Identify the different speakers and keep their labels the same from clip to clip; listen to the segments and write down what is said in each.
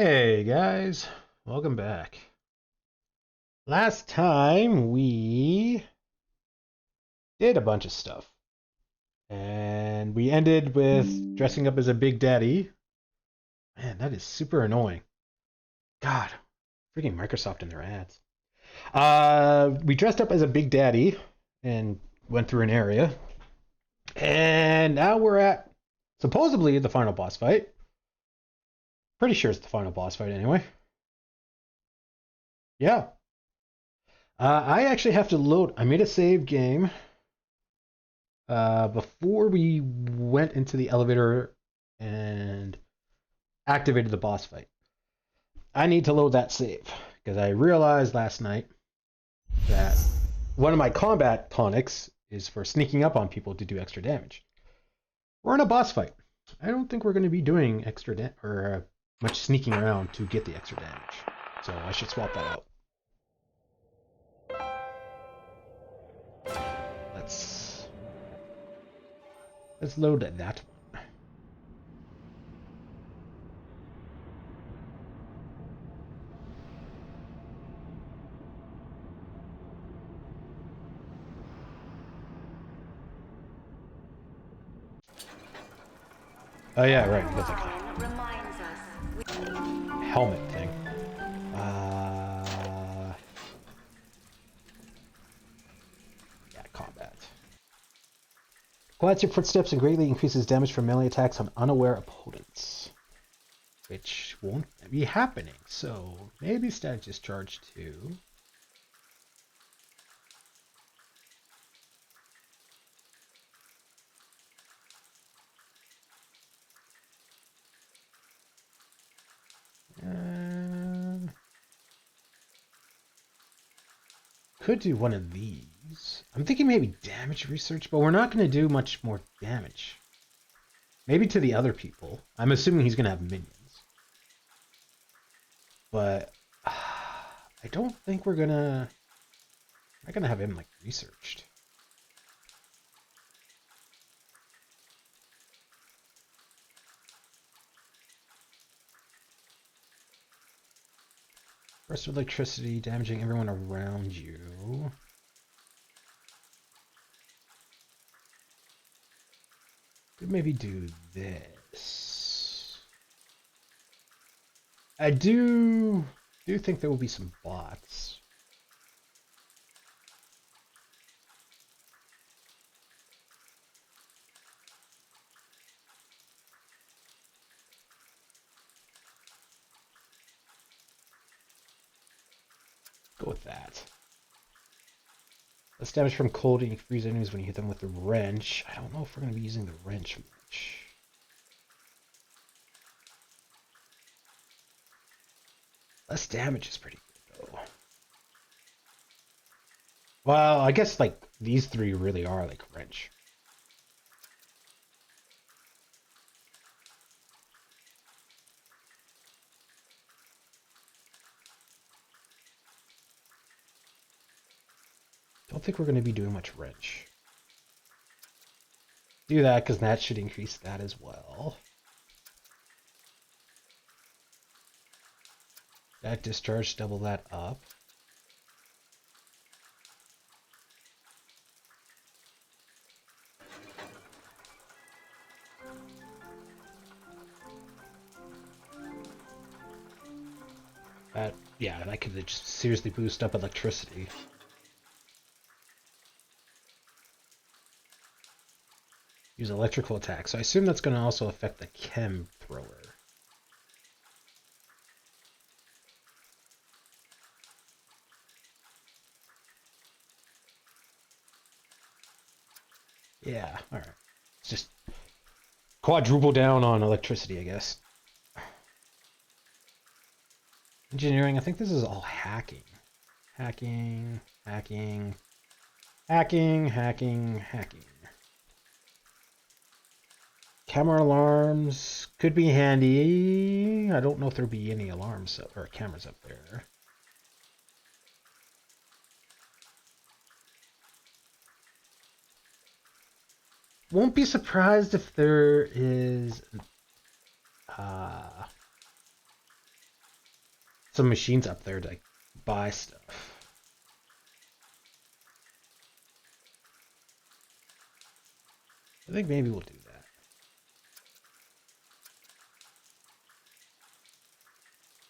Speaker 1: Hey guys, welcome back. Last time we did a bunch of stuff, and we ended with dressing up as a Big Daddy. Man, that is super annoying. God, freaking Microsoft and their ads. We dressed up as a Big Daddy and went through an area, and now we're at supposedly the final boss fight. Pretty sure it's the final boss fight anyway. Yeah. I actually have to load. I made a save game before we went into the elevator and activated the boss fight. I need to load that save because I realized last night that one of my combat tonics is for sneaking up on people to do extra damage. We're in a boss fight. I don't think we're going to be doing much sneaking around to get the extra damage. So I should swap that out. Let's let's load that. Oh yeah, right. We got that helmet thing. Yeah, combat. Quiets your footsteps and greatly increases damage from melee attacks on unaware opponents. Which won't be happening, so maybe Static Discharge too. Could do one of these. I'm thinking maybe damage research, but we're not going to do much more damage. Maybe to the other people. I'm assuming he's going to have minions. But I don't think we're going to... I'm not going to have him, like, researched. Burst of electricity, damaging everyone around you. Could maybe do this. I do think there will be some bots. Go with that. Less damage from cold and you freeze enemies when you hit them with the wrench. I don't know if we're going to be using the wrench much. Less damage is pretty good, though. Well, I guess, like, these three really are, like, wrench. Don't think we're going to be doing much wrench. Do that, because that should increase that as well. That discharge, double that up. Yeah, that could just seriously boost up electricity. Use electrical attack. So I assume that's going to also affect the chem thrower. Yeah, alright. It's just quadruple down on electricity, I guess. Engineering, I think this is all hacking. Hacking, hacking, hacking, hacking, hacking. Camera alarms could be handy. I don't know if there'll be any alarms or cameras up there. Won't be surprised if there is some machines up there to like, buy stuff. I think maybe we'll do that.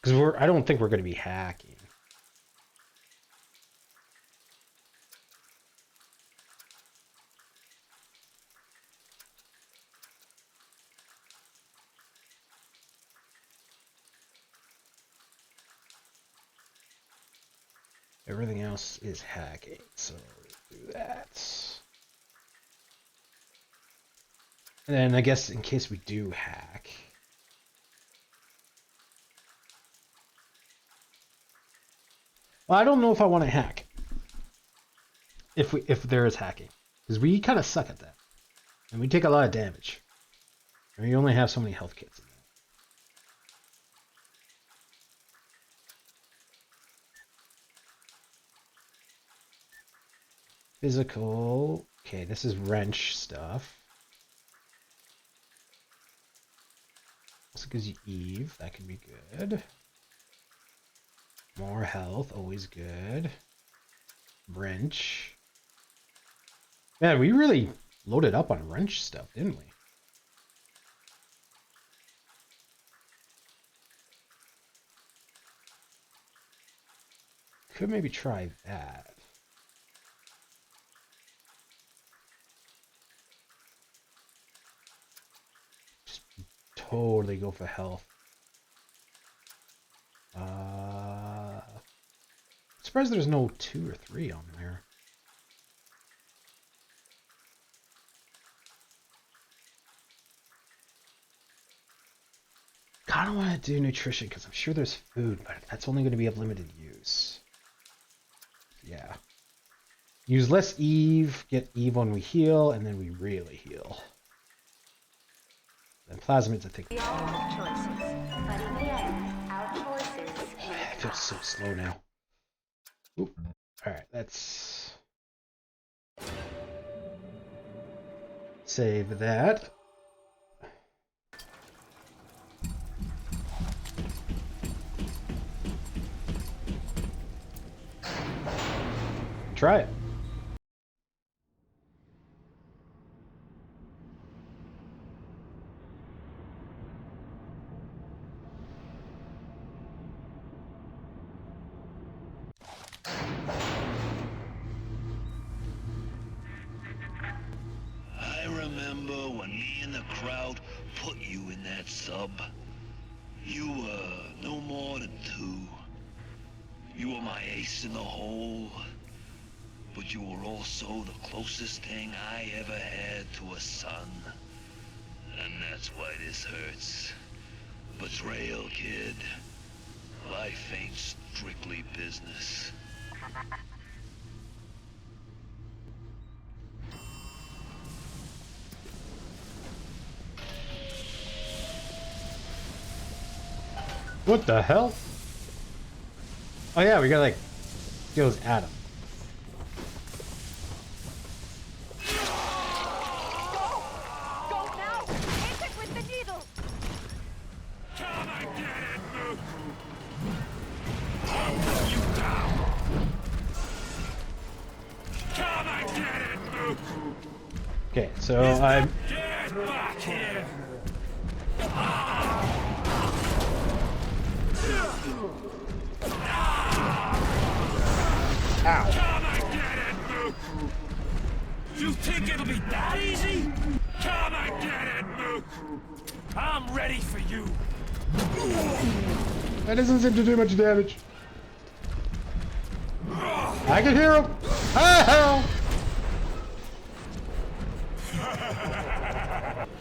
Speaker 1: Because I don't think we're going to be hacking. Everything else is hacking, so we'll do that. And then I guess in case we do hack, well, I don't know if I want to hack if there is hacking, because we kind of suck at that, and we take a lot of damage, and we only have so many health kits. Physical. Okay, this is wrench stuff. Also gives you Eve. That could be good. More health, always good. Wrench. Man, we really loaded up on wrench stuff, didn't we? Could maybe try that. Totally go for health. Surprised there's no 2 or 3 on there. Kinda want to do nutrition because I'm sure there's food, but that's only going to be of limited use. Yeah. Use less Eve, get Eve when we heal, and then we really heal. And plasmids, I think. I feel so slow now. Oop. Alright, let's save that. Try it.
Speaker 2: I remember when me and the crowd put you in that sub. You were no more than 2. You were my ace in the hole. But you were also the closest thing I ever had to a son. And that's why this hurts. Betrayal, kid. Life ain't strictly business.
Speaker 1: What the hell? Oh yeah, we got like skills Adam. Okay, so I'm.
Speaker 2: Get back here!
Speaker 1: Ow.
Speaker 2: Come and get it, Mook! You think it'll be that easy? Come and get it, Mook! I'm ready for you!
Speaker 1: That doesn't seem to do much damage. I can hear him! Oh!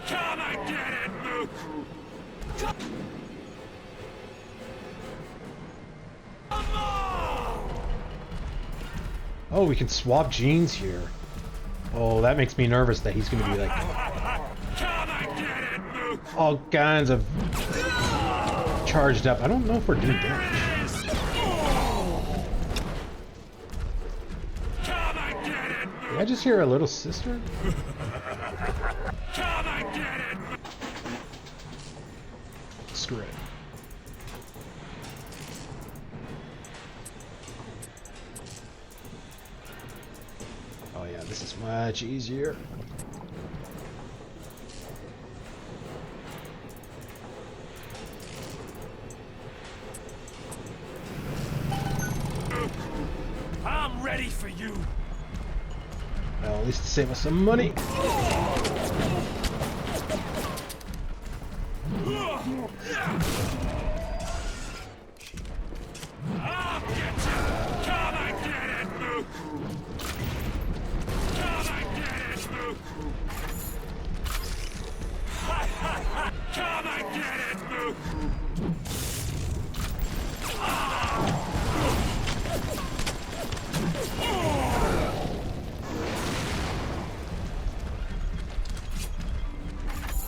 Speaker 2: Come and get it, Mook! Come on!
Speaker 1: Oh, we can swap genes here. Oh, that makes me nervous that he's going to be like
Speaker 2: Come and get it, Mook!
Speaker 1: all kinds of charged up. I don't know if we're doing damage.
Speaker 2: Come and get it, Mook!
Speaker 1: Did I just hear a little sister?
Speaker 2: Come and get it, Mook!
Speaker 1: Screw it. makes this much easier.
Speaker 3: I'm ready for you.
Speaker 1: Well, at least to save us some money.
Speaker 3: I'll get you. Come and get it, Mook. Come and get it, Mook. Ha ha ha. Come and get it, Mook.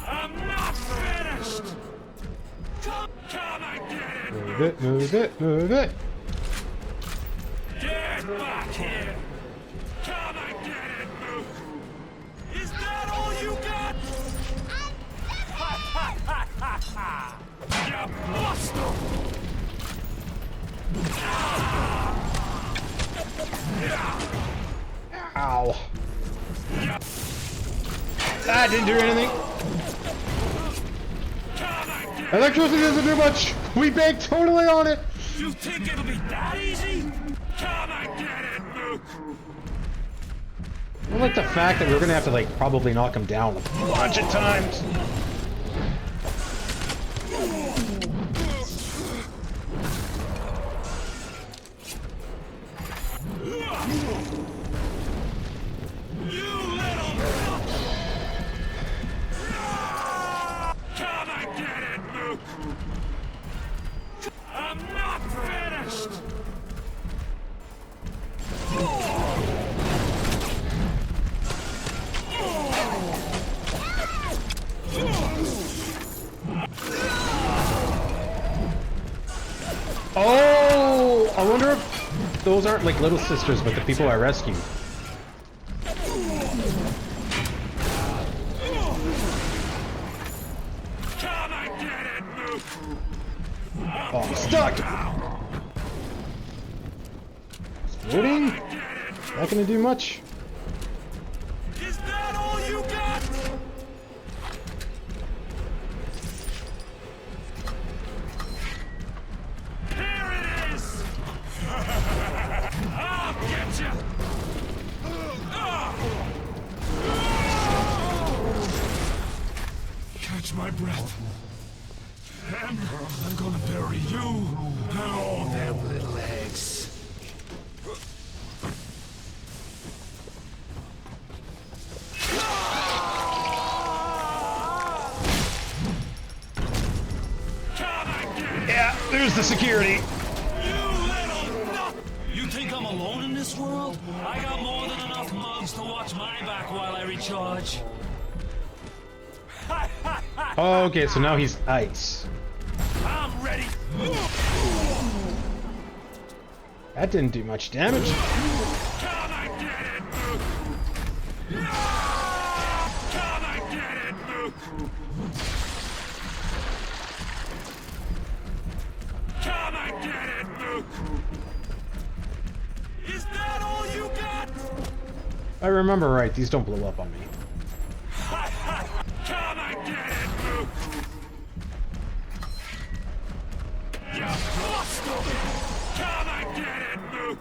Speaker 3: I'm not finished. Come and get it.
Speaker 1: Move it, move it, move it.
Speaker 3: Get back here! Come and get it, Mook! Is that all you got? Ha ha ha ha ha! You bust him!
Speaker 1: Ow. That didn't do anything. Electricity doesn't do much. We banked totally on it.
Speaker 3: You think it'll be that easy? Come and get it, Mook!
Speaker 1: I like the fact that we're gonna have to like probably knock him down a bunch of times.
Speaker 3: You little fuck! Come and get it, Mook! I'm not finished!
Speaker 1: Oh, I wonder if those aren't like little sisters, but the people I rescued.
Speaker 3: Come and get it, Mook!
Speaker 1: Oh, I'm stuck. Exploding? Not gonna do much.
Speaker 3: Is that all you got? Here it is! I'll get you! Catch my breath. And I'm gonna bury you and all them little eggs.
Speaker 1: Yeah, there's the security.
Speaker 3: You little nut! You think I'm alone in this world? I got more than enough mugs to watch my back while I recharge.
Speaker 1: Okay, so now he's ice.
Speaker 3: I'm ready.
Speaker 1: That didn't do much damage.
Speaker 3: Come and get it, Mook! Come and get it, Mook! Come and get it, Mook! Is that all you got?
Speaker 1: If I remember right, these don't blow up on me.
Speaker 3: Come and get it, Mook! You bust him! Come and get it, Mook!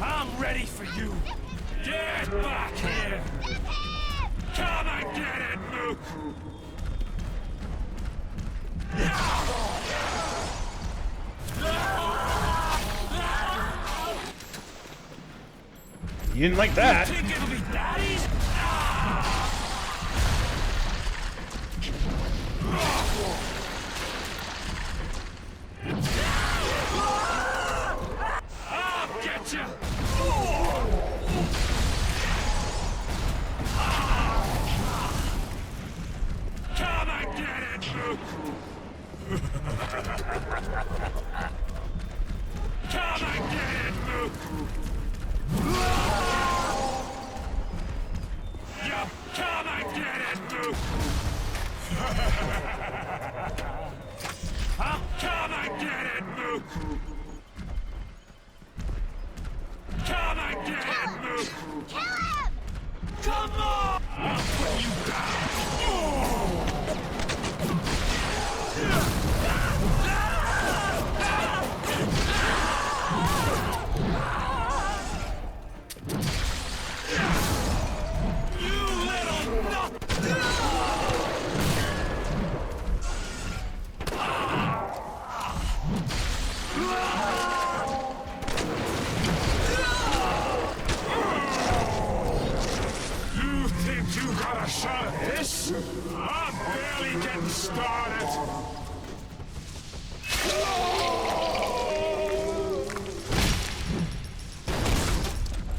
Speaker 3: I'm ready for you! Get back here! Come and get it, Mook!
Speaker 1: You didn't like that.
Speaker 3: Think it'll be that easy? I'll get you! Come and get it, Mook! Come and get it, Mook! Yup, come and get it, Mook! I'll come and get it, Mook! I get it, Mook? Kill him! Come on! I'll put you down. You little nut! You think you got a shot at this? I'm barely getting started.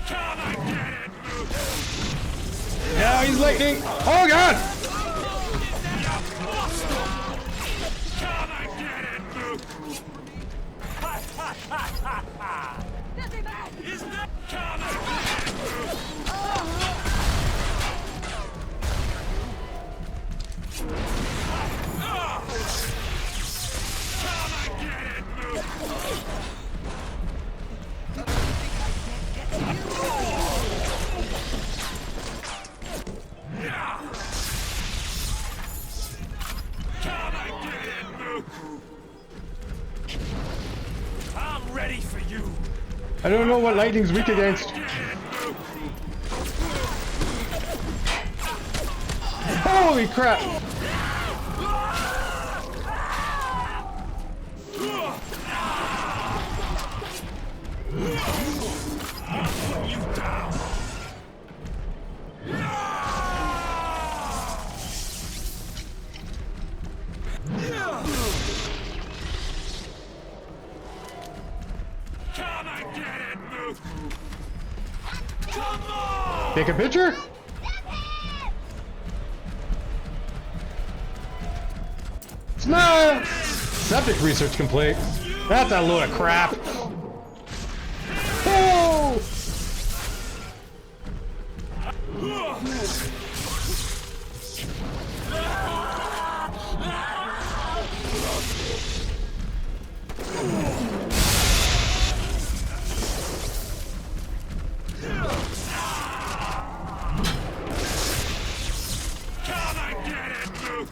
Speaker 3: Can I get it, Mook?
Speaker 1: Yeah, he's lightning. Oh god!
Speaker 3: You monster! Can I get it, Mook? Is that... Can I get it, Mook? Can I get it, Mook? Can I get it, Mook? I'm ready for you.
Speaker 1: I don't know what lightning's weak against.
Speaker 3: Get it, Mook.
Speaker 1: Holy crap!
Speaker 3: I'll put you down. Can I get it, Mook? Come on!
Speaker 1: Take a picture? Smile! Septic research complete. That's a load of crap. Oh!
Speaker 3: Can I get it, Mook?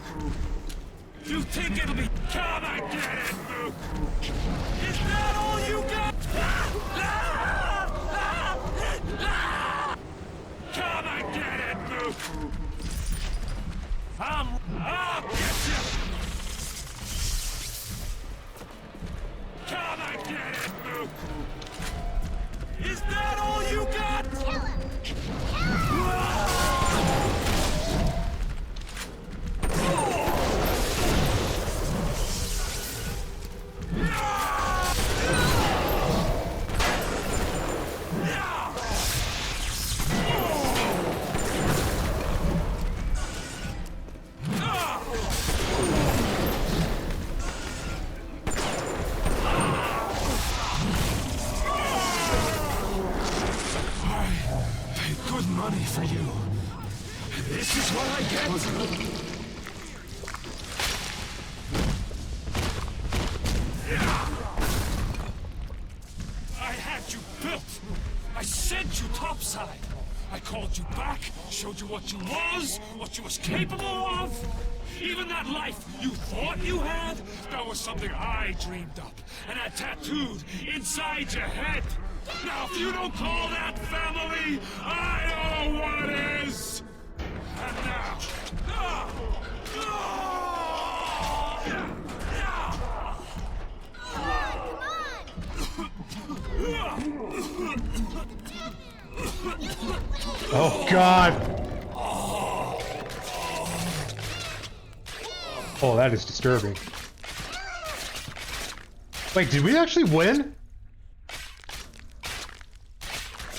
Speaker 3: You think it'll be... Can I get it, Mook? Is that all you got? Can I get it, Mook? I'll get you! Can I get it, Mook? Is that all you got? Kill him! Good money for you. This is what I get. I had you built. I sent you topside. I called you back, showed you what you was capable of. Even that life you thought you had, that was something I dreamed up and had tattooed inside your head. Now, if you don't call that family, I know what is! And now...
Speaker 1: Oh god! Oh, that is disturbing. Wait, did we actually win?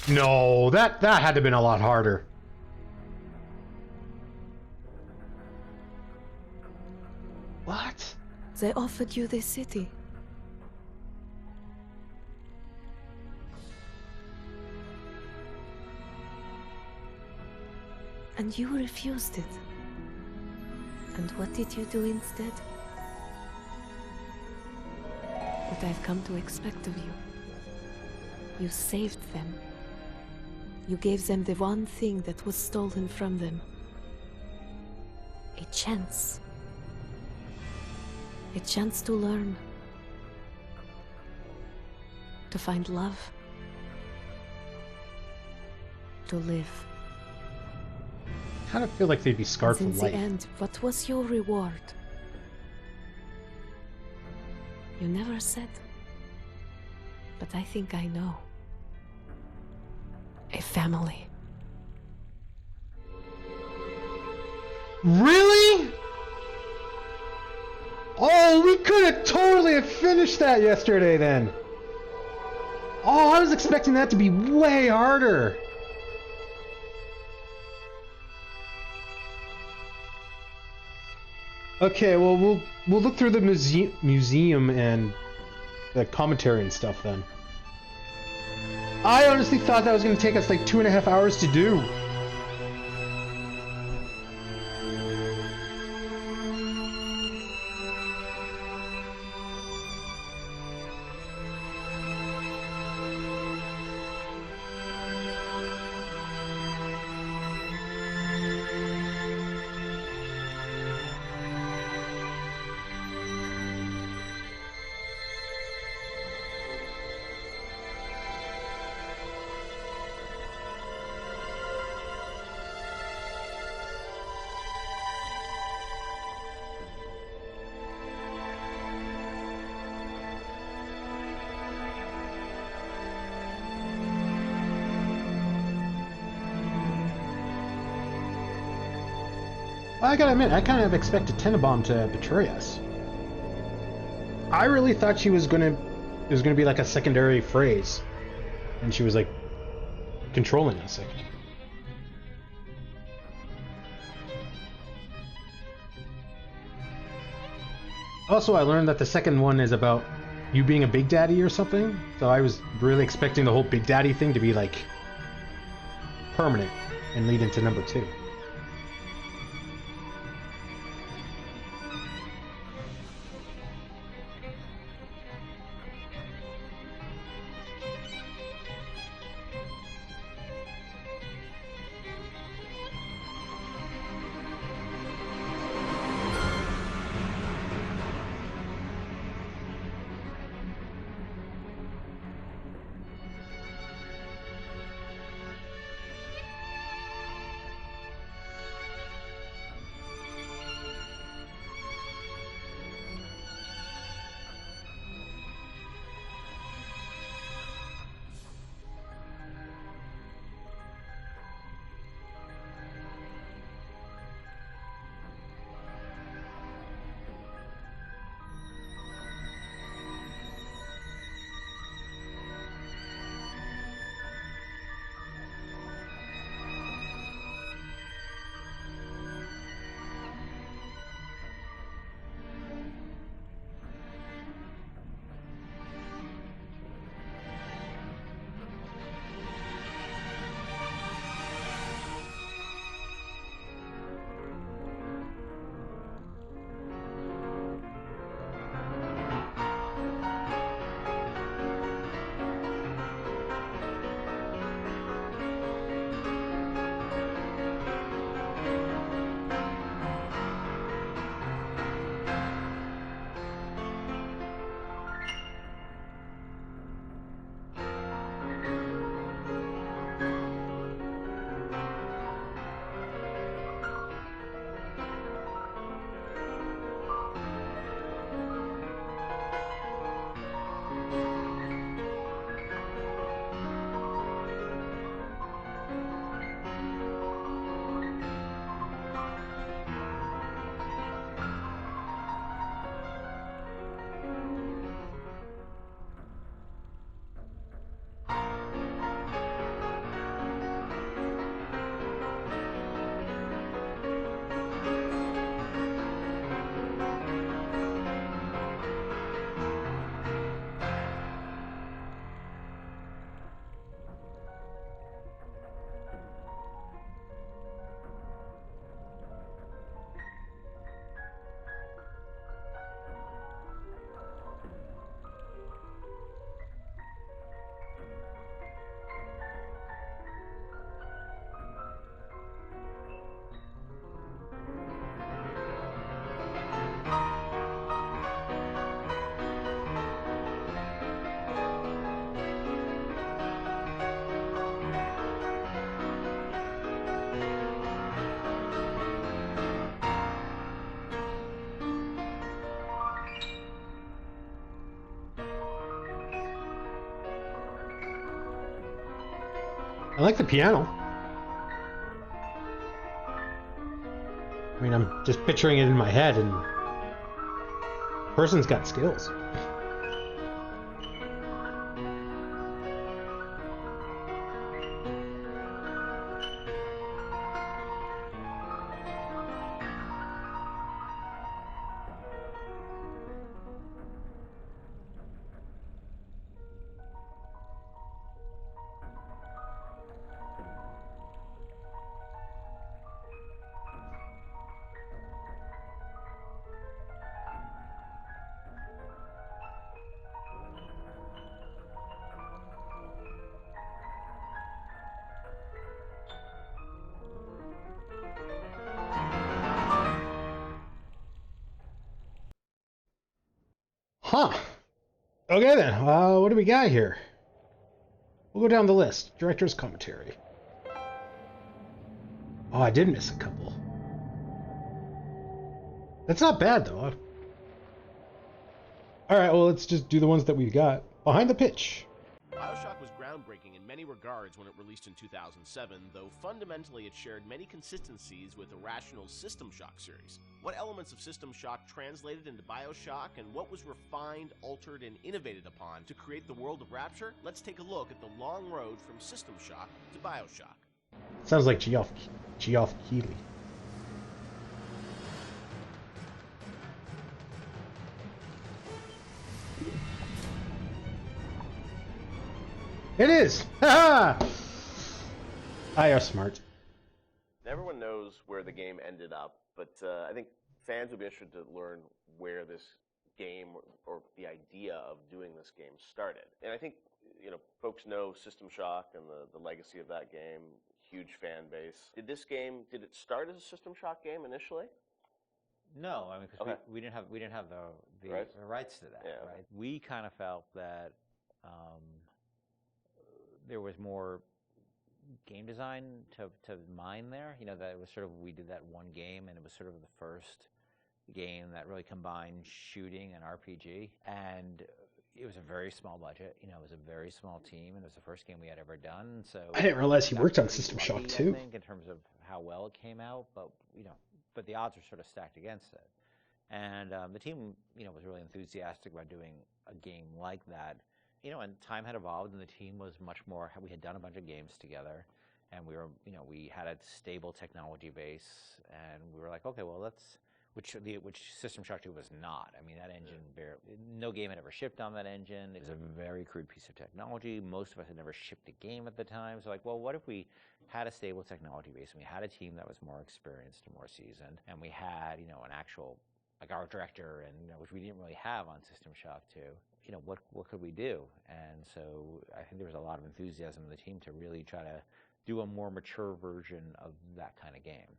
Speaker 1: No, that had to have been a lot harder. What?
Speaker 4: They offered you this city. And you refused it. And what did you do instead? What I've come to expect of you. You saved them. You gave them the one thing that was stolen from them. A chance. A chance to learn. To find love. To live.
Speaker 1: I kind of feel like they'd be scarred for
Speaker 4: In the
Speaker 1: life.
Speaker 4: end, what was your reward? You never said. But I think I know. A family.
Speaker 1: Really? Oh, we could have totally have finished that yesterday then. Oh, I was expecting that to be way harder. Okay, well we'll look through the museum and the commentary and stuff then. I honestly thought that was going to take us like 2.5 hours to do. I gotta admit, I kind of expected Tenenbaum to betray us. I really thought it was gonna be like a secondary phrase, and she was like controlling us. Also, I learned that the second one is about you being a big daddy or something. So I was really expecting the whole big daddy thing to be like permanent and lead into number 2. I like the piano. I mean, I'm just picturing it in my head, and the person's got skills. Huh. Okay then. What do we got here? We'll go down the list. Director's commentary. Oh, I did miss a couple. That's not bad though. All right. Well, let's just do the ones that we've got. Behind the pitch.
Speaker 5: BioShock was groundbreaking in many regards when it released in 2007, though fundamentally it shared many consistencies with Irrational's System Shock series. What elements of System Shock translated into BioShock, and what was refined, altered, and innovated upon to create the world of Rapture? Let's take a look at the long road from System Shock to BioShock.
Speaker 1: Sounds like Geoff Keighley. It is! Ha ha! I are smart.
Speaker 5: Everyone knows where the game ended up, but I think fans would be interested to learn where this game or the idea of doing this game started. And I think, folks know System Shock and the legacy of that game, huge fan base. Did it start as a System Shock game initially?
Speaker 6: No, I mean, because
Speaker 5: Okay.
Speaker 6: we didn't have the
Speaker 5: Rights?
Speaker 6: the rights to that,
Speaker 5: Yeah.
Speaker 6: right? We kind of felt that there was more game design to mine there. That it was sort of, we did that one game, and it was sort of the first game that really combined shooting and RPG, and it was a very small budget. It was a very small team, and it was the first game we had ever done. So
Speaker 1: I didn't realize he
Speaker 6: got
Speaker 1: worked on
Speaker 6: pretty
Speaker 1: System Shock
Speaker 6: lucky,
Speaker 1: too.
Speaker 6: I think, in terms of how well it came out, but the odds were sort of stacked against it. And the team, was really enthusiastic about doing a game like that. And time had evolved, and the team was much more. We had done a bunch of games together, and we had a stable technology base, and we were like, okay, well, which System Shock 2 was not. I mean, that engine, no game had ever shipped on that engine. It was a very crude piece of technology. Most of us had never shipped a game at the time. So, well, what if we had a stable technology base, and we had a team that was more experienced and more seasoned, and we had, an actual, like, art director, and which we didn't really have on System Shock 2. What could we do? And so I think there was a lot of enthusiasm in the team to really try to do a more mature version of that kind of game.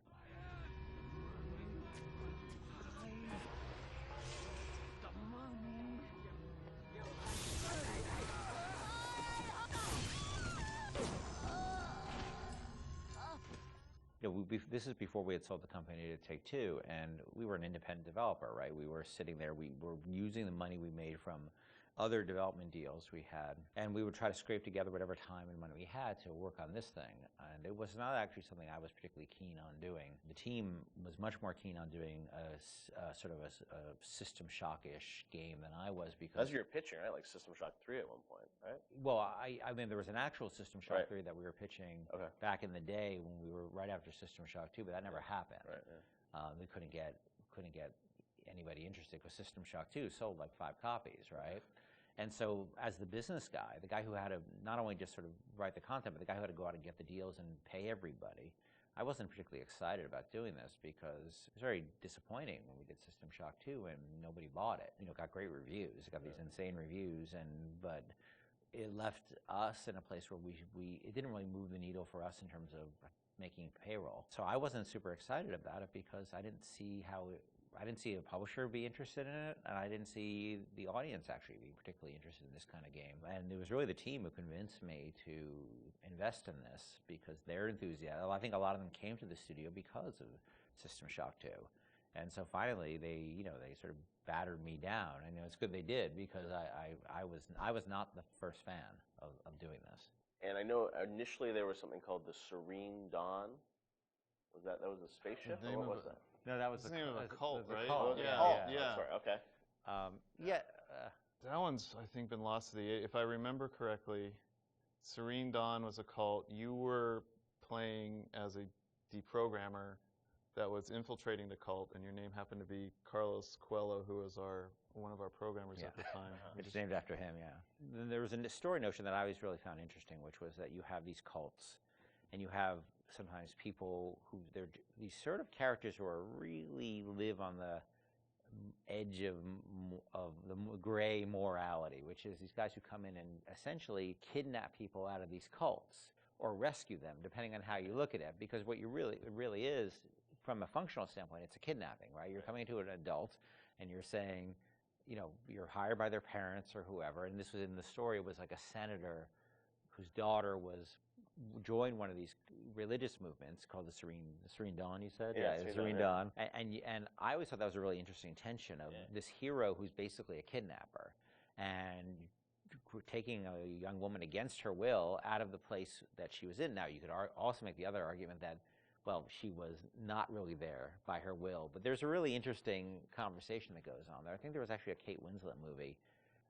Speaker 6: This is before we had sold the company to Take-Two, and we were an independent developer, right? We were sitting there, we were using the money we made from other development deals we had, and we would try to scrape together whatever time and money we had to work on this thing. And it was not actually something I was particularly keen on doing. The team was much more keen on doing a sort of a System Shock-ish game than I was, because
Speaker 5: As you were pitching, right? Like System Shock 3 at one point, right?
Speaker 6: well, I mean, there was an actual System Shock
Speaker 5: Right.
Speaker 6: 3 that we were pitching
Speaker 5: Okay.
Speaker 6: back in the day when we were right after System Shock 2, but that never happened.
Speaker 5: Right, yeah.
Speaker 6: We couldn't get anybody interested, because System Shock 2 sold like 5 copies, right? And so, as the business guy, the guy who had to not only just sort of write the content, but the guy who had to go out and get the deals and pay everybody, I wasn't particularly excited about doing this, because it was very disappointing when we did System Shock 2 and nobody bought it. It got great reviews, it got these insane reviews, but it left us in a place where it didn't really move the needle for us in terms of making payroll. So I wasn't super excited about it, because I didn't see a publisher be interested in it, and I didn't see the audience actually being particularly interested in this kind of game. And it was really the team who convinced me to invest in this, because their enthusiasm. I think a lot of them came to the studio because of System Shock 2. And so finally, they sort of battered me down. And it's good they did, because I was not the first fan of doing this.
Speaker 5: And I know initially there was something called the Serene Dawn. That was a spaceship,
Speaker 7: The
Speaker 5: or
Speaker 7: name
Speaker 5: what
Speaker 7: of
Speaker 5: was that?
Speaker 6: No, that was
Speaker 7: It's the name of a cult,
Speaker 6: the
Speaker 7: right?
Speaker 6: cult,
Speaker 7: Yeah,
Speaker 5: Oh,
Speaker 7: yeah.
Speaker 5: that's right. Okay.
Speaker 6: yeah.
Speaker 7: That one's, I think, been lost to the. If I remember correctly, Serene Dawn was a cult. You were playing as a deprogrammer that was infiltrating the cult, and your name happened to be Carlos Coelho, who was one of our programmers at the time.
Speaker 6: It's named after him, yeah. Then there was a story notion that I always really found interesting, which was that you have these cults, and you have sometimes people who they're these sort of characters who are really live on the edge of the gray morality, which is these guys who come in and essentially kidnap people out of these cults or rescue them, depending on how you look at it. Because what it really is, from a functional standpoint, it's a kidnapping, right? You're coming to an adult and you're saying, you know, you're hired by their parents or whoever. And this was in the story, it was like a senator whose daughter joined one of these religious movements called the Serene Dawn, you said?
Speaker 5: Yeah,
Speaker 6: the
Speaker 5: Serene
Speaker 6: Serene
Speaker 5: Dawn,
Speaker 6: Dawn. And I always thought that was a really interesting tension of this hero who's basically a kidnapper and taking a young woman against her will out of the place that she was in. Now, you could also make the other argument that, well, she was not really there by her will. But there's a really interesting conversation that goes on there. I think there was actually a Kate Winslet movie,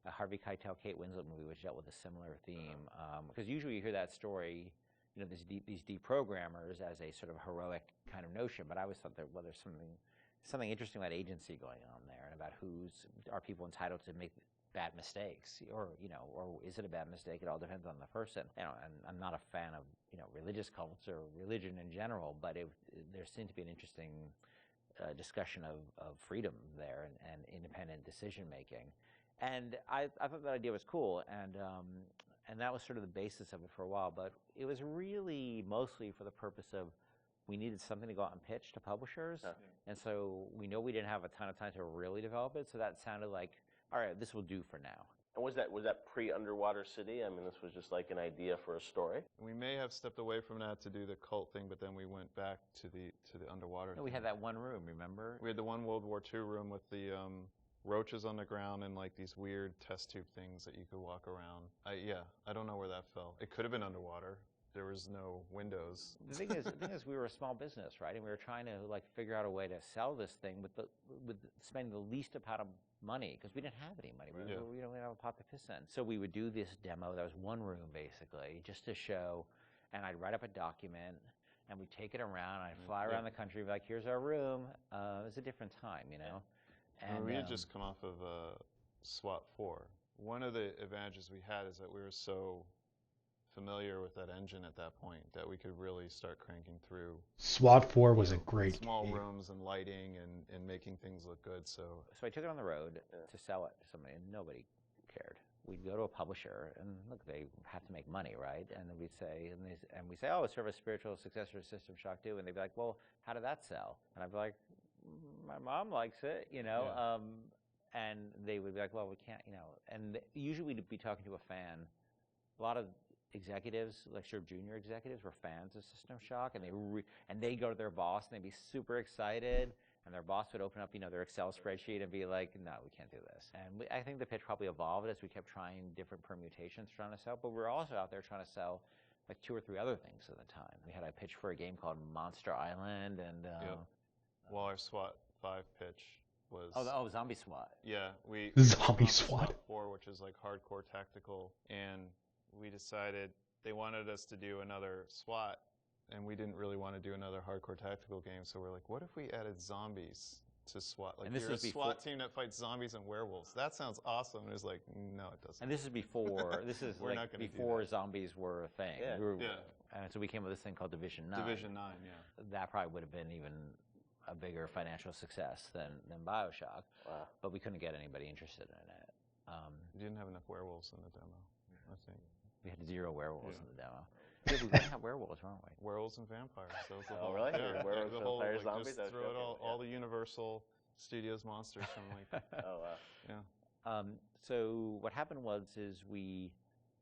Speaker 6: a Harvey Keitel, Kate Winslet movie, which dealt with a similar theme. Because usually you hear that story, you know, these deprogrammers as a sort of heroic kind of notion. But I always thought that, well, there's something interesting about agency going on there, and about are people entitled to make bad mistakes, or is it a bad mistake? It all depends on the person. You know, and I'm not a fan of religious cults or religion in general, but there seemed to be an interesting discussion of freedom there and independent decision making, and I thought that idea was cool, and that was sort of the basis of it for a while. But it was really mostly for the purpose of we needed something to go out and pitch to publishers, and so we know we didn't have a ton of time to really develop it. So that sounded like, all right, this will do for now.
Speaker 5: And was that pre-Underwater City? I mean, this was just like an idea for a story.
Speaker 7: We may have stepped away from that to do the cult thing, but then we went back to the underwater.
Speaker 6: No, we had that one room, remember?
Speaker 7: We had the one World War II room with the roaches on the ground and like these weird test tube things that you could walk around. I don't know where that fell. It could have been underwater. There was no windows.
Speaker 6: The thing is, we were a small business, right? And we were trying to like figure out a way to sell this thing with spending the least amount of money, because we didn't have any money. We didn't have a pot to piss in. So we would do this demo. That was one room basically, just to show. And I'd write up a document, and we'd take it around. I'd fly around the country, be like, "Here's our room." It was a different time, you know.
Speaker 7: And we had just come off of SWAT 4. One of the advantages we had is that we were so familiar with that engine at that point that we could really start cranking through.
Speaker 1: SWAT 4 was a great
Speaker 7: small
Speaker 1: game.
Speaker 7: rooms and lighting and making things look good. So
Speaker 6: I took it on the road to sell it to somebody, and nobody cared. We'd go to a publisher, and look, they have to make money, right? And then we'd say, we say, oh, it's sort of a spiritual successor to System Shock 2, and they'd be like, well, how did that sell? And I'd be like, my mom likes it, you know. And they would be like, well, we can't, you know. And usually we'd be talking to a fan. A lot of executives, like sort of junior executives, were fans of System Shock, and they'd go to their boss and they'd be super excited, and their boss would open up, their Excel spreadsheet and be like, "No, we can't do this." And I think the pitch probably evolved as we kept trying different permutations trying to sell, but we were also out there trying to sell like 2 or 3 other things at the time. We had a pitch for a game called Monster Island, and
Speaker 7: well, our SWAT 5 pitch was
Speaker 6: Zombie SWAT.
Speaker 7: Yeah, we
Speaker 1: Zombie
Speaker 7: on
Speaker 1: SWAT
Speaker 7: 4, which is like hardcore tactical, and we decided they wanted us to do another SWAT, and we didn't really want to do another hardcore tactical game. So we're like, what if we added zombies to SWAT? Like, you're a SWAT team that fights zombies and werewolves. That sounds awesome. And it was like, no, it doesn't.
Speaker 6: And this is before. This is before zombies were a thing.
Speaker 5: Yeah.
Speaker 6: And so we came with this thing called Division 9.
Speaker 7: Division 9, yeah.
Speaker 6: That probably would have been even a bigger financial success than BioShock.
Speaker 5: Wow.
Speaker 6: But we couldn't get anybody interested in it.
Speaker 7: We didn't have enough werewolves in the demo, I think.
Speaker 6: We had 0 werewolves in the demo. Yeah, we didn't have werewolves, weren't we?
Speaker 7: Werewolves and vampires. That was the
Speaker 5: Oh,
Speaker 7: whole,
Speaker 5: really?
Speaker 7: Yeah,
Speaker 5: Werewolves,
Speaker 7: the whole,
Speaker 5: vampires,
Speaker 7: like,
Speaker 5: zombies?
Speaker 7: just throw it all the Universal Studios monsters from like.
Speaker 5: Oh, wow.
Speaker 7: Yeah.
Speaker 6: So what happened was we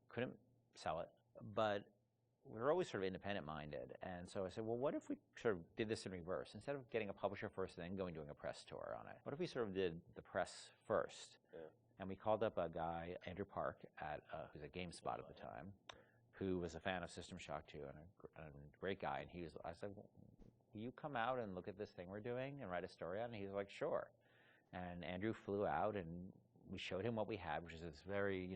Speaker 6: couldn't sell it, but we were always sort of independent-minded. And so I said, well, what if we sort of did this in reverse? Instead of getting a publisher first and then doing a press tour on it, what if we sort of did the press first?
Speaker 5: Yeah.
Speaker 6: And we called up a guy, Andrew Park, who's at GameSpot at the time, who was a fan of System Shock 2 and a great guy. And I said, well, will you come out and look at this thing we're doing and write a story on it? And he was like, sure. And Andrew flew out, and we showed him what we had, which is this very,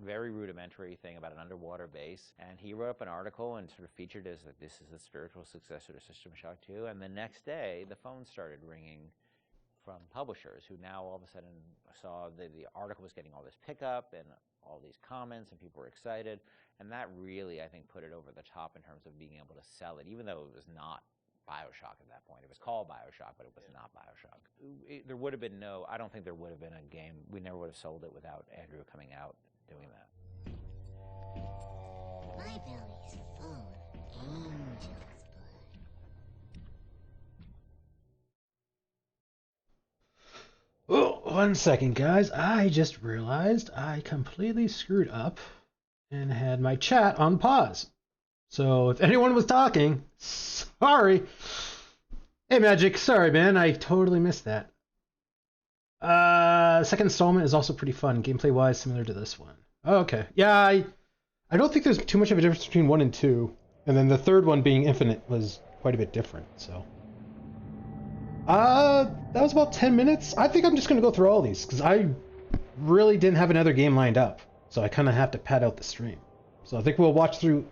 Speaker 6: very rudimentary thing about an underwater base. And he wrote up an article and sort of featured as that this is the spiritual successor to System Shock 2. And the next day, the phone started ringing from publishers who now all of a sudden saw the article was getting all this pickup and all these comments, and people were excited. And that really, I think, put it over the top in terms of being able to sell it, even though it was not BioShock at that point. It was called BioShock, but it was not BioShock. There would have been I don't think there would have been a game. We never would have sold it without Andrew coming out doing that.
Speaker 8: My belly's full of angel's blood.
Speaker 1: Oh, 1 second, guys. I just realized I completely screwed up and had my chat on pause. So if anyone was talking, sorry. Hey, Magic, sorry, man. I totally missed that. Second installment is also pretty fun, gameplay-wise, similar to this one. Oh, okay. Yeah, I don't think there's too much of a difference between 1 and 2. And then the third one being Infinite was quite a bit different, so. That was about 10 minutes. I think I'm just going to go through all these, because I really didn't have another game lined up. So I kind of have to pad out the stream. So I think we'll watch through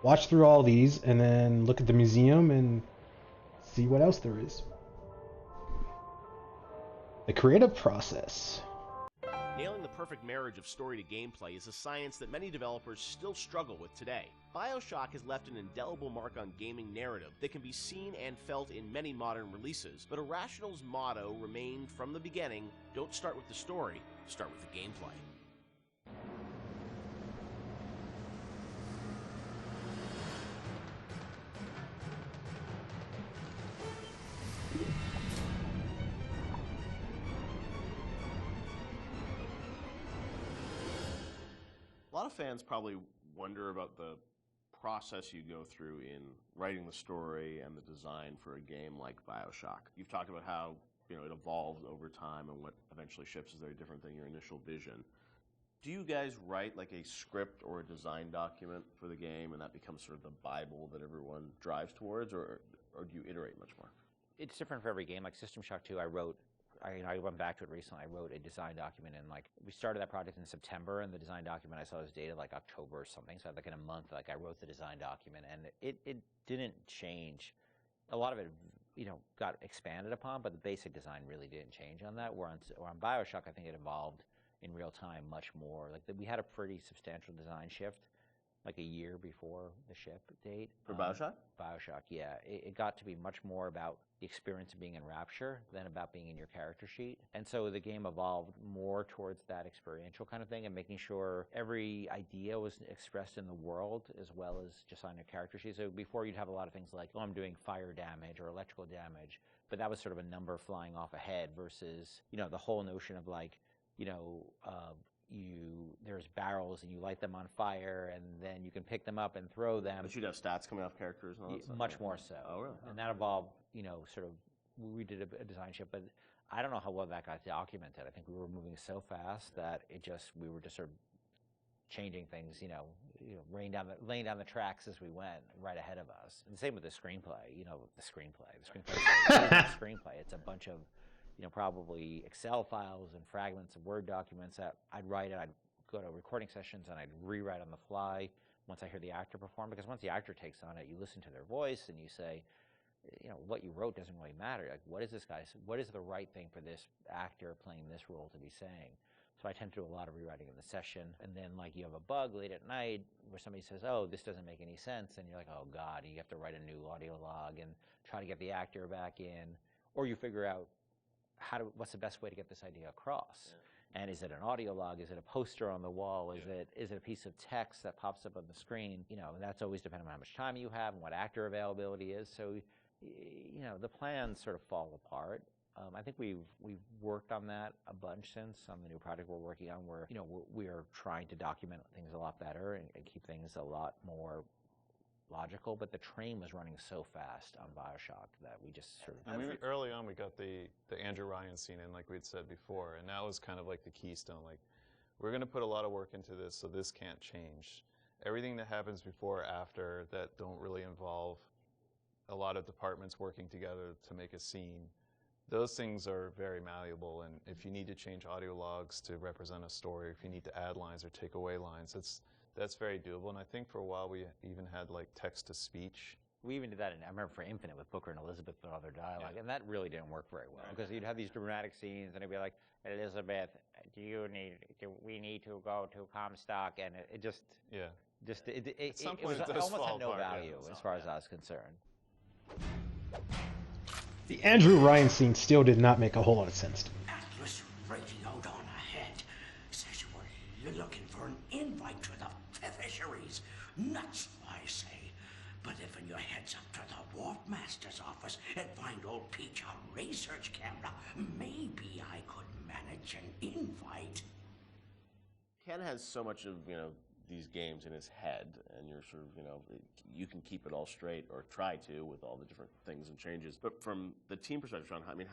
Speaker 1: all these, and then look at the museum and see what else there is. The creative process.
Speaker 5: Nailing the perfect marriage of story to gameplay is a science that many developers still struggle with today. BioShock has left an indelible mark on gaming narrative that can be seen and felt in many modern releases, but Irrational's motto remained from the beginning: don't start with the story, start with the gameplay. A lot of fans probably wonder about the process you go through in writing the story and the design for a game like BioShock. You've talked about how it evolved over time and what eventually ships is very different than your initial vision. Do you guys write like a script or a design document for the game, and that becomes sort of the Bible that everyone drives towards, or do you iterate much more?
Speaker 6: It's different for every game. Like System Shock 2, I went back to it recently. I wrote a design document, and we started that project in September, and the design document I saw was dated like October or something. So in a month, I wrote the design document, and it didn't change. A lot of it, got expanded upon, but the basic design really didn't change on that. Where on BioShock, I think it evolved in real time much more. We had a pretty substantial design shift, like a year before the ship date.
Speaker 5: For BioShock?
Speaker 6: BioShock, yeah. It got to be much more about the experience of being in Rapture than about being in your character sheet. And so the game evolved more towards that experiential kind of thing, and making sure every idea was expressed in the world as well as just on your character sheet. So before, you'd have a lot of things like, oh, I'm doing fire damage or electrical damage, but that was sort of a number flying off ahead versus, the whole notion of there's barrels and you light them on fire, and then you can pick them up and throw them.
Speaker 5: But you'd have stats coming off characters and all that stuff?
Speaker 6: Much more so.
Speaker 5: Oh, really?
Speaker 6: And that evolved, sort of, we did a design shift, but I don't know how well that got documented. I think we were moving so fast that we were just sort of changing things, laying down the tracks as we went right ahead of us. And the same with the screenplay, the screenplay. It's a bunch of, probably Excel files and fragments of Word documents that I'd write, and I'd go to recording sessions and I'd rewrite on the fly once I hear the actor perform, because once the actor takes on it, you listen to their voice and you say, what you wrote doesn't really matter. What is the right thing for this actor playing this role to be saying? So I tend to do a lot of rewriting in the session, and then you have a bug late at night where somebody says, oh, this doesn't make any sense, and you're like, oh God, you have to write a new audio log and try to get the actor back in, or you figure out what's the best way to get this idea across. Yeah. And is it an audio log? Is it a poster on the wall? Is it a piece of text that pops up on the screen? That's always dependent on how much time you have and what actor availability is. So, the plans sort of fall apart. I think we've worked on that a bunch since on the new project we're working on, where we are trying to document things a lot better and keep things a lot more logical, but the train was running so fast on BioShock that we just sort of...
Speaker 7: Early on, we got the Andrew Ryan scene in, like we'd said before, and that was kind of like the keystone. We're going to put a lot of work into this, so this can't change. everything that happens before or after that don't really involve a lot of departments working together to make a scene, those things are very malleable. And if you need to change audio logs to represent a story, if you need to add lines or take away lines, that's very doable. And I think for a while we even had like text to speech.
Speaker 6: We even did that I remember for Infinite with Booker and Elizabeth and all their dialogue, and that really didn't work very well because you'd have these dramatic scenes and it'd be like, Elizabeth, we need to go to Comstock, and it just it almost had no value as far as I was concerned.
Speaker 1: The Andrew Ryan scene still did not make a whole lot of sense to me.
Speaker 9: Atlas radioed on ahead. Says you were looking for an invite to the fisheries. Nuts, I say. But if your heads up to the Wharf Master's office and find old Peach a research camera, maybe I could manage an invite.
Speaker 5: Ken has so much of, these games in his head, and you're sort of, you can keep it all straight, or try to, with all the different things and changes. But from the team perspective, Sean, I mean,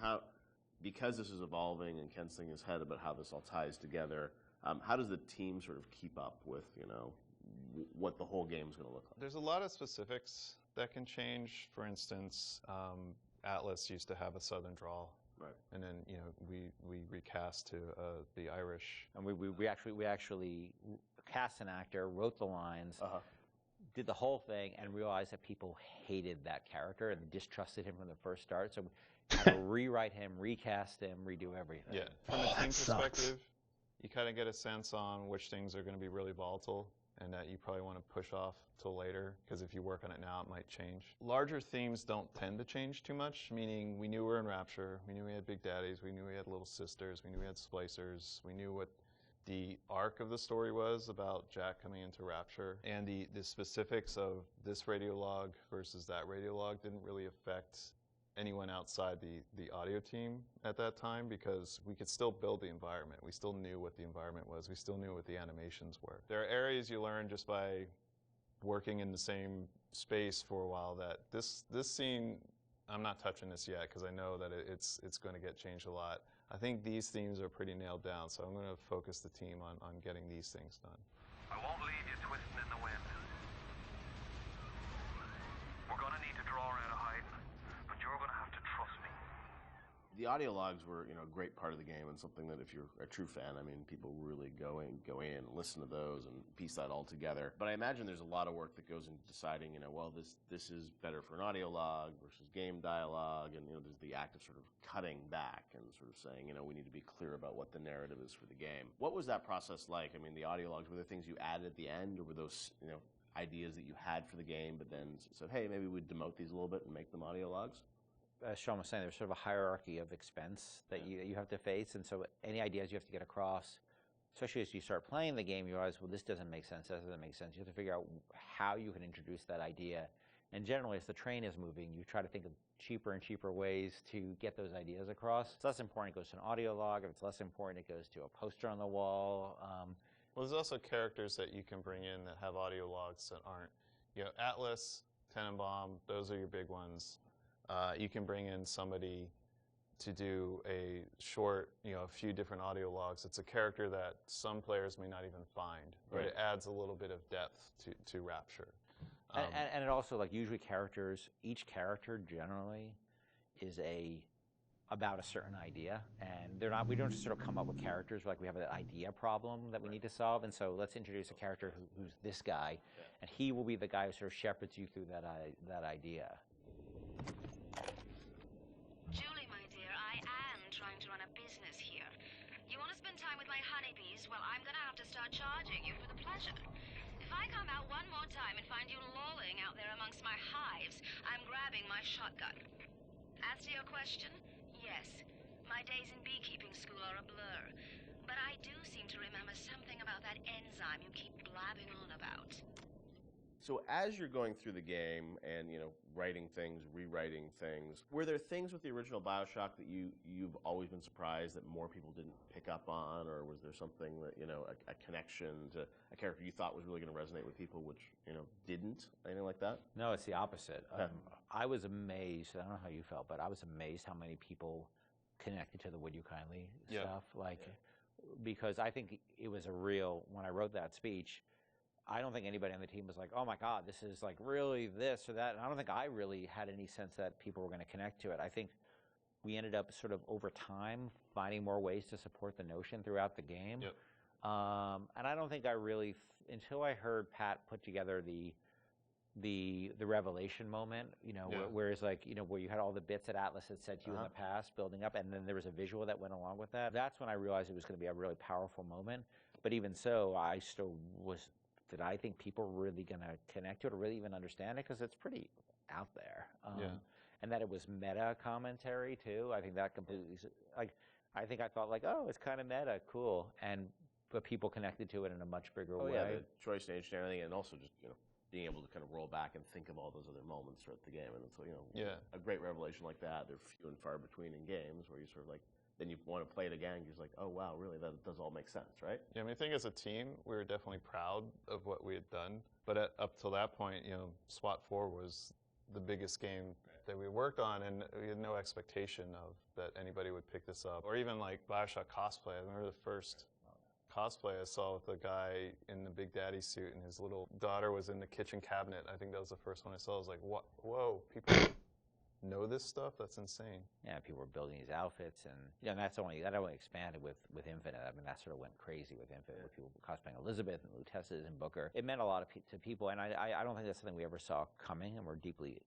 Speaker 5: because this is evolving and Ken's thinking in his head about how this all ties together, how does the team sort of keep up with, what the whole game is going to look like?
Speaker 7: There's a lot of specifics that can change. For instance, Atlas used to have a Southern drawl.
Speaker 5: Right.
Speaker 7: And then we recast to the Irish.
Speaker 6: And we actually cast an actor, wrote the lines, did the whole thing, and realized that people hated that character and distrusted him from the first start. So we had to rewrite him, recast him, redo everything.
Speaker 7: Yeah. From a team perspective, you kind of get a sense on which things are going to be really volatile and that you probably want to push off till later, because if you work on it now, it might change. Larger themes don't tend to change too much, meaning we knew we were in Rapture, we knew we had Big Daddies, we knew we had Little Sisters, we knew we had Splicers, we knew what the arc of the story was about Jack coming into Rapture, and the specifics of this radio log versus that radio log didn't really affect anyone outside the audio team at that time, because we could still build the environment. We still knew what the environment was. We still knew what the animations were. There are areas you learn just by working in the same space for a while that this scene, I'm not touching this yet because I know that it's going to get changed a lot. I think these themes are pretty nailed down, so I'm going to focus the team on getting these things done.
Speaker 3: I won't leave you twisting in the wind. We're gonna need to draw out of hiding, but you're gonna have to trust me.
Speaker 5: The audio logs were, a great part of the game, and something that if you're a true fan, I mean, people really go in and listen to those and piece that all together. But I imagine there's a lot of work that goes into deciding, well, this is better for an audio log versus game dialogue, and there's the act of sort of cutting back and sort of saying, we need to be clear about what the narrative is for the game. What was that process like? I mean, the audio logs, were there things you added at the end, or were those, ideas that you had for the game, but then said, hey, maybe we'd demote these a little bit and make them audio logs?
Speaker 6: As Sean was saying, there's sort of a hierarchy of expense that you have to face, and so any ideas you have to get across, especially as you start playing the game, you realize, well, this doesn't make sense, that doesn't make sense. You have to figure out how you can introduce that idea. And generally, as the train is moving, you try to think of cheaper and cheaper ways to get those ideas across. If it's less important, it goes to an audio log. If it's less important, it goes to a poster on the wall.
Speaker 7: Well, there's also characters that you can bring in that have audio logs that aren't. Atlas, Tenenbaum, those are your big ones. You can bring in somebody to do a short, a few different audio logs. It's a character that some players may not even find, but it adds a little bit of depth to Rapture.
Speaker 6: And it also, usually each character generally is about a certain idea, and we don't just sort of come up with characters, we have an idea problem that we need to solve, and so let's introduce a character who's this guy, and he will be the guy who sort of shepherds you through that idea.
Speaker 10: Julie, my dear, I am trying to run a business here. You want to spend time with my honeybees? Well, I'm going to have to start charging you for the pleasure. If I come out one more time and find you lolling out there amongst my hives, I'm grabbing my shotgun. As to your question, yes, my days in beekeeping school are a blur. But I do seem to remember something about that enzyme you keep blabbing on about.
Speaker 5: So as you're going through the game and, writing things, rewriting things, were there things with the original BioShock that you've always been surprised that more people didn't pick up on, or was there something that, a connection to a character you thought was really going to resonate with people, which, didn't? Anything like that?
Speaker 6: No, it's the opposite. I was amazed, I don't know how you felt, but I was amazed how many people connected to the Would You Kindly stuff. Because I think it was when I wrote that speech, I don't think anybody on the team was like, oh my God, this is like really this or that. And I don't think I really had any sense that people were going to connect to it. I think we ended up sort of over time finding more ways to support the notion throughout the game.
Speaker 7: Yep.
Speaker 6: And I don't think I really, until I heard Pat put together the revelation moment, you know,
Speaker 7: Yeah.
Speaker 6: where it's like, you know, where you had all the bits that Atlas had said to you in the past building up, and then there was a visual that went along with that. That's when I realized it was going to be a really powerful moment. But even so, I still was, did I think people were really going to connect to it or really even understand it? Because it's pretty out there.
Speaker 7: Yeah.
Speaker 6: And that it was meta commentary too. I think that completely, like, I think I thought like, oh, it's kind of meta, cool. But people connected to it in a much bigger way.
Speaker 5: Yeah, the choice and everything, and also just, you know, being able to kind of roll back and think of all those other moments throughout the game. And it's, you know, a great revelation like that, they're few and far between in games where you sort of like, then you want to play it again, you're just like, oh wow, really, that does all make sense, right?
Speaker 7: Yeah, I mean, I think as a team, we were definitely proud of what we had done. But up till that point, you know, SWAT 4 was the biggest game that we worked on, and we had no expectation of that anybody would pick this up. Or even like BioShock cosplay. I remember the first cosplay I saw with a guy in the Big Daddy suit, and his little daughter was in the kitchen cabinet. I think that was the first one I saw. I was like, what? Whoa, people know this stuff? That's insane.
Speaker 6: Yeah, people were building these outfits, and you know, that only expanded with Infinite. I mean, that sort of went crazy with Infinite, with people cosplaying Elizabeth and Luteces and Booker. It meant a lot to people, and I don't think that's something we ever saw coming, and we're deeply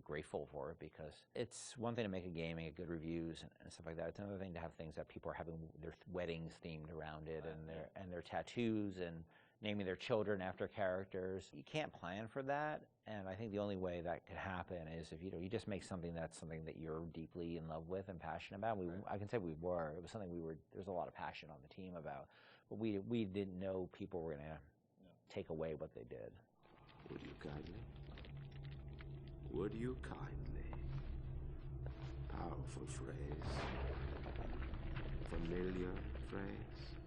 Speaker 6: grateful for it, because it's one thing to make a game and get good reviews and stuff like that. It's another thing to have things that people are having their weddings themed around it, and their tattoos and naming their children after characters. You can't plan for that, and I think the only way that could happen is if you just make something that you're deeply in love with and passionate about. I can say we were. It was something there's a lot of passion on the team about, but we didn't know people were going to take away what they did.
Speaker 11: Would you kindly? Would you kindly? Powerful phrase. Familiar phrase.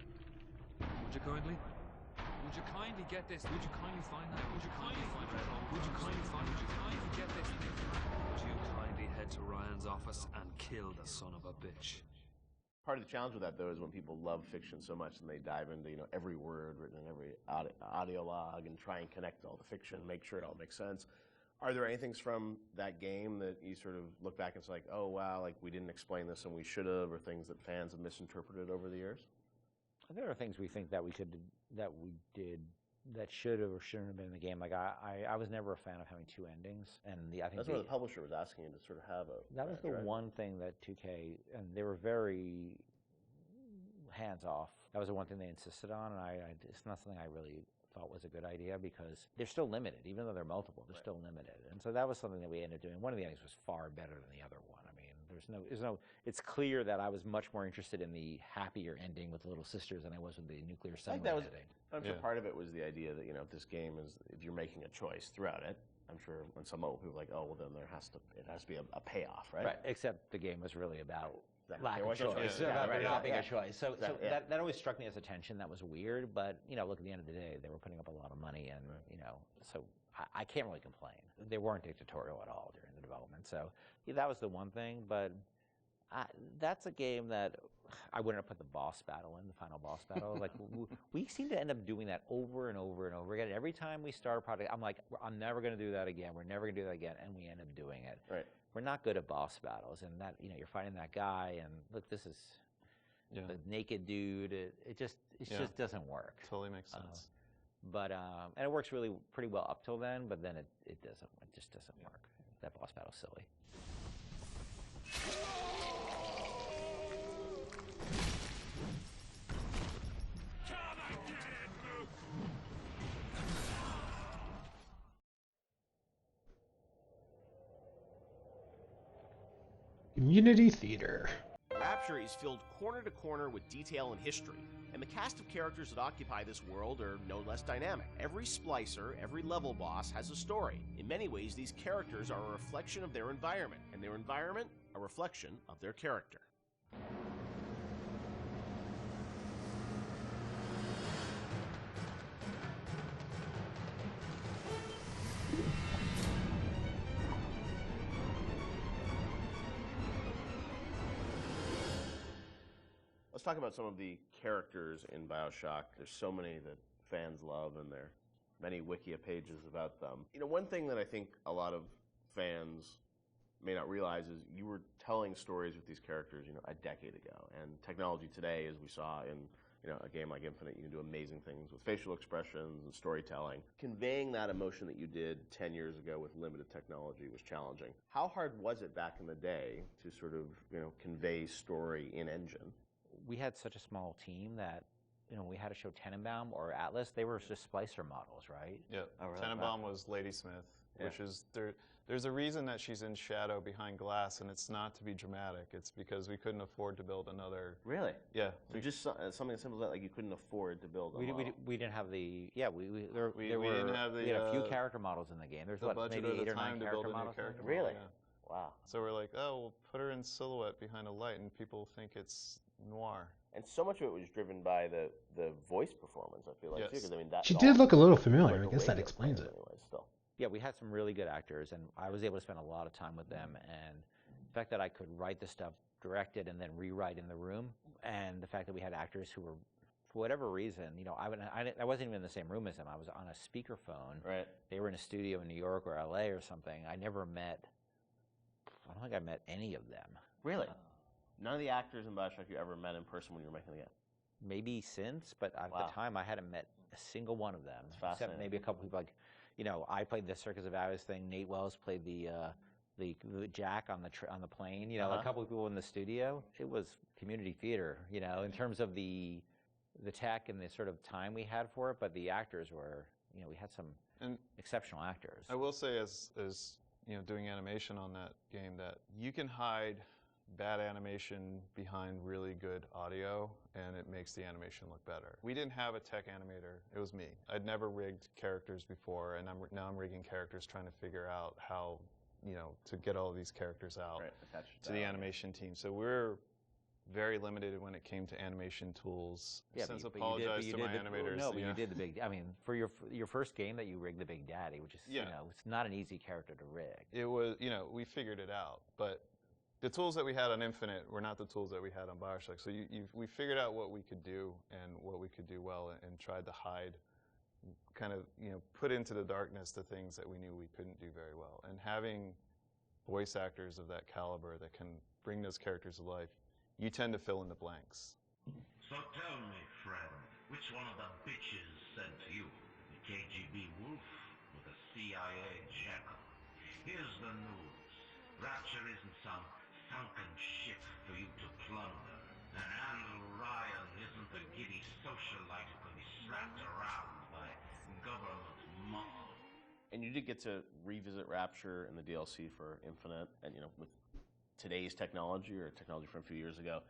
Speaker 12: Would you kindly? Would you kindly get this? Would you kindly find that? Would you kindly find that? Would you kindly find? Would you kindly get this? Would you kindly head to Ryan's office and kill the son of a bitch?
Speaker 5: Part of the challenge with that, though, is when people love fiction so much and they dive into, you know, every word written in every audio log and try and connect all the fiction, make sure it all makes sense. Are there any things from that game that you sort of look back and it's like, oh wow, like we didn't explain this and we should have, or things that fans have misinterpreted over the years?
Speaker 6: There are things we think that we did that should have or shouldn't have been in the game. Like I was never a fan of having two endings, and I think
Speaker 5: that's what the publisher was asking you to sort of have a.
Speaker 6: That was the one thing that 2K, and they were very hands off. That was the one thing they insisted on, and it's not something I really thought was a good idea, because they're still limited, even though they're multiple. They're still limited, and so that was something that we ended up doing. One of the endings was far better than the other one. I mean, it's clear that I was much more interested in the happier ending with the little sisters than I was with the nuclear submarine ending.
Speaker 5: I'm sure part of it was the idea that, you know, if this game is, if you're making a choice throughout it, I'm sure when some people are like, oh, well, then it has to be a payoff, right?
Speaker 6: Right, except the game was really about lack
Speaker 5: There
Speaker 6: of
Speaker 5: was no
Speaker 6: choice.
Speaker 5: choice.
Speaker 6: About
Speaker 5: Right,
Speaker 6: not being
Speaker 5: yeah.
Speaker 6: a choice. So
Speaker 5: Yeah.
Speaker 6: that always struck me as a tension that was weird, but, you know, look, at the end of the day, they were putting up a lot of money, and, you know, so I can't really complain. They weren't dictatorial at all during the development, so yeah, that was the one thing, but that's a game that I wouldn't have put the boss battle in, the final boss battle. Like, we seem to end up doing that over and over and over again. Every time we start a project, I'm like, I'm never going to do that again. We're never going to do that again, and we end up doing it.
Speaker 5: Right.
Speaker 6: We're not good at boss battles, and that, you know, you're fighting that guy, and look, this is the naked dude. It just doesn't work.
Speaker 7: Totally makes sense.
Speaker 6: But and it works really pretty well up till then, but then it doesn't. It just doesn't work. That boss battle's silly.
Speaker 1: Community theater.
Speaker 5: Rapture is filled corner to corner with detail and history, and the cast of characters that occupy this world are no less dynamic. Every splicer, every level boss has a story. In many ways, these characters are a reflection of their environment, and their environment a reflection of their character. Let's talk about some of the characters in BioShock. There's so many that fans love, and they're many Wikia pages about them. You know, one thing that I think a lot of fans may not realize is you were telling stories with these characters, you know, a decade ago. And technology today, as we saw in, you know, a game like Infinite, you can do amazing things with facial expressions and storytelling. Conveying that emotion that you did 10 years ago with limited technology was challenging. How hard was it back in the day to sort of, you know, convey story in engine?
Speaker 6: We had such a small team that, you know, we had to show Tenenbaum or Atlas. They were just splicer models, right?
Speaker 7: Yeah,
Speaker 6: Oh, really?
Speaker 7: Tenenbaum was Ladysmith,
Speaker 6: Yeah.
Speaker 7: which is there's a reason that she's in shadow behind glass, and it's not to be dramatic. It's because we couldn't afford to build another.
Speaker 5: Really?
Speaker 7: Yeah.
Speaker 5: So just something as simple as that, like you couldn't afford to build a model.
Speaker 6: We didn't have the, yeah, we
Speaker 7: didn't have
Speaker 6: we had a few
Speaker 7: the,
Speaker 6: character models in the game. There's
Speaker 7: the
Speaker 6: what,
Speaker 7: budget
Speaker 6: maybe
Speaker 7: or the
Speaker 6: 8 or 9
Speaker 7: time to
Speaker 6: character
Speaker 7: build a new
Speaker 6: models?
Speaker 7: character model,
Speaker 6: Really?
Speaker 7: yeah.
Speaker 6: Wow.
Speaker 7: So we're like, oh, we'll put her in silhouette behind a light, and people think it's noir.
Speaker 5: And so much of it was driven by the voice performance, I feel like, too.
Speaker 7: Yes.
Speaker 5: Because, I mean, that
Speaker 1: She
Speaker 5: all
Speaker 1: did look a little
Speaker 5: like
Speaker 1: familiar.
Speaker 5: a
Speaker 1: I guess that
Speaker 5: radio
Speaker 1: explains
Speaker 5: player
Speaker 1: it.
Speaker 5: Anyway, still.
Speaker 6: Yeah, we had some really good actors, and I was able to spend a lot of time with them. And the fact that I could write the stuff, direct it, and then rewrite in the room, and the fact that we had actors who were, for whatever reason, you know, I wasn't even in the same room as them. I was on a speakerphone.
Speaker 5: Right.
Speaker 6: They were in a studio in New York or LA or something. I don't think I met any of them.
Speaker 5: Really? None of the actors in BioShock you ever met in person when you were making the game?
Speaker 6: Maybe since, but at the time I hadn't met a single one of them.
Speaker 5: That's fascinating.
Speaker 6: Except maybe a couple people, like, you know, I played the Circus of Avis thing. Nate Wells played the Jack on the plane. You know, a couple of people in the studio. It was community theater, you know, in terms of the tech and the sort of time we had for it. But the actors were, you know, we had some exceptional actors.
Speaker 7: I will say, as you know, doing animation on that game, that you can hide bad animation behind really good audio, and it makes the animation look better. We didn't have a tech animator. It was me. I'd never rigged characters before, and now I'm rigging characters, trying to figure out how, you know, to get all of these characters out to the animation team. So we're very limited when it came to animation tools.
Speaker 6: Yeah,
Speaker 7: Since apologize to my animators.
Speaker 6: No, but you did the big. I mean, for your first game that you rigged the Big Daddy, which is you know, it's not an easy character to rig.
Speaker 7: It was, you know, we figured it out, but the tools that we had on Infinite were not the tools that we had on BioShock. So we figured out what we could do and what we could do well, and tried to hide, kind of, you know, put into the darkness the things that we knew we couldn't do very well. And having voice actors of that caliber that can bring those characters to life, you tend to fill in the blanks.
Speaker 13: So tell me, friend, which one of the bitches sent you? The KGB wolf or the CIA jackal? Here's the news. Rapture isn't some sunken ship for you to plunder. And Andrew Ryan isn't a giddy socialite who can be slapped around by government muscle.
Speaker 5: And you did get to revisit Rapture in the DLC for Infinite, and, you know, with today's technology or technology from a few years ago,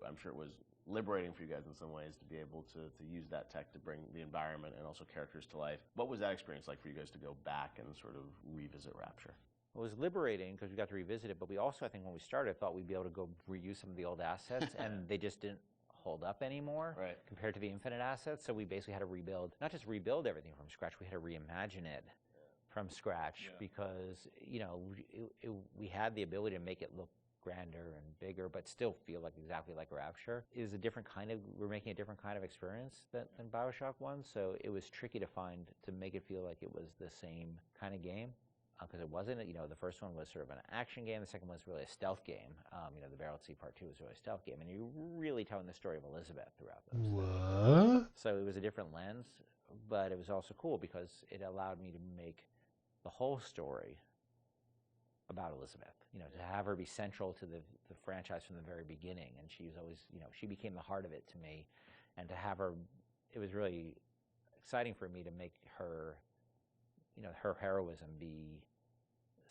Speaker 5: I'm sure it was liberating for you guys in some ways to be able to use that tech to bring the environment and also characters to life. What was that experience like for you guys to go back and sort of revisit Rapture?
Speaker 6: It was liberating because we got to revisit it, but we also, I think when we started, thought we'd be able to go reuse some of the old assets, and they just didn't hold up anymore compared to the Infinite assets. So we basically had to rebuild, not just rebuild everything from scratch, we had to reimagine it from scratch because, you know, we had the ability to make it look grander and bigger, but still feel like exactly like Rapture. It is a different kind of, we're making a different kind of experience than BioShock 1, so it was tricky to make it feel like it was the same kind of game. Because it wasn't, you know, the first one was sort of an action game, the second one was really a stealth game. You know, the Barrel at Sea Part 2 was really a stealth game, and you're really telling the story of Elizabeth throughout those.
Speaker 1: What?
Speaker 6: So it was a different lens, but it was also cool because it allowed me to make the whole story about Elizabeth. You know, to have her be central to the franchise from the very beginning, and she was always, you know, she became the heart of it to me, and to have her, it was really exciting for me to make her, you know, her heroism be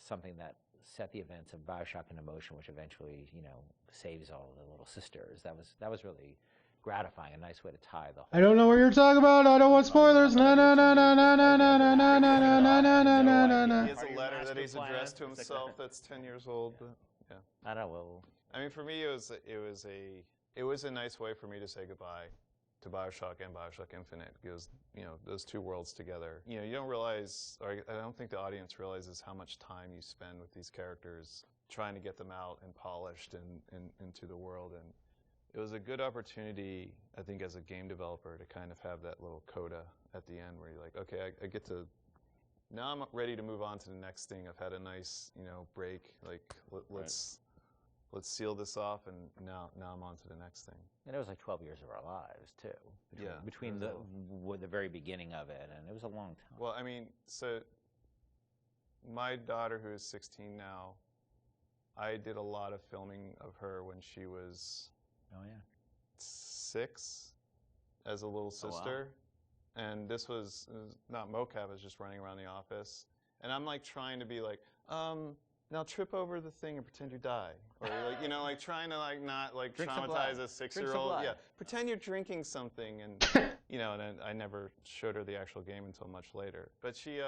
Speaker 6: something that set the events of BioShock into motion, which eventually, you know, saves all the little sisters. That was really gratifying, a nice way to tie the whole.
Speaker 1: I don't know what you're talking about. I don't want spoilers. No, no, no, no, no, no, no, no, no, no, no, no, no, no, no, no.
Speaker 7: He has a letter that he's addressed to himself that's 10 years old. But, yeah.
Speaker 6: I don't know.
Speaker 7: I mean, for me, it was a nice way for me to say goodbye to BioShock and BioShock Infinite, because, you know, those two worlds together, you know, you don't realize, or I don't think the audience realizes how much time you spend with these characters trying to get them out and polished and into the world. And it was a good opportunity, I think, as a game developer to kind of have that little coda at the end where you're like, okay, I get to, now I'm ready to move on to the next thing. I've had a nice, break. Like, let's seal this off, and now I'm on to the next thing.
Speaker 6: And it was like 12 years of our lives, too. Between the very beginning of it, and it was a long time.
Speaker 7: Well, I mean, so my daughter, who is 16 now, I did a lot of filming of her when she was 6 as a little sister. And this was not mocap, I was just running around the office. And I'm like trying to be like, now trip over the thing and pretend you die. Or like, trying to not traumatize a 6-year-old. Yeah, pretend you're drinking something, and and I never showed her the actual game until much later. But she,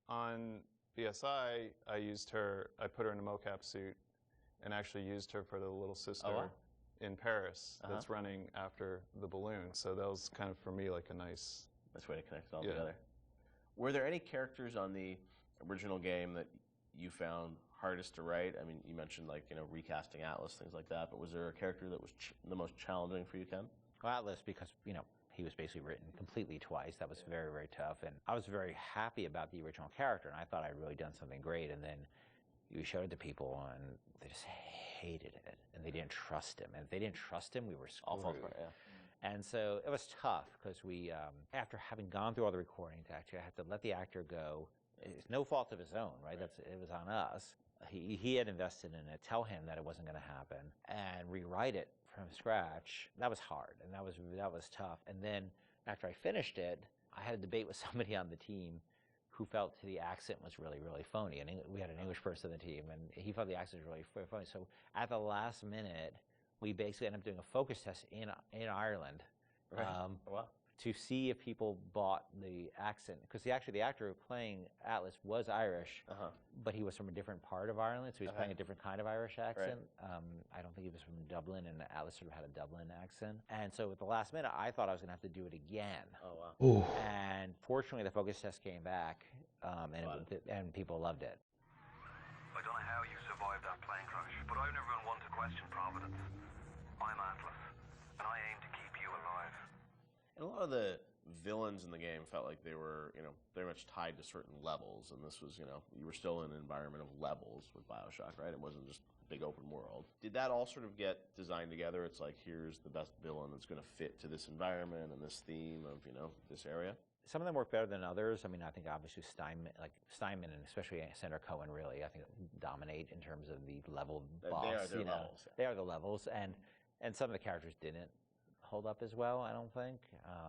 Speaker 7: on BSI, I put her in a mocap suit and actually used her for the little sister in Paris that's running after the balloon. So that was kind of, for me, like a nice
Speaker 5: way to connect it all together. Were there any characters on the original game that you found hardest to write? I mean, you mentioned recasting Atlas, things like that, but was there a character that was the most challenging for you, Ken?
Speaker 6: Well, Atlas, because he was basically written completely twice. That was very, very tough, and I was very happy about the original character, and I thought I'd really done something great. And then we showed it to people, and they just hated it, and they didn't trust him. And if they didn't trust him, we were screwed. And so it was tough because we, after having gone through all the recording, actually I had to let the actor go. It's no fault of his own, right? It was on us. He had invested in it. Tell him that it wasn't going to happen, and rewrite it from scratch. That was hard, and that was tough. And then after I finished it, I had a debate with somebody on the team who felt the accent was really, really phony. And we had an English person on the team, and he felt the accent was really phony. So at the last minute, we basically ended up doing a focus test in Ireland. To see if people bought the accent, because the actor playing Atlas was Irish, but he was from a different part of Ireland, so he was playing a different kind of Irish accent. I don't think he was from Dublin, and Atlas sort of had a Dublin accent. And so at the last minute, I thought I was going to have to do it again. And fortunately, the focus test came back, and people loved it.
Speaker 14: I don't know how you survived that plane crash, but I've never been one to question Providence. I'm Atlas, and I aim to keep you alive.
Speaker 5: And a lot of the villains in the game felt like they were, very much tied to certain levels, and this was, you were still in an environment of levels with BioShock, right? It wasn't just a big open world. Did that all sort of get designed together? It's like, here's the best villain that's going to fit to this environment and this theme of, this area?
Speaker 6: Some of them work better than others. I mean, I think obviously Steinman and especially Sandra Cohen really, I think, dominate in terms of the level boss.
Speaker 5: They are their levels.
Speaker 6: They are the levels, and some of the characters didn't hold up as well, I don't think,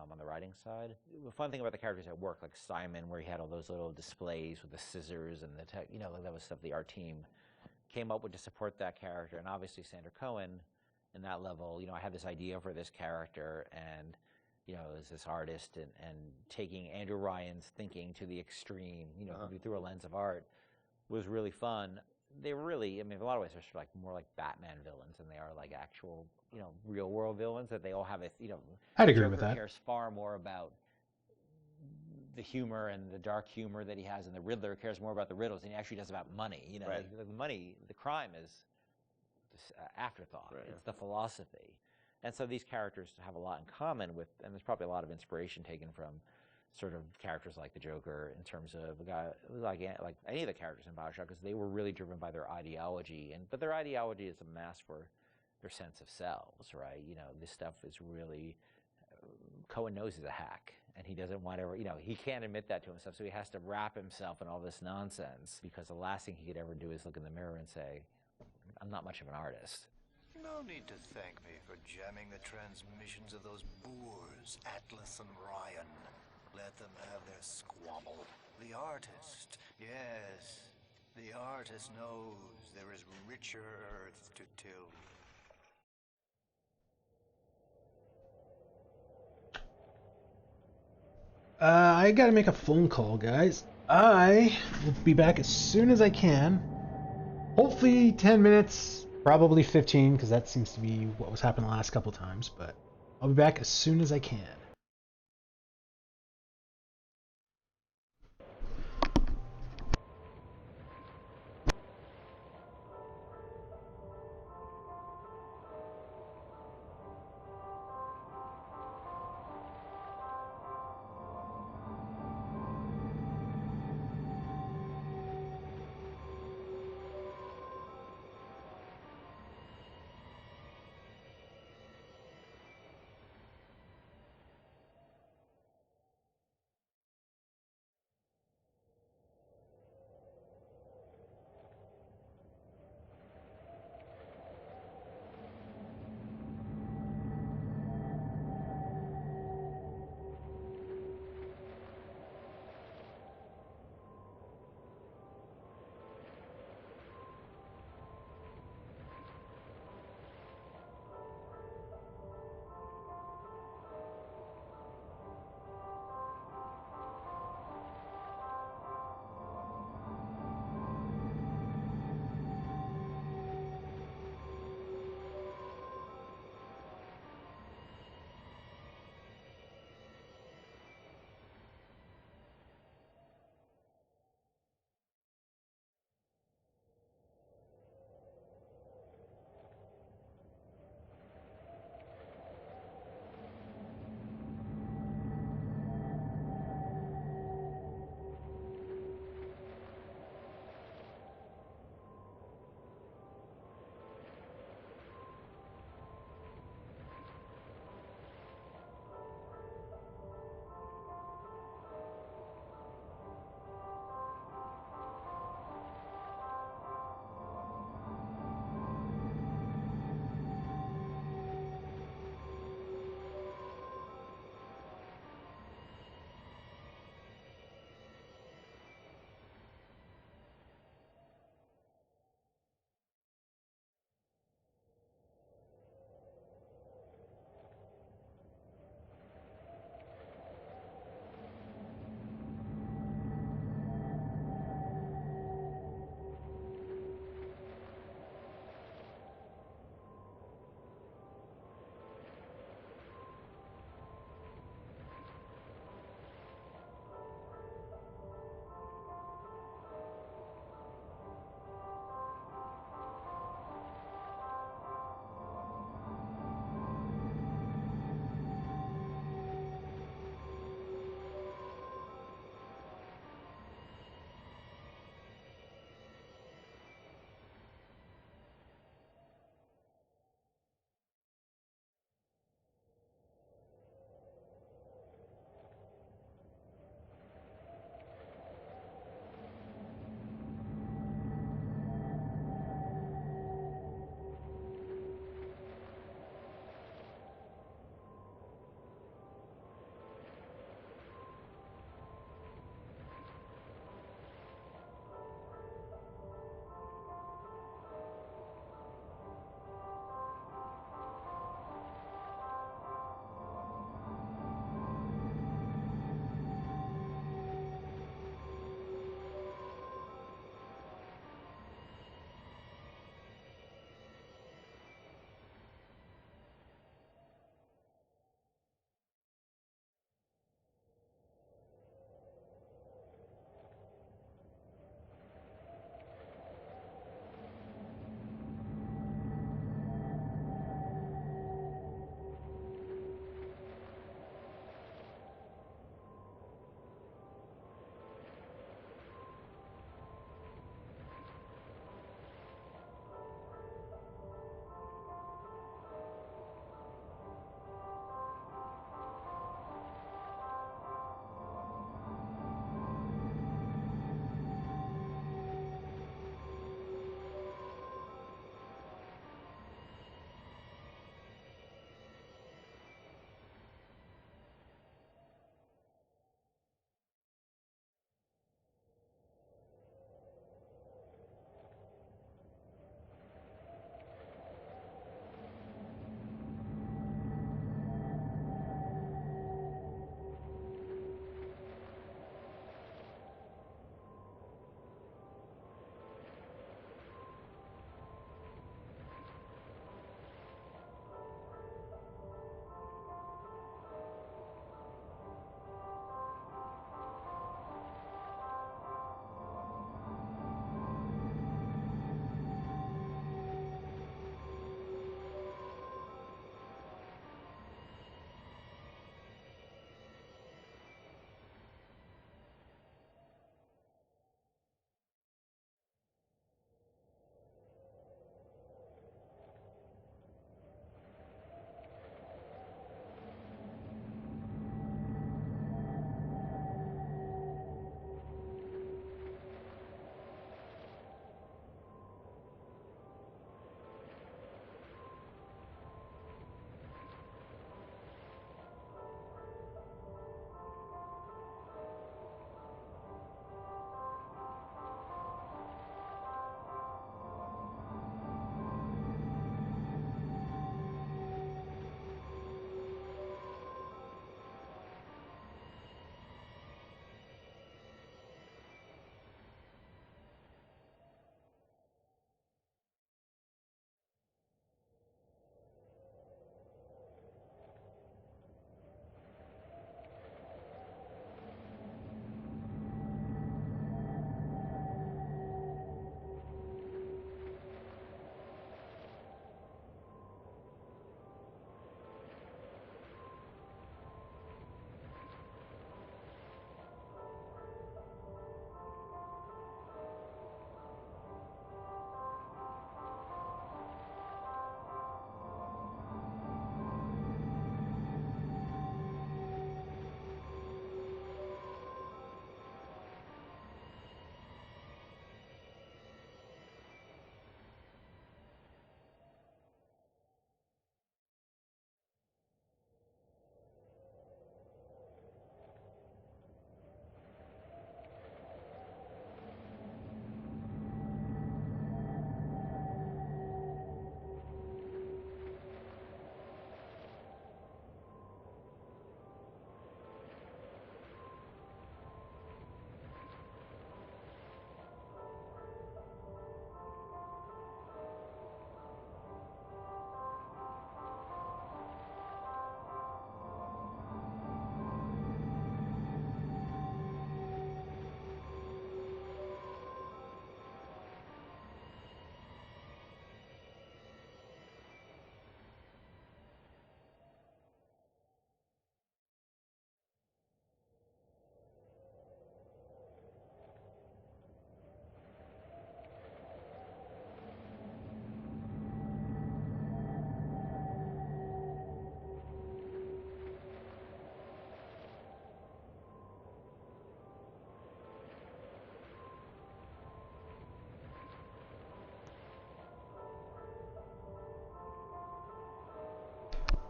Speaker 6: on the writing side. The fun thing about the characters at work, like Simon, where he had all those little displays with the scissors and the tech, that was stuff the art team came up with to support that character. And obviously Sandra Cohen, in that level, I had this idea for this character, and as this artist, and taking Andrew Ryan's thinking to the extreme, through a lens of art, was really fun. They were really, in a lot of ways, they're sort of more like Batman villains than they are like actual, real world villains. That they all have
Speaker 1: I'd agree with that.
Speaker 6: Joker cares far more about the humor and the dark humor that he has, and the Riddler cares more about the riddles than he actually does about money. The money, the crime is this afterthought. It's the philosophy. And so these characters have a lot in common with, and there's probably a lot of inspiration taken from sort of characters like the Joker in terms of a guy like any of the characters in BioShock, because they were really driven by their ideology, but their ideology is a mask for their sense of selves, right? This stuff is really, Cohen knows he's a hack, and he doesn't want to ever, he can't admit that to himself, so he has to wrap himself in all this nonsense, because the last thing he could ever do is look in the mirror and say, I'm not much of an artist.
Speaker 15: No need to thank me for jamming the transmissions of those boors, Atlas and Ryan. Let them have their squabble. The artist, yes, the artist knows there is richer earth to till.
Speaker 1: I gotta make a phone call, guys. I will be back as soon as I can. Hopefully 10 minutes, probably 15, because that seems to be what was happening the last couple times, but I'll be back as soon as I can.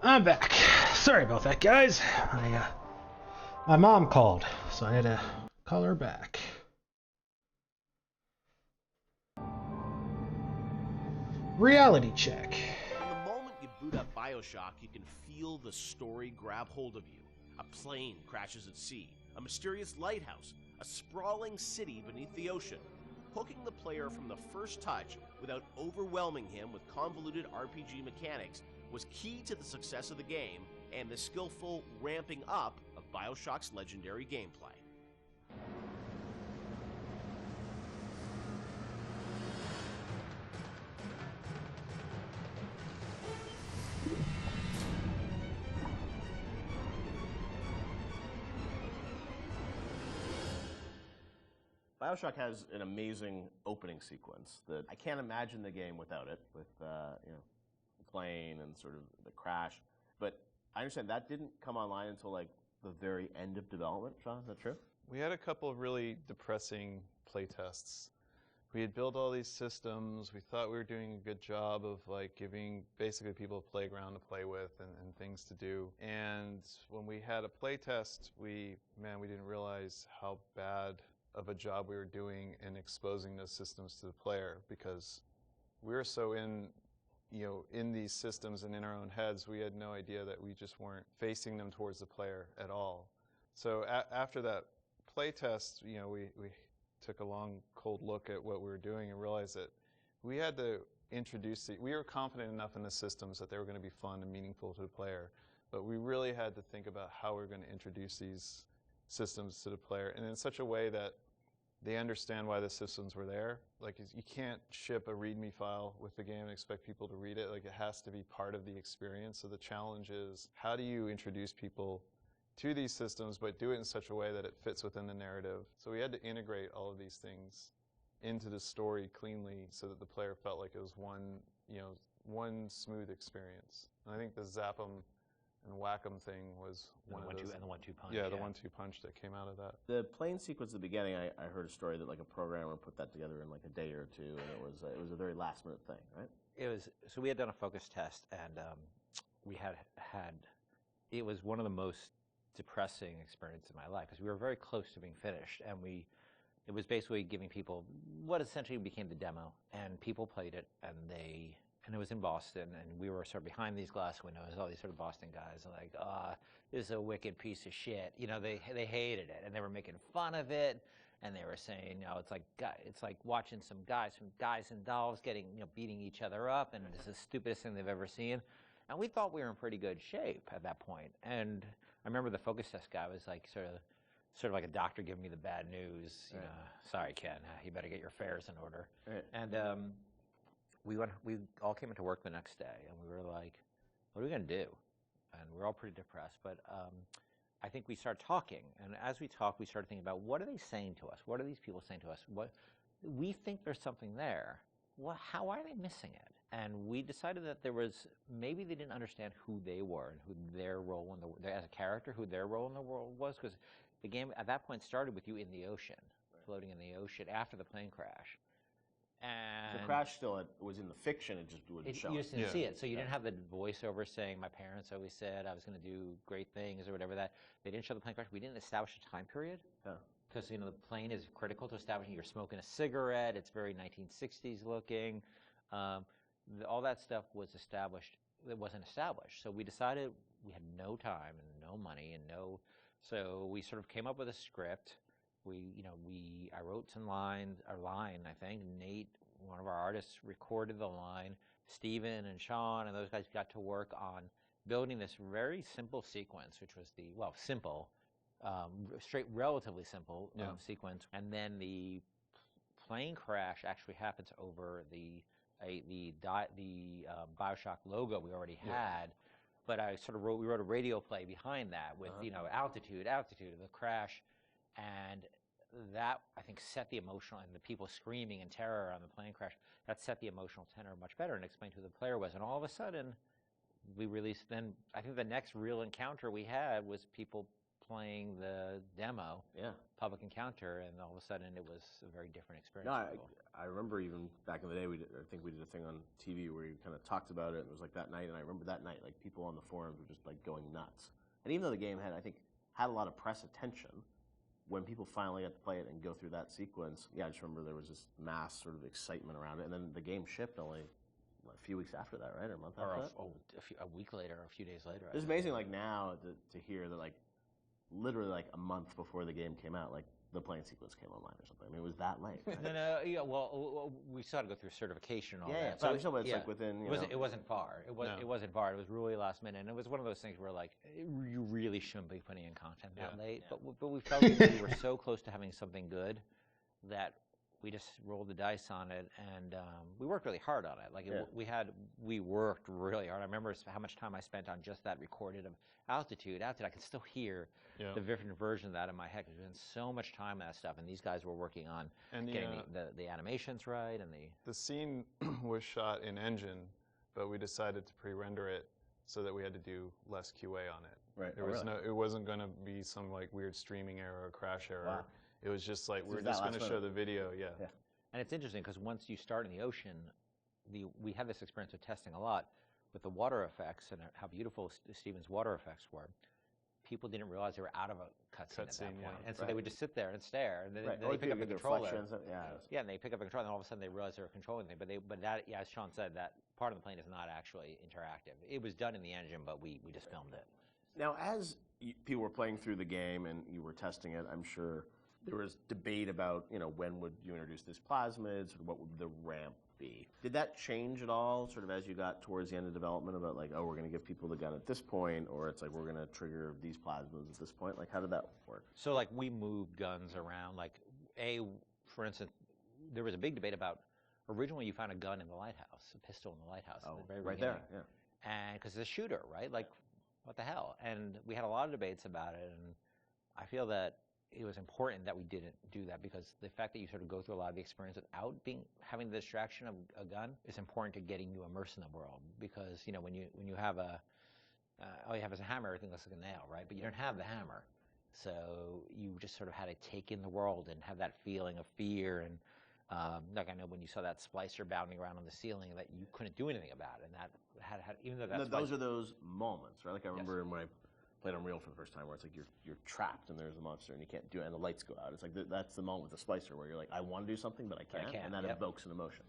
Speaker 1: I'm back. Sorry about that, guys. My mom called, so I had to call her back. Reality check.
Speaker 5: From the moment you boot up BioShock, you can feel the story grab hold of you. A plane crashes at sea, a mysterious lighthouse, a sprawling city beneath the ocean. Hooking the player from the first touch without overwhelming him with convoluted RPG mechanics was key to the success of the game and the skillful ramping up of BioShock's legendary gameplay. BioShock has an amazing opening sequence that I can't imagine the game without it, with the plane and sort of the crash. But I understand that didn't come online until like the very end of development. Sean, is that true?
Speaker 7: We had a couple of really depressing playtests. We had built all these systems. We thought we were doing a good job of like giving basically people a playground to play with and things to do. And when we had a playtest, we didn't realize how bad of a job we were doing in exposing those systems to the player, because we were so in these systems and in our own heads, we had no idea that we just weren't facing them towards the player at all. So after that playtest, we took a long, cold look at what we were doing and realized that we had to we were confident enough in the systems that they were going to be fun and meaningful to the player, but we really had to think about how we were going to introduce these systems to the player, and in such a way that they understand why the systems were there. Like, you can't ship a README file with the game and expect people to read it. Like, it has to be part of the experience. So the challenge is, how do you introduce people to these systems, but do it in such a way that it fits within the narrative? So we had to integrate all of these things into the story cleanly so that the player felt like it was one smooth experience. And I think the Zap 'em and Whack 'em thing was one of those.
Speaker 6: And the 1-2 punch.
Speaker 7: Yeah, the 1-2 punch that came out of that.
Speaker 5: The plane sequence at the beginning, I heard a story that like a programmer put that together in like a day or two, and it was a very last minute thing, right?
Speaker 6: It was. So we had done a focus test, and we had it was one of the most depressing experiences in my life, because we were very close to being finished, and it was basically giving people what essentially became the demo, and people played it, and it was in Boston, and we were sort of behind these glass windows, all these sort of Boston guys are like, this is a wicked piece of shit. They hated it, and they were making fun of it, and they were saying, it's like watching some guys and dolls beating each other up, and it's the stupidest thing they've ever seen. And we thought we were in pretty good shape at that point. And I remember the focus test guy was like sort of like a doctor giving me the bad news.
Speaker 5: Right.
Speaker 6: Sorry, Ken, you better get your affairs in order.
Speaker 5: Right.
Speaker 6: And we all came into work the next day, and we were like, what are we going to do? And we were all pretty depressed, but I think we started talking, and as we talked, we started thinking about, what are they saying to us? What are these people saying to us? We think there's something there. Why are they missing it? And we decided that maybe they didn't understand who they were and who their role as a character, who their role in the world was, because the game at that point started with you in the ocean, floating in the ocean after the plane crash. And
Speaker 5: the crash still was in the fiction, it just wouldn't show it.
Speaker 6: You just didn't see it, so you didn't have the voiceover saying, my parents always said I was going to do great things or whatever that. They didn't show the plane crash. We didn't establish a time period. Because the plane is critical to establishing. You're smoking a cigarette. It's very 1960s looking. All that stuff was established. It wasn't established. So we decided we had no time and no money so we sort of came up with a script. I wrote a line, I think. Nate, one of our artists, recorded the line. Steven and Sean and those guys got to work on building this very simple sequence, which was relatively simple sequence. And then the plane crash actually happens over the BioShock logo we already had. But we wrote a radio play behind that with altitude of the crash. And that, I think, set the emotional, and the people screaming in terror on the plane crash, that set the emotional tenor much better and explained who the player was. And all of a sudden, we released, then I think the next real encounter we had was people playing the demo, Public Encounter, and all of a sudden it was a very different experience.
Speaker 5: No,
Speaker 6: for people.
Speaker 5: I remember even back in the day, I think we did a thing on TV where you kind of talked about it. And it was like that night, and I remember that night, like people on the forums were just like going nuts. And even though the game had, I think, had a lot of press attention, when people finally got to play it and go through that sequence, I just remember there was this mass sort of excitement around it. And then the game shipped only a few weeks after that, right, or a month after that?
Speaker 6: A week later, or a few days later.
Speaker 5: It's amazing, like now, to hear that, like literally like a month before the game came out, like the playing sequence came online or something. I mean, it was that late. Right?
Speaker 6: No, well, we still had to go through certification and all that.
Speaker 5: So it's like within.
Speaker 6: It wasn't far. It wasn't far. It was really last minute, and it was one of those things where like you really shouldn't be putting in content that late. But we felt like we were so close to having something good that we just rolled the dice on it, and we worked really hard on it. Like we worked really hard. I remember how much time I spent on just that recorded of Altitude. I can still hear the different version of that in my head. There's been so much time on that stuff, and these guys were working on getting the animations right and
Speaker 7: the scene was shot in Engine, but we decided to pre-render it so that we had to do less QA on it.
Speaker 5: Right.
Speaker 7: It wasn't going to be some like weird streaming error or crash error. Wow. It was just like, we're just going to show the video,
Speaker 6: And it's interesting because once you start in the ocean, we had this experience of testing a lot with the water effects and how beautiful Steven's water effects were. People didn't realize they were out of a cutscene at that point. And so they would just sit there and stare, and then they pick up the controller. And they pick up the controller, and all of a sudden they realize they were controlling things. But that, as Sean said, that part of the plane is not actually interactive. It was done in the engine, but we just filmed it.
Speaker 5: Now, as people were playing through the game and you were testing it, I'm sure there was debate about, when would you introduce these plasmids, or what would the ramp be? Did that change at all, sort of as you got towards the end of development, about like, oh, we're going to give people the gun at this point, or it's like we're going to trigger these plasmids at this point? Like, how did that work?
Speaker 6: So, like, we moved guns around. Like, for instance, there was a big debate about, originally you found a gun in the lighthouse, a pistol in the lighthouse.
Speaker 5: Oh,
Speaker 6: at the very
Speaker 5: right
Speaker 6: beginning.
Speaker 5: there,
Speaker 6: And because it's a shooter, right? Like, what the hell? And we had a lot of debates about it, and I feel that it was important that we didn't do that, because the fact that you sort of go through a lot of the experience without having the distraction of a gun is important to getting you immersed in the world. Because when you have all you have is a hammer, everything looks like a nail, right? But you don't have the hammer, so you just sort of had to take in the world and have that feeling of fear. And like, I know when you saw that splicer bounding around on the ceiling, that you couldn't do anything about it, and that had even though that's
Speaker 5: those are those moments, right? Like I remember when I played Unreal for the first time, where it's like you're trapped and there's a monster and you can't do it, and the lights go out. It's like that's the moment with the splicer where you're like, I want to do something but I can't, and that evokes an emotion.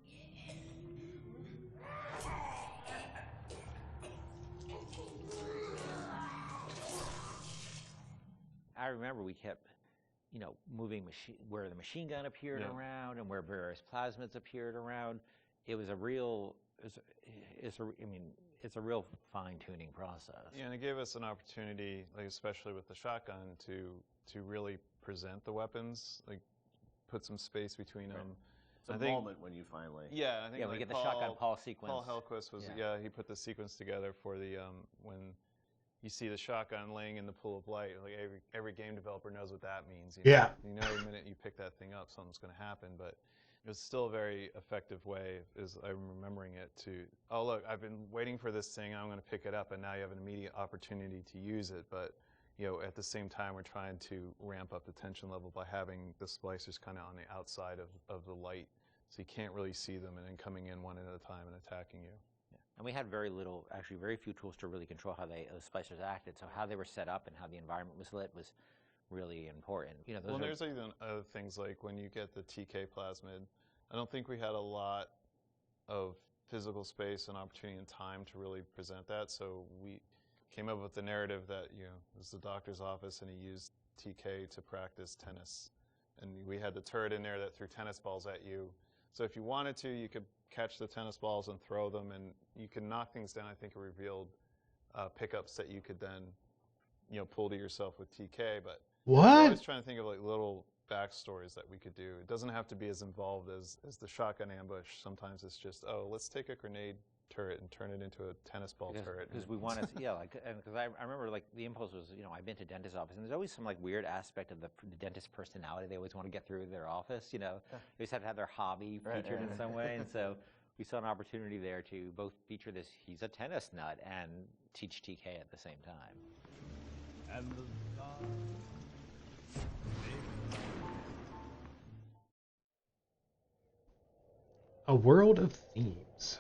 Speaker 6: I remember we kept, moving where the machine gun appeared around and where various plasmids appeared around. It was a real, it's a real fine-tuning process.
Speaker 7: Yeah, and it gave us an opportunity, like especially with the shotgun, to really present the weapons, like put some space between them.
Speaker 5: It's a moment when you finally.
Speaker 7: Yeah, I think
Speaker 6: we get the shotgun Paul sequence.
Speaker 7: Paul Hellquist was he put the sequence together for the when you see the shotgun laying in the pool of light. Like every game developer knows what that means. You know the minute you pick that thing up, something's going to happen. But it was still a very effective way, as I'm remembering it, to, oh look, I've been waiting for this thing, I'm going to pick it up, and now you have an immediate opportunity to use it. But at the same time, we're trying to ramp up the tension level by having the splicers kind of on the outside of the light, so you can't really see them, and then coming in one at a time and attacking you.
Speaker 6: Yeah. And we had very few tools to really control how those splicers acted. So how they were set up and how the environment was lit was really important.
Speaker 7: There's even other things like when you get the TK plasmid, I don't think we had a lot of physical space and opportunity and time to really present that. So we came up with the narrative that, it was the doctor's office and he used TK to practice tennis. And we had the turret in there that threw tennis balls at you. So if you wanted to, you could catch the tennis balls and throw them, and you could knock things down. I think it revealed pickups that you could then, pull to yourself with TK. But I was trying to think of like little backstories that we could do. It doesn't have to be as involved as the shotgun ambush. Sometimes it's just, let's take a grenade turret and turn it into a tennis ball turret.
Speaker 6: Because we wanted to, because I remember like the impulse was, I've been to dentist office, and there's always some like weird aspect of the dentist personality they always want to get through their office, They just have to have their hobby featured in some way, and so we saw an opportunity there to both feature this, he's a tennis nut, and teach TK at the same time.
Speaker 3: and the gods
Speaker 1: A world of themes.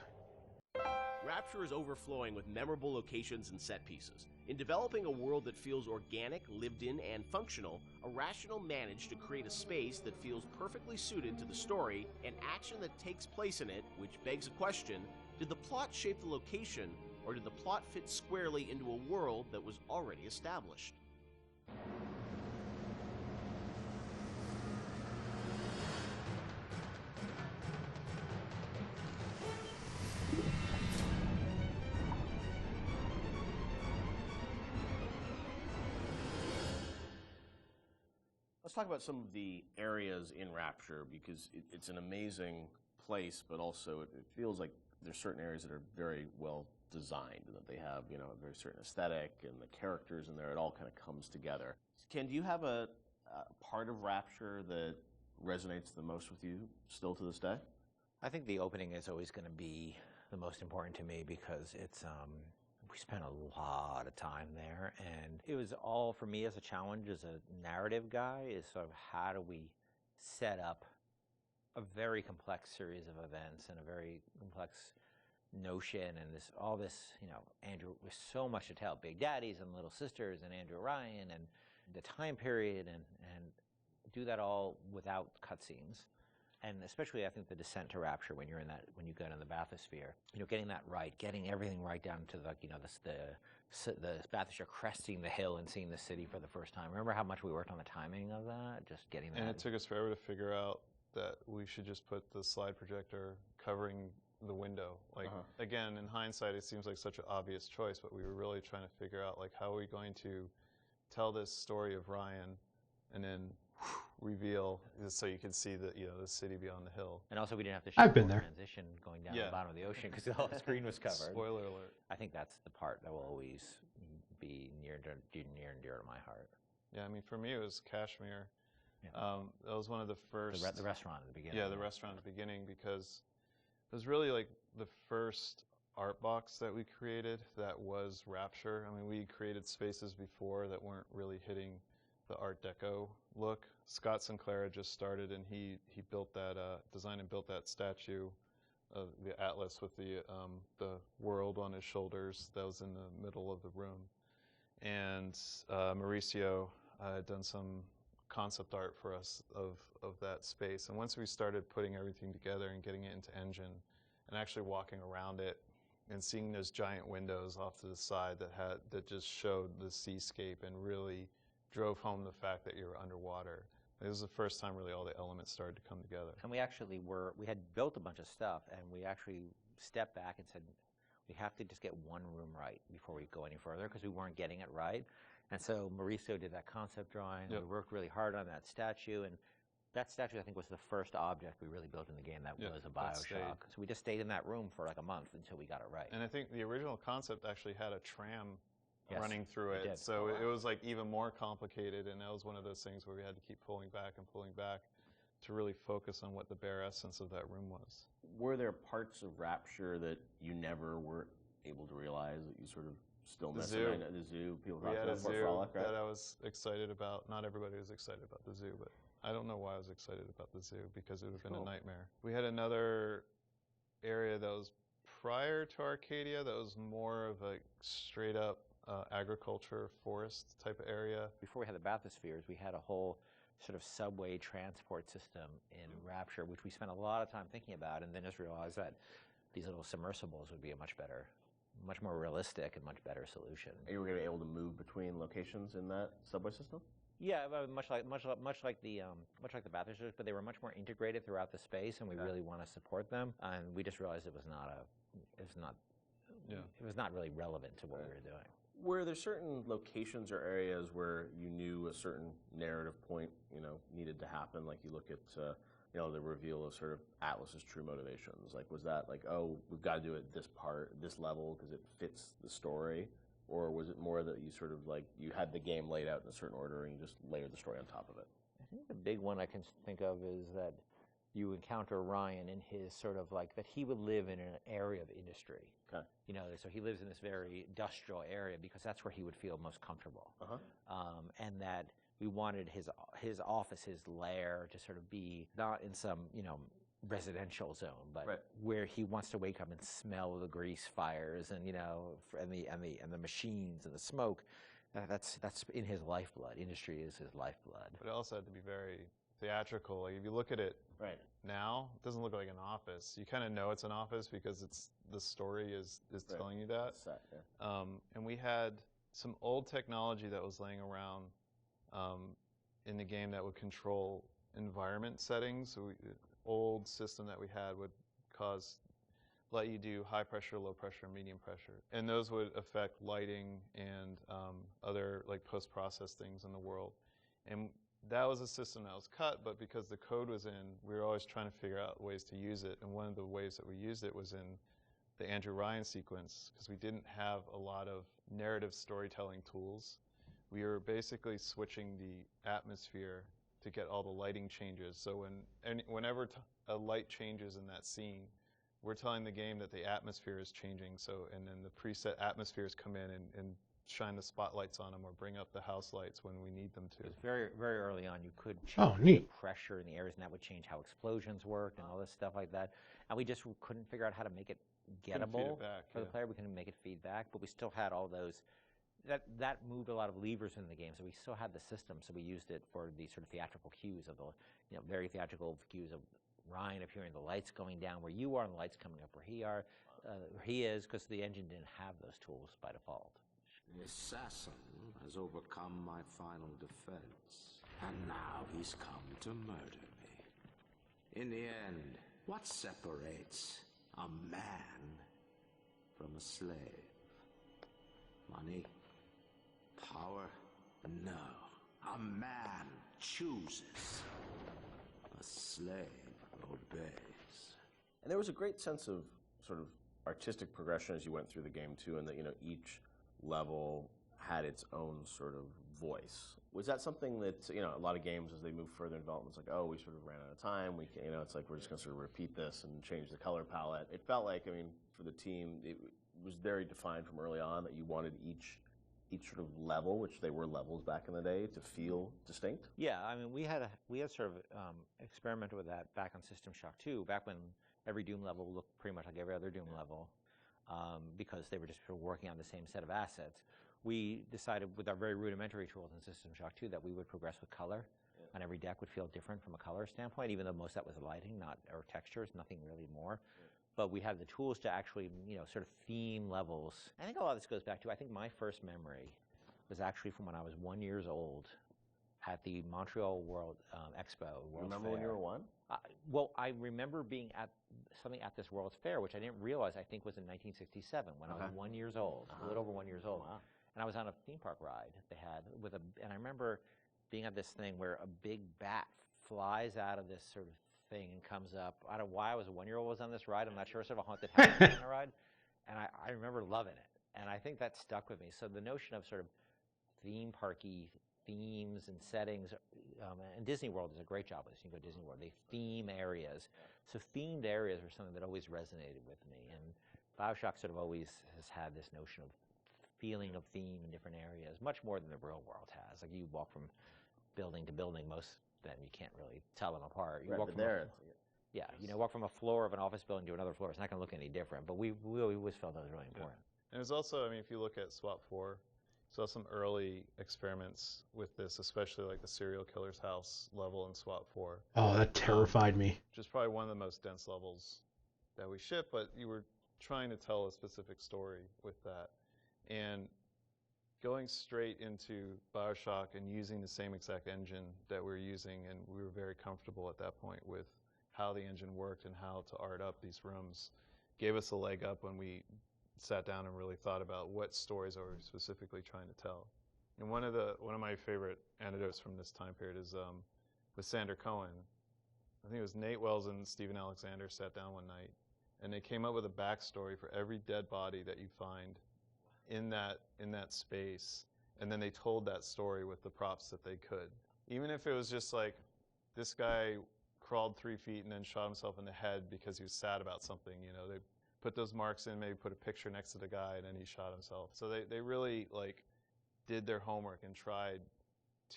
Speaker 5: Rapture is overflowing with memorable locations and set pieces. In developing a world that feels organic, lived in, and functional, Irrational managed to create a space that feels perfectly suited to the story and action that takes place in it, which begs a question: did the plot shape the location, or did the plot fit squarely into a world that was already established? Let's talk about some of the areas in Rapture, because it's an amazing place, but also it feels like there's certain areas that are very well designed, and that they have, you know, a very certain aesthetic, and the characters in there, it all kind of comes together. Ken, do you have a part of Rapture that resonates the most with you still to this day?
Speaker 6: I think the opening is always going to be the most important to me, because it's we spent a lot of time there, and it was all for me as a challenge as a narrative guy is sort of how do we set up a very complex series of events and a very complex notion, and all this, you know, Andrew, with so much to tell, Big Daddies and Little Sisters and Andrew Ryan and the time period, and do that all without cutscenes. And especially, I think, the descent to Rapture, when you go in the bathysphere, you know, getting that right, getting everything right down to the bathysphere, cresting the hill and seeing the city for the first time. Remember how much we worked on the timing of that, just getting that.
Speaker 7: And it took us forever to figure out that we should just put the slide projector covering the window. Like, again, in hindsight, it seems like such an obvious choice, but we were really trying to figure out, like, how are we going to tell this story of Ryan and then reveal so you can see the city beyond the hill.
Speaker 6: And also, we didn't have to
Speaker 1: I've been there.
Speaker 6: transition going down the bottom of the ocean because all the screen was covered.
Speaker 7: Spoiler alert.
Speaker 6: I think that's the part that will always be near and dear to my heart.
Speaker 7: Yeah, I mean, for me, it was Kashmir.
Speaker 6: Yeah.
Speaker 7: That was one of the first.
Speaker 6: The restaurant at the beginning.
Speaker 7: Yeah, the restaurant at the beginning, because it was really like the first art box that we created that was Rapture. I mean, we created spaces before that weren't really hitting the Art Deco look. Scott Sinclair just started, and he built that, designed and built that statue of the Atlas with the world on his shoulders that was in the middle of the room. And Mauricio had done some concept art for us of that space. And once we started putting everything together and getting it into Engine and actually walking around it and seeing those giant windows off to the side that just showed the seascape and really drove home the fact that you were underwater. It was the first time really all the elements started to come together.
Speaker 6: And we actually we had built a bunch of stuff, and we actually stepped back and said, we have to just get one room right before we go any further, because we weren't getting it right. And so Mauricio did that concept drawing.
Speaker 7: Yep.
Speaker 6: We worked really hard on that statue, and that statue, I think, was the first object we really built in the game that was a Bioshock. So we just stayed in that room for like a month until we got it right.
Speaker 7: And I think the original concept actually had a tram running through it.
Speaker 6: It did.
Speaker 7: So it was like even more complicated, and that was one of those things where we had to keep pulling back to really focus on what the bare essence of that room was.
Speaker 5: Were there parts of Rapture that you never were able to realize that you sort of still miss? The zoo. People
Speaker 7: We had a zoo
Speaker 5: Frolic, right?
Speaker 7: that I was excited about. Not everybody was excited about the zoo, but I don't know why I was excited about the zoo, because it would have been a nightmare. We had another area that was prior to Arcadia that was more of a straight up agriculture, forest type of area.
Speaker 6: Before we had the bathyspheres, we had a whole sort of subway transport system in Rapture, which we spent a lot of time thinking about, and then just realized that these little submersibles would be a much more realistic and much better solution.
Speaker 5: You were going to be able to move between locations in that subway system?
Speaker 6: Yeah, much like the bathyspheres, but they were much more integrated throughout the space, and we really want to support them. And we just realized it was not really relevant to what we were doing.
Speaker 5: Were there certain locations or areas where you knew a certain narrative point, needed to happen? Like you look at, the reveal of sort of Atlas's true motivations. Like, was that like, oh, we've got to do it this level because it fits the story? Or was it more that you sort of like, you had the game laid out in a certain order and you just layered the story on top of it?
Speaker 6: I think the big one I can think of is that you encounter Ryan in his sort of like that he would live in an area of industry.
Speaker 5: Okay.
Speaker 6: You know, so he lives in this very industrial area because that's where he would feel most comfortable. And that we wanted his office, his lair, to sort of be not in some, you know, residential zone, but where he wants to wake up and smell the grease fires and, you know, and the machines and the smoke. That's in his lifeblood. Industry is his lifeblood.
Speaker 7: But it also had to be very theatrical. Like if you look at it now, it doesn't look like an office. You kind of know it's an office because it's the story is telling you that. And we had some old technology that was laying around in the game that would control environment settings. So old system that we had would let you do high pressure, low pressure, medium pressure. And those would affect lighting and other like post-process things in the world. And that was a system that was cut, but because the code was in, we were always trying to figure out ways to use it. And one of the ways that we used it was in the Andrew Ryan sequence, because we didn't have a lot of narrative storytelling tools. We were basically switching the atmosphere to get all the lighting changes. So whenever a light changes in that scene, we're telling the game that the atmosphere is changing. So, and then the preset atmospheres come in and shine the spotlights on them or bring up the house lights when we need them to.
Speaker 6: Very, very early on, you could change the pressure in the areas, and that would change how explosions worked and all this stuff like that. And we just couldn't figure out how to make it gettable for the player. We couldn't make it feedback, but we still had all those. That moved a lot of levers in the game, so we still had the system. So we used it for the sort of theatrical cues of the, you know, very theatrical cues of Ryan appearing, the lights going down where you are, and the lights coming up where he is, because the engine didn't have those tools by default.
Speaker 11: The assassin has overcome my final defense, and now he's come to murder me. In the end, what separates a man from a slave? Money? Power? No. A man chooses. A slave obeys.
Speaker 5: And there was a great sense of sort of artistic progression as you went through the game too, and that, you know, each level had its own sort of voice. Was that something that, you know, a lot of games as they move further in development, it's like, oh, we sort of ran out of time. We can, you know, it's like we're just going to sort of repeat this and change the color palette. It felt like, I mean, for the team, it was very defined from early on that you wanted each sort of level, which they were levels back in the day, to feel distinct.
Speaker 6: Yeah, I mean, we had sort of experimented with that back on System Shock 2, back when every Doom level looked pretty much like every other Doom level, because they were just working on the same set of assets. We decided with our very rudimentary tools in System Shock 2 that we would progress with color, and every deck would feel different from a color standpoint, even though most of that was lighting, or textures, nothing really more. But we had the tools to actually, you know, sort of theme levels. I think a lot of this goes back to, I think my first memory was actually from when I was 1 year old at the Montreal World Expo.
Speaker 5: Remember when you were 1?
Speaker 6: Well, I remember being at something at this World's Fair, which I didn't realize I think was in 1967 when I was 1 year old, a little over 1 year old.
Speaker 5: Wow.
Speaker 6: And I was on a theme park ride they had and I remember being at this thing where a big bat flies out of this sort of thing and comes up. I don't know why I was a 1 year old was on this ride. I'm not sure, sort of a haunted house kind of ride. And I remember loving it. And I think that stuck with me. So the notion of sort of theme parky themes and settings, and Disney World does a great job with this. You can go to Disney World, they theme areas. So themed areas are something that always resonated with me. And BioShock sort of always has had this notion of feeling of theme in different areas, much more than the real world has. Like you walk from building to building, most of them you can't really tell them apart. You walk from walk from a floor of an office building to another floor. It's not going to look any different. But we always felt that was really important.
Speaker 7: And there's also, I mean, if you look at SWAT 4, saw some early experiments with this, especially like the serial killer's house level in SWAT 4.
Speaker 1: Oh, that terrified me.
Speaker 7: Which is probably one of the most dense levels that we ship, but you were trying to tell a specific story with that. And going straight into BioShock and using the same exact engine that we're using, and we were very comfortable at that point with how the engine worked and how to art up these rooms, gave us a leg up when we sat down and really thought about what stories are we specifically trying to tell. And one of my favorite anecdotes from this time period is with Sander Cohen. I think it was Nate Wells and Stephen Alexander sat down one night, and they came up with a backstory for every dead body that you find in that space, and then they told that story with the props that they could. Even if it was just like, this guy crawled 3 feet and then shot himself in the head because he was sad about something. You know, they put those marks in, maybe put a picture next to the guy, and then he shot himself. So they really like did their homework and tried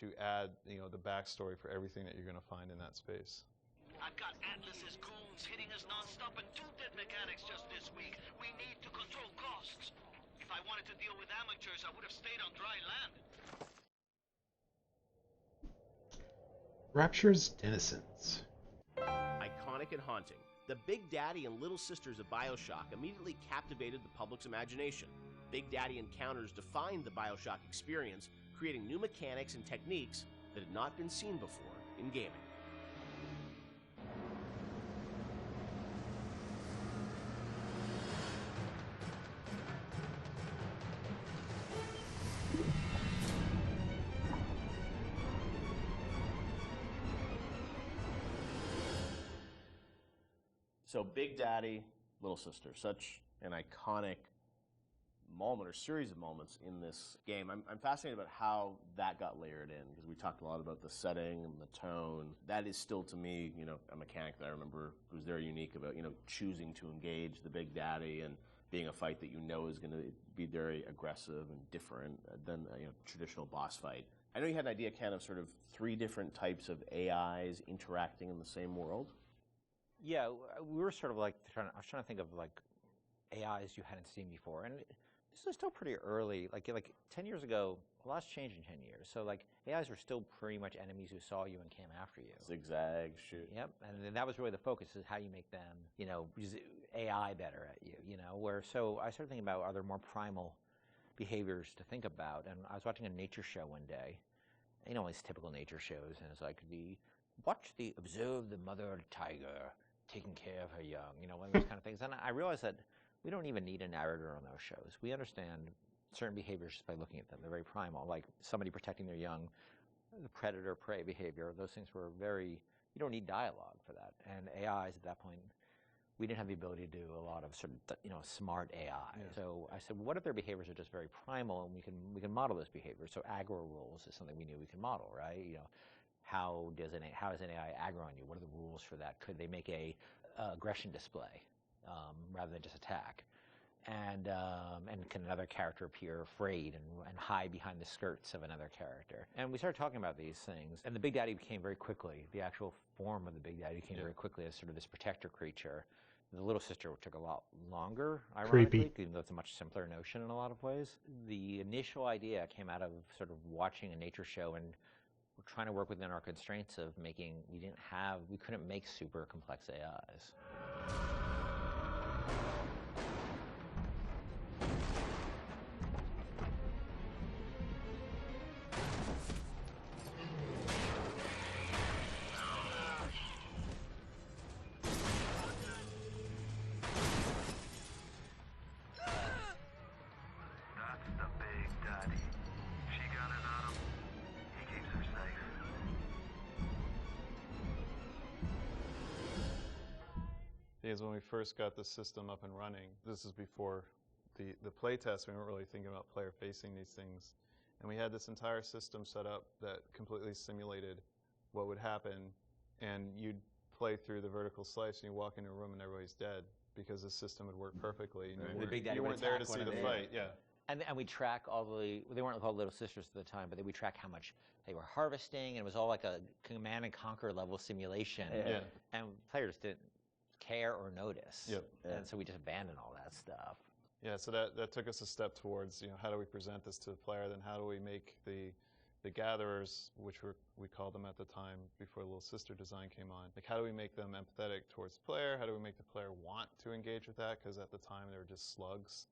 Speaker 7: to add, you know, the backstory for everything that you're going to find in that space.
Speaker 2: I've got Atlas's goons hitting us non-stop and 2 dead mechanics just this week. We need to control costs. If I wanted to deal with amateurs, I would have stayed on dry land.
Speaker 1: Rapture's denizens.
Speaker 5: Iconic and haunting, the Big Daddy and Little Sisters of BioShock immediately captivated the public's imagination. Big Daddy encounters defined the BioShock experience, creating new mechanics and techniques that had not been seen before in gaming. So Big Daddy, Little Sister, such an iconic moment or series of moments in this game. I'm fascinated about how that got layered in, because we talked a lot about the setting and the tone. That is still, to me, you know, a mechanic that I remember was very unique about, you know, choosing to engage the Big Daddy and being a fight that you know is going to be very aggressive and different than a, you know, traditional boss fight. I know you had an idea, Ken, of sort of 3 different types of AIs interacting in the same world.
Speaker 6: Yeah, we were sort of like I was trying to think of like AIs you hadn't seen before, and this is still pretty early. Like 10 years ago, a lot's changed in 10 years. So like AIs were still pretty much enemies who saw you and came after you.
Speaker 5: Zigzag, shoot.
Speaker 6: Yep, and then that was really the focus, is how you make them, you know, use AI better at you. You know, so I started thinking about, are there more primal behaviors to think about? And I was watching a nature show one day, you know, these typical nature shows, and it's like observe the mother tiger taking care of her young, you know, one of those kind of things. And I realized that we don't even need a narrator on those shows. We understand certain behaviors just by looking at them. They're very primal, like somebody protecting their young, the predator-prey behavior. Those things were very, you don't need dialogue for that. And AIs at that point, we didn't have the ability to do a lot of sort of, you know, smart AI. Yeah. So I said, what if their behaviors are just very primal, and we can model those behaviors? So aggro rules is something we knew we can model, right? You know, how does an AI aggro on you? What are the rules for that? Could they make a aggression display rather than just attack? And can another character appear afraid and hide behind the skirts of another character? And we started talking about these things. And the Big Daddy became very quickly, the actual form of the Big Daddy became very quickly as sort of this protector creature. The Little Sister took a lot longer, ironically, even though it's a much simpler notion in a lot of ways. The initial idea came out of sort of watching a nature show, and we're trying to work within our constraints of making, we couldn't make super complex AIs.
Speaker 7: Because when we first got the system up and running, this is before the play test, we weren't really thinking about player facing these things. And we had this entire system set up that completely simulated what would happen, and you'd play through the vertical slice and you walk into a room and everybody's dead because the system would work perfectly. And you weren't there to see the fight. Yeah.
Speaker 6: And we track they weren't called Little Sisters at the time, but we track how much they were harvesting, and it was all like a Command and Conquer level simulation.
Speaker 7: Yeah.
Speaker 6: And players didn't care or notice.
Speaker 7: Yep.
Speaker 6: And so we just abandoned all that stuff.
Speaker 7: Yeah, so that took us a step towards, you know, how do we present this to the player, then how do we make the gatherers, which we called them at the time before Little Sister design came on, like how do we make them empathetic towards the player, how do we make the player want to engage with that, because at the time they were just slugs.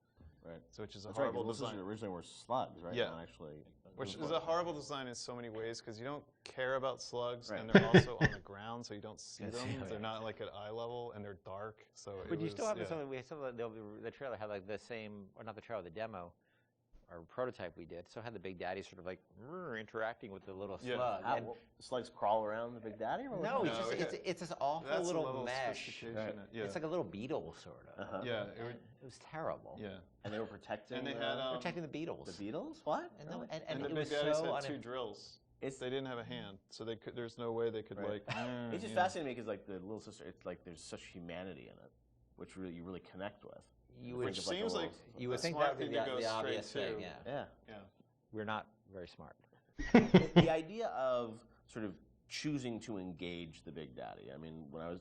Speaker 5: Right.
Speaker 7: So which is a
Speaker 5: That's
Speaker 7: horrible
Speaker 5: right,
Speaker 7: design.
Speaker 5: Originally were slugs, right?
Speaker 7: Yeah.
Speaker 5: Not actually.
Speaker 7: Which is a horrible design in so many ways, because you don't care about slugs, and they're also on the ground, so you don't see them. They're not like at eye level, and they're dark. So
Speaker 6: but you still have something. We had the trailer had like the same, or not the trailer, the demo, or prototype we did. So it had the Big Daddy sort of like interacting with the little slug.
Speaker 5: And slugs crawl around the Big Daddy? Or
Speaker 6: no, it's this awful little mesh.
Speaker 7: Right. Yeah.
Speaker 6: It's like a little beetle, sort of.
Speaker 7: Yeah.
Speaker 6: It was terrible.
Speaker 7: Yeah.
Speaker 5: And they were protecting.
Speaker 7: And they had
Speaker 6: protecting the beetles.
Speaker 5: The beetles? What?
Speaker 6: And
Speaker 7: the
Speaker 6: it
Speaker 7: Big
Speaker 6: was
Speaker 7: Daddies
Speaker 6: so
Speaker 7: had 2 drills. they didn't have a hand, so they could. There's no way they could
Speaker 5: Right. It's just
Speaker 7: you know.
Speaker 5: fascinating because like the little sister, it's like there's such humanity in it, which really you really connect with.
Speaker 6: You
Speaker 5: Think
Speaker 6: would,
Speaker 5: of, like,
Speaker 7: seems
Speaker 5: a
Speaker 7: like
Speaker 5: little-
Speaker 6: you would
Speaker 7: the
Speaker 6: think
Speaker 7: smart
Speaker 6: that would
Speaker 7: thing
Speaker 6: be
Speaker 7: to go
Speaker 6: the
Speaker 7: straight
Speaker 6: obvious thing,
Speaker 7: to.
Speaker 6: yeah.
Speaker 5: Yeah.
Speaker 7: Yeah.
Speaker 6: We're not very smart.
Speaker 5: The idea of sort of choosing to engage the Big Daddy. I mean, when I was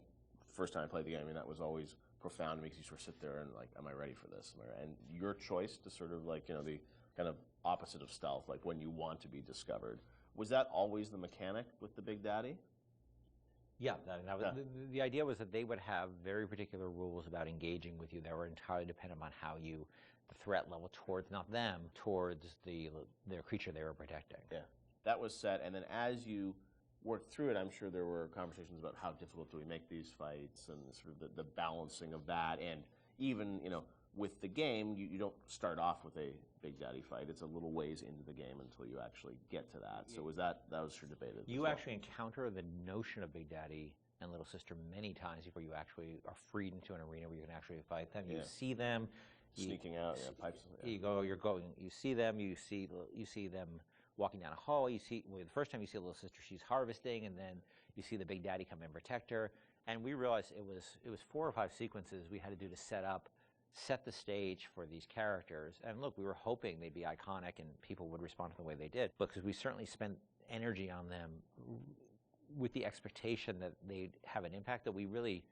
Speaker 5: first time I played the game, I mean that was always profound. It makes you sort of sit there and like, am I ready for this? Am I ready? And your choice to sort of like, you know, the kind of opposite of stealth, like when you want to be discovered. Was that always the mechanic with the Big Daddy?
Speaker 6: Yeah, that was, the idea was that they would have very particular rules about engaging with you that were entirely dependent on how you, the threat level towards, not them, towards their creature they were protecting.
Speaker 5: Yeah, that was set. And then as you worked through it, I'm sure there were conversations about how difficult do we make these fights and sort of the balancing of that. And even, you know, with the game, you don't start off with a Big Daddy fight. It's a little ways into the game until you actually get to that. So was that was sure debated?
Speaker 6: You actually encounter the notion of Big Daddy and Little Sister many times before you actually are freed into an arena where you can actually fight them. You see them
Speaker 5: sneaking out, pipes.
Speaker 6: You see them. You see them walking down a hall. You see the first time you see Little Sister, she's harvesting, and then you see the Big Daddy come and protect her. And we realized it was 4 or 5 sequences we had to do to set the stage for these characters. And look, we were hoping they'd be iconic and people would respond to the way they did, because we certainly spent energy on them with the expectation that they'd have an impact that we really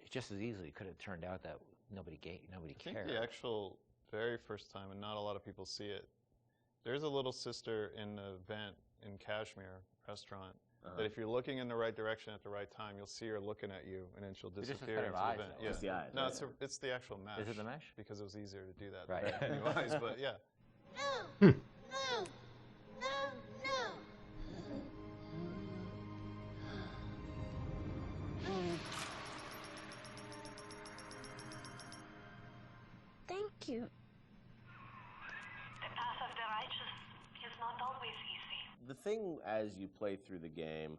Speaker 6: just as easily could have turned out that nobody cared.
Speaker 7: I think the actual very first time, and not a lot of people see it, there's a Little Sister in the vent in Kashmir restaurant. That if you're looking in the right direction at the right time, you'll see her looking at you, and then she'll disappear into the
Speaker 6: eyes,
Speaker 7: vent.
Speaker 6: though,
Speaker 7: Yeah.
Speaker 5: It's the eyes.
Speaker 7: No,
Speaker 5: right?
Speaker 7: it's the actual mesh.
Speaker 6: Is it the mesh?
Speaker 7: Because it was easier to do that
Speaker 6: Right.
Speaker 7: than new eyes, but yeah.
Speaker 8: No! No! No! No! Thank you.
Speaker 10: The path of the righteous is not always easy.
Speaker 5: The thing as you play through the game,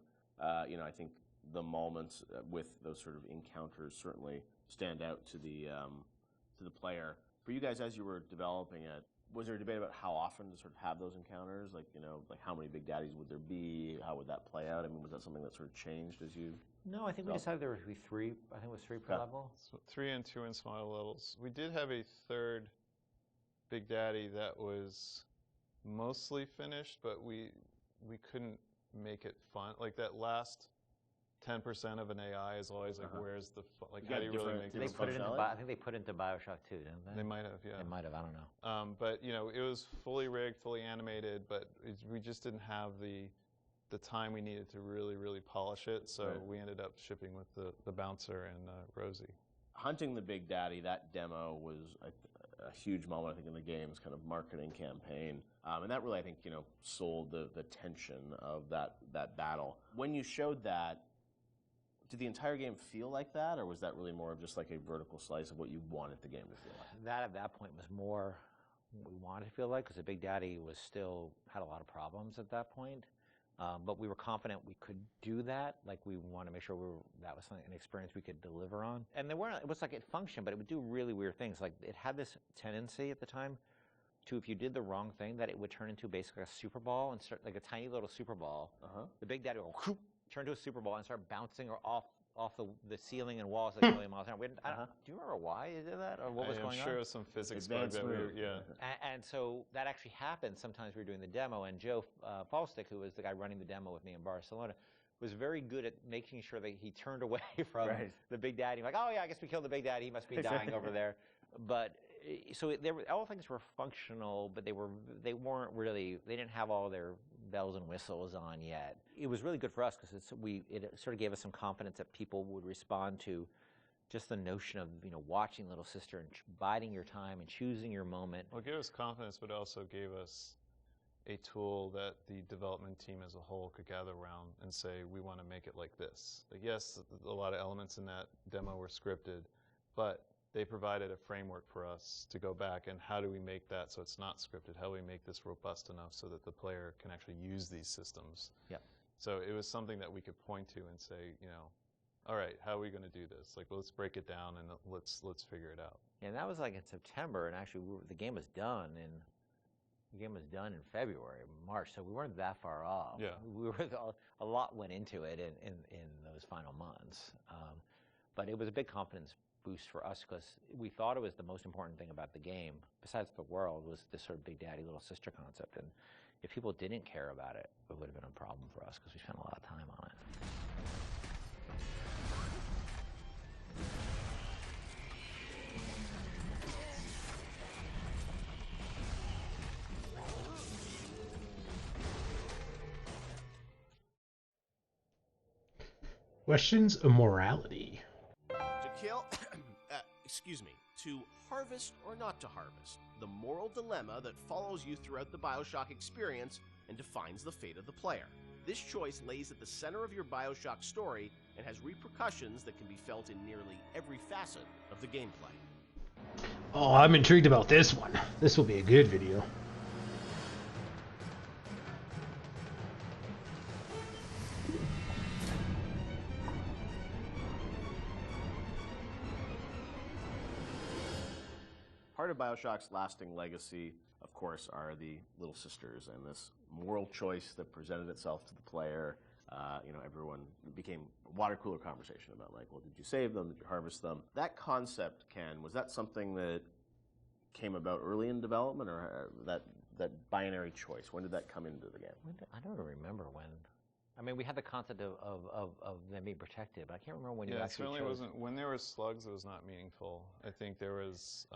Speaker 5: you know, I think the moments with those sort of encounters certainly stand out to the player. For you guys, as you were developing it, was there a debate about how often to sort of have those encounters? Like, you know, like how many Big Daddies would there be? How would that play out? I mean, was that something that sort of changed as you?
Speaker 6: No, I think we decided there would be 3. I think it was 3 per level.
Speaker 7: So 3 and 2 in smaller levels. We did have a third Big Daddy that was mostly finished, but we couldn't make it fun. Like that last 10% of an AI is always like, where's the fun? Like, how do you really make
Speaker 6: They
Speaker 7: this
Speaker 6: put it
Speaker 7: fun?
Speaker 6: into I think they put it into BioShock 2, didn't they?
Speaker 7: They might have, yeah.
Speaker 6: They might have. I don't know.
Speaker 7: But you know, it was fully rigged, fully animated, but we just didn't have the time we needed to really polish it. So we ended up shipping with the bouncer and Rosie.
Speaker 5: Hunting the Big Daddy, that demo was a huge moment, I think, in the game's kind of marketing campaign. And that really, I think, you know, sold the tension of that battle. When you showed that, did the entire game feel like that, or was that really more of just like a vertical slice of what you wanted the game to feel like?
Speaker 6: That at that point was more what we wanted to feel like, because the Big Daddy was still had a lot of problems at that point. But we were confident we could do that. Like, we wanted to make sure that was an experience we could deliver on. And it was like it functioned, but it would do really weird things. Like, it had this tendency at the time to, if you did the wrong thing, that it would turn into basically a super ball and start like a tiny little super ball. The Big Daddy would go, turn to a super ball and start bouncing off the ceiling and walls like a million miles an hour. Do you remember why you did that, or what was going on?
Speaker 7: I'm sure it was some physics bug that we were,
Speaker 6: And so that actually happened. Sometimes we were doing the demo, and Joe Falstick, who was the guy running the demo with me in Barcelona, was very good at making sure that he turned away from the Big Daddy. Like, oh yeah, I guess we killed the Big Daddy. He must be dying over there. But so all things were functional, but they weren't really. They didn't have all their bells and whistles on yet. It was really good for us because it sort of gave us some confidence that people would respond to just the notion of, you know, watching Little Sister and biding your time and choosing your moment.
Speaker 7: Well, it gave us confidence, but also gave us a tool that the development team as a whole could gather around and say, we want to make it like this. Like, yes, a lot of elements in that demo were scripted, but they provided a framework for us to go back and how do we make that so it's not scripted? How do we make this robust enough so that the player can actually use these systems?
Speaker 6: Yeah.
Speaker 7: So it was something that we could point to and say, you know, all right, how are we going to do this? Like, let's break it down and let's figure it out.
Speaker 6: And that was like in September, and actually the game was done in The game was done in February, March, so we weren't that far off.
Speaker 7: Yeah.
Speaker 6: We were a lot went into it in those final months, but it was a big confidence boost for us because we thought it was the most important thing about the game, besides the world, was this sort of big daddy little sister concept. And if people didn't care about it, it would have been a problem for us because we spent a lot of time on it.
Speaker 1: Questions of morality.
Speaker 5: To kill, excuse me, to harvest or not to harvest, the moral dilemma that follows you throughout the BioShock experience and defines the fate of the player. This choice lays at the center of your BioShock story and has repercussions that can be felt in nearly every facet of the gameplay.
Speaker 1: Oh, I'm intrigued about this one. This will be a good video.
Speaker 5: Part of BioShock's lasting legacy, of course, are the Little Sisters and this moral choice that presented itself to the player. Everyone became a water cooler conversation about, like, well, did you save them? Did you harvest them? That concept, Ken, was that something that came about early in development, or that binary choice? When did that come into the game?
Speaker 6: I don't remember when. I mean, we had the concept of them being protected, but I can't remember when you actually
Speaker 7: certainly
Speaker 6: chose.
Speaker 7: wasn't. When there were slugs, it was not meaningful. I think there was.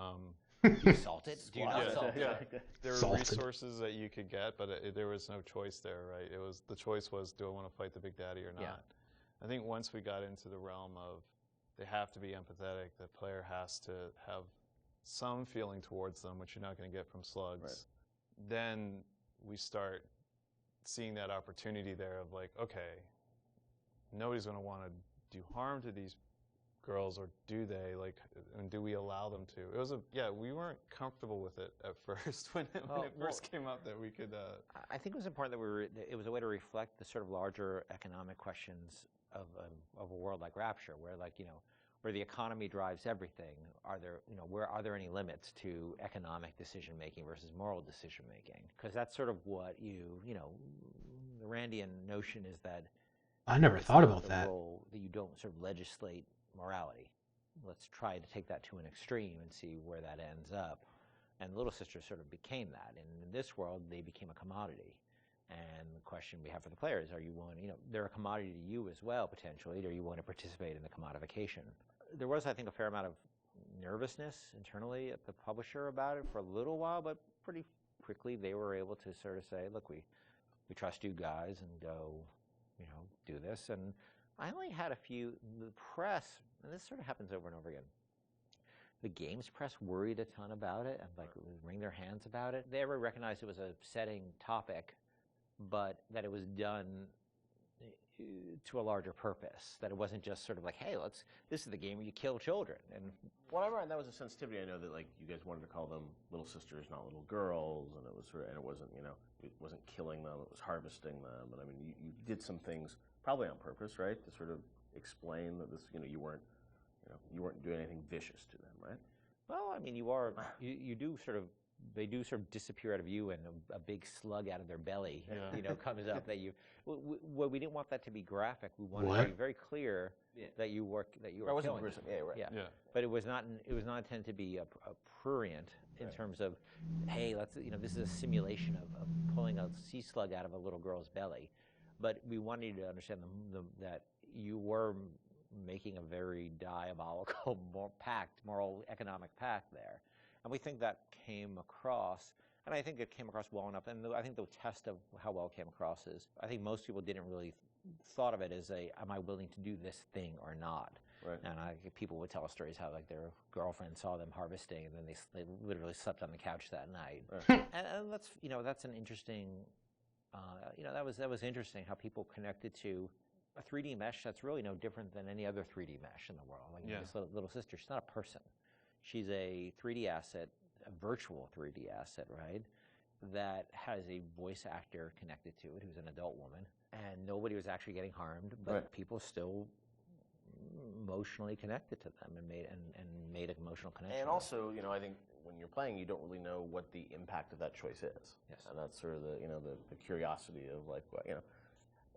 Speaker 6: You salt it? Do you not salt it?
Speaker 7: Yeah. There were resources that you could get, but there was no choice there, right? The choice was, do I want to fight the Big Daddy or not?
Speaker 6: Yeah.
Speaker 7: I think once we got into the realm of they have to be empathetic, the player has to have some feeling towards them, which you're not going to get from slugs. Right. Then we start seeing that opportunity there of, like, okay, nobody's going to want to do harm to these girls, or do they? Like, and do we allow them to? It was we weren't comfortable with it at first when it first came up that we could.
Speaker 6: I think it was important that it was a way to reflect the sort of larger economic questions of a world like Rapture, where, like, where the economy drives everything. Are there any limits to economic decision making versus moral decision making? Because that's sort of what the Randian notion is that.
Speaker 1: I never thought about that.
Speaker 6: Role that you don't sort of legislate morality. Let's try to take that to an extreme and see where that ends up. And Little Sisters sort of became that. And in this world, they became a commodity. And the question we have for the players, are you willing, they're a commodity to you as well, potentially. Do you want to participate in the commodification? There was, I think, a fair amount of nervousness internally at the publisher about it for a little while, but pretty quickly they were able to sort of say, look, we trust you guys, and go, do this. And I only had a few. The press, and this sort of happens over and over again, the games press worried a ton about it and, like, would wring their hands about it. They ever recognized it was a setting topic, but that it was done to a larger purpose, that it wasn't just sort of like, hey, this is the game where you kill children. And
Speaker 5: whatever, and that was a sensitivity. I know that, like, you guys wanted to call them Little Sisters, not little girls, and it wasn't, it wasn't killing them, it was harvesting them. And I mean, you did some things probably on purpose, right, to sort of explain that this, you weren't doing anything vicious to them, right?
Speaker 6: Well, I mean, you do sort of, they do sort of disappear out of you, and a big slug out of their belly, comes up that you. Well, we didn't want that to be graphic. We wanted to be very clear that you were killing them.
Speaker 5: Yeah.
Speaker 6: But it was not intended to be a prurient in terms of, hey, this is a simulation of pulling a sea slug out of a little girl's belly. But we wanted you to understand that you were making a very diabolical moral economic pact there. And we think that came across, and I think it came across well enough. And I think the test of how well it came across is, I think most people didn't really thought of it as am I willing to do this thing or not?
Speaker 5: Right.
Speaker 6: And people would tell us stories how, like, their girlfriend saw them harvesting, and then they literally slept on the couch that night.
Speaker 5: Right.
Speaker 6: and that's an interesting, that was interesting how people connected to a 3D mesh that's really no different than any other 3D mesh in the world. Like, this little sister, she's not a person. She's a 3D asset, a virtual 3D asset, right? That has a voice actor connected to it who's an adult woman. And nobody was actually getting harmed, but people still emotionally connected to them and made an emotional connection.
Speaker 5: And also, I think when you're playing, you don't really know what the impact of that choice is.
Speaker 6: Yes.
Speaker 5: And that's sort of the curiosity of like,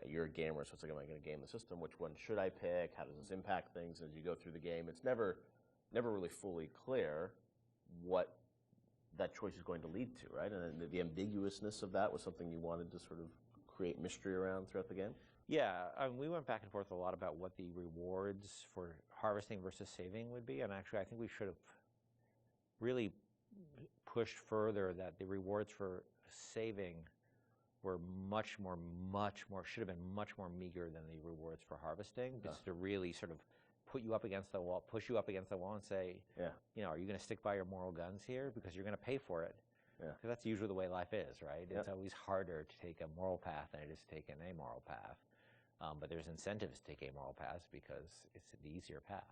Speaker 5: you're a gamer, so it's like, am I going to game the system? Which one should I pick? How does this impact things? As you go through the game, it's never really fully clear what that choice is going to lead to, right? And the ambiguousness of that was something you wanted to sort of create mystery around throughout the game?
Speaker 6: Yeah, we went back and forth a lot about what the rewards for harvesting versus saving would be, and actually I think we should have really pushed further that the rewards for saving were much more, should have been much more meager than the rewards for harvesting, just to really sort of put you up against the wall, push you up against the wall and say, are you going to stick by your moral guns here? Because you're going to pay for it. Because that's usually the way life is, right? It's always harder to take a moral path than it is to take an amoral path. But there's incentives to take amoral paths because it's the easier path.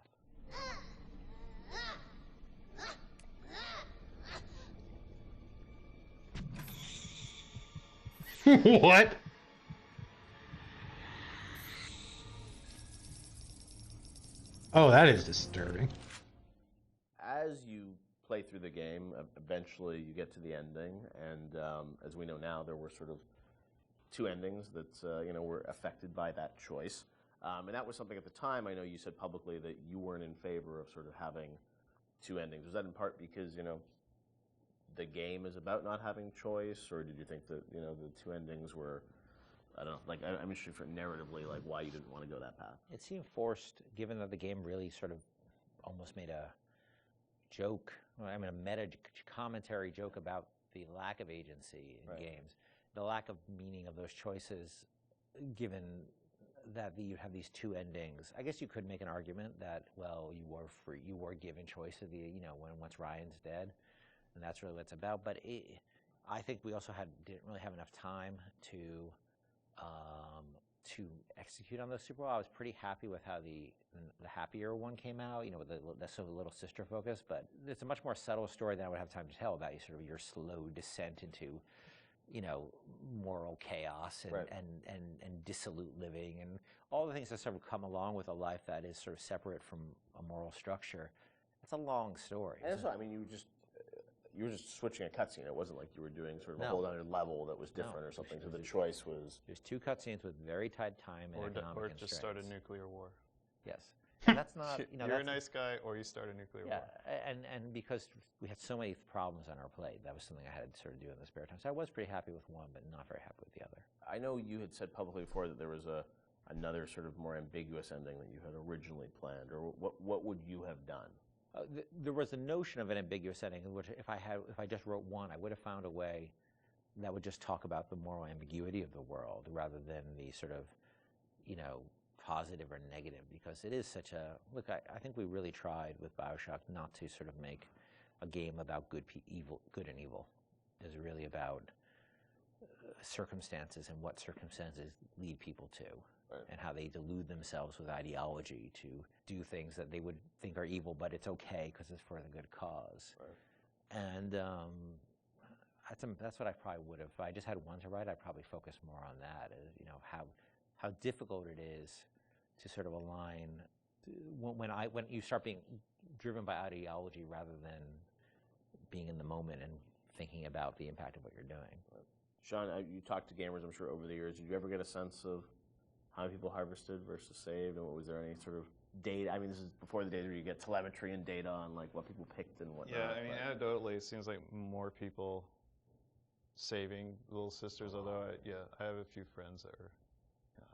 Speaker 1: What? Oh, that is disturbing.
Speaker 5: As you play through the game, eventually you get to the ending, and as we know now, there were sort of two endings that were affected by that choice. And that was something at the time, I know you said publicly that you weren't in favor of sort of having two endings. Was that in part because, the game is about not having choice, or did you think that, the two endings were, I don't know, like, I'm interested for narratively, like, why you didn't want to go that path?
Speaker 6: It seemed forced, given that the game really sort of almost made a joke, a meta commentary joke about the lack of agency in games, the lack of meaning of those choices, given that you have these two endings. I guess you could make an argument that, well, you were free, you were given choice of the, once Ryan's dead, and that's really what it's about. But I think we also didn't really have enough time to execute on those super well. I was pretty happy with how the happier one came out, with the sort of little sister focus, but it's a much more subtle story than I would have time to tell about your slow descent into, moral chaos and dissolute living and all the things that sort of come along with a life that is sort of separate from a moral structure. It's a long story.
Speaker 5: And so, you were just switching a cutscene. It wasn't like you were doing sort of a whole other level that was different or something. So the choice was...
Speaker 6: There's two cutscenes with very tight time and economic
Speaker 7: Or
Speaker 6: constraints.
Speaker 7: just start a nuclear war.
Speaker 6: Yes. And that's not...
Speaker 7: You're a nice guy, or you start a nuclear war.
Speaker 6: And because we had so many problems on our plate, that was something I had to sort of do in the spare time. So I was pretty happy with one, but not very happy with the other.
Speaker 5: I know you had said publicly before that there was another sort of more ambiguous ending that you had originally planned, or what would you have done?
Speaker 6: There was a notion of an ambiguous ending, in which if I just wrote one, I would have found a way that would just talk about the moral ambiguity of the world rather than the sort of, positive or negative, because it is such a look. I think we really tried with BioShock not to sort of make a game about good and evil. It's really about circumstances and what circumstances lead people to. Right. And how they delude themselves with ideology to do things that they would think are evil, but it's okay because it's for the good cause. Right. And that's what I probably would have. If I just had one to write, I'd probably focus more on that. How difficult it is to sort of align when you start being driven by ideology rather than being in the moment and thinking about the impact of what you're doing.
Speaker 5: Right. Sean, you talked to gamers, I'm sure, over the years. Did you ever get a sense of how many people harvested versus saved, and was there any sort of data? This is before the days where you get telemetry and data on like what people picked and whatnot.
Speaker 7: Yeah, anecdotally, it seems like more people saving Little Sisters. Although, I have a few friends that were.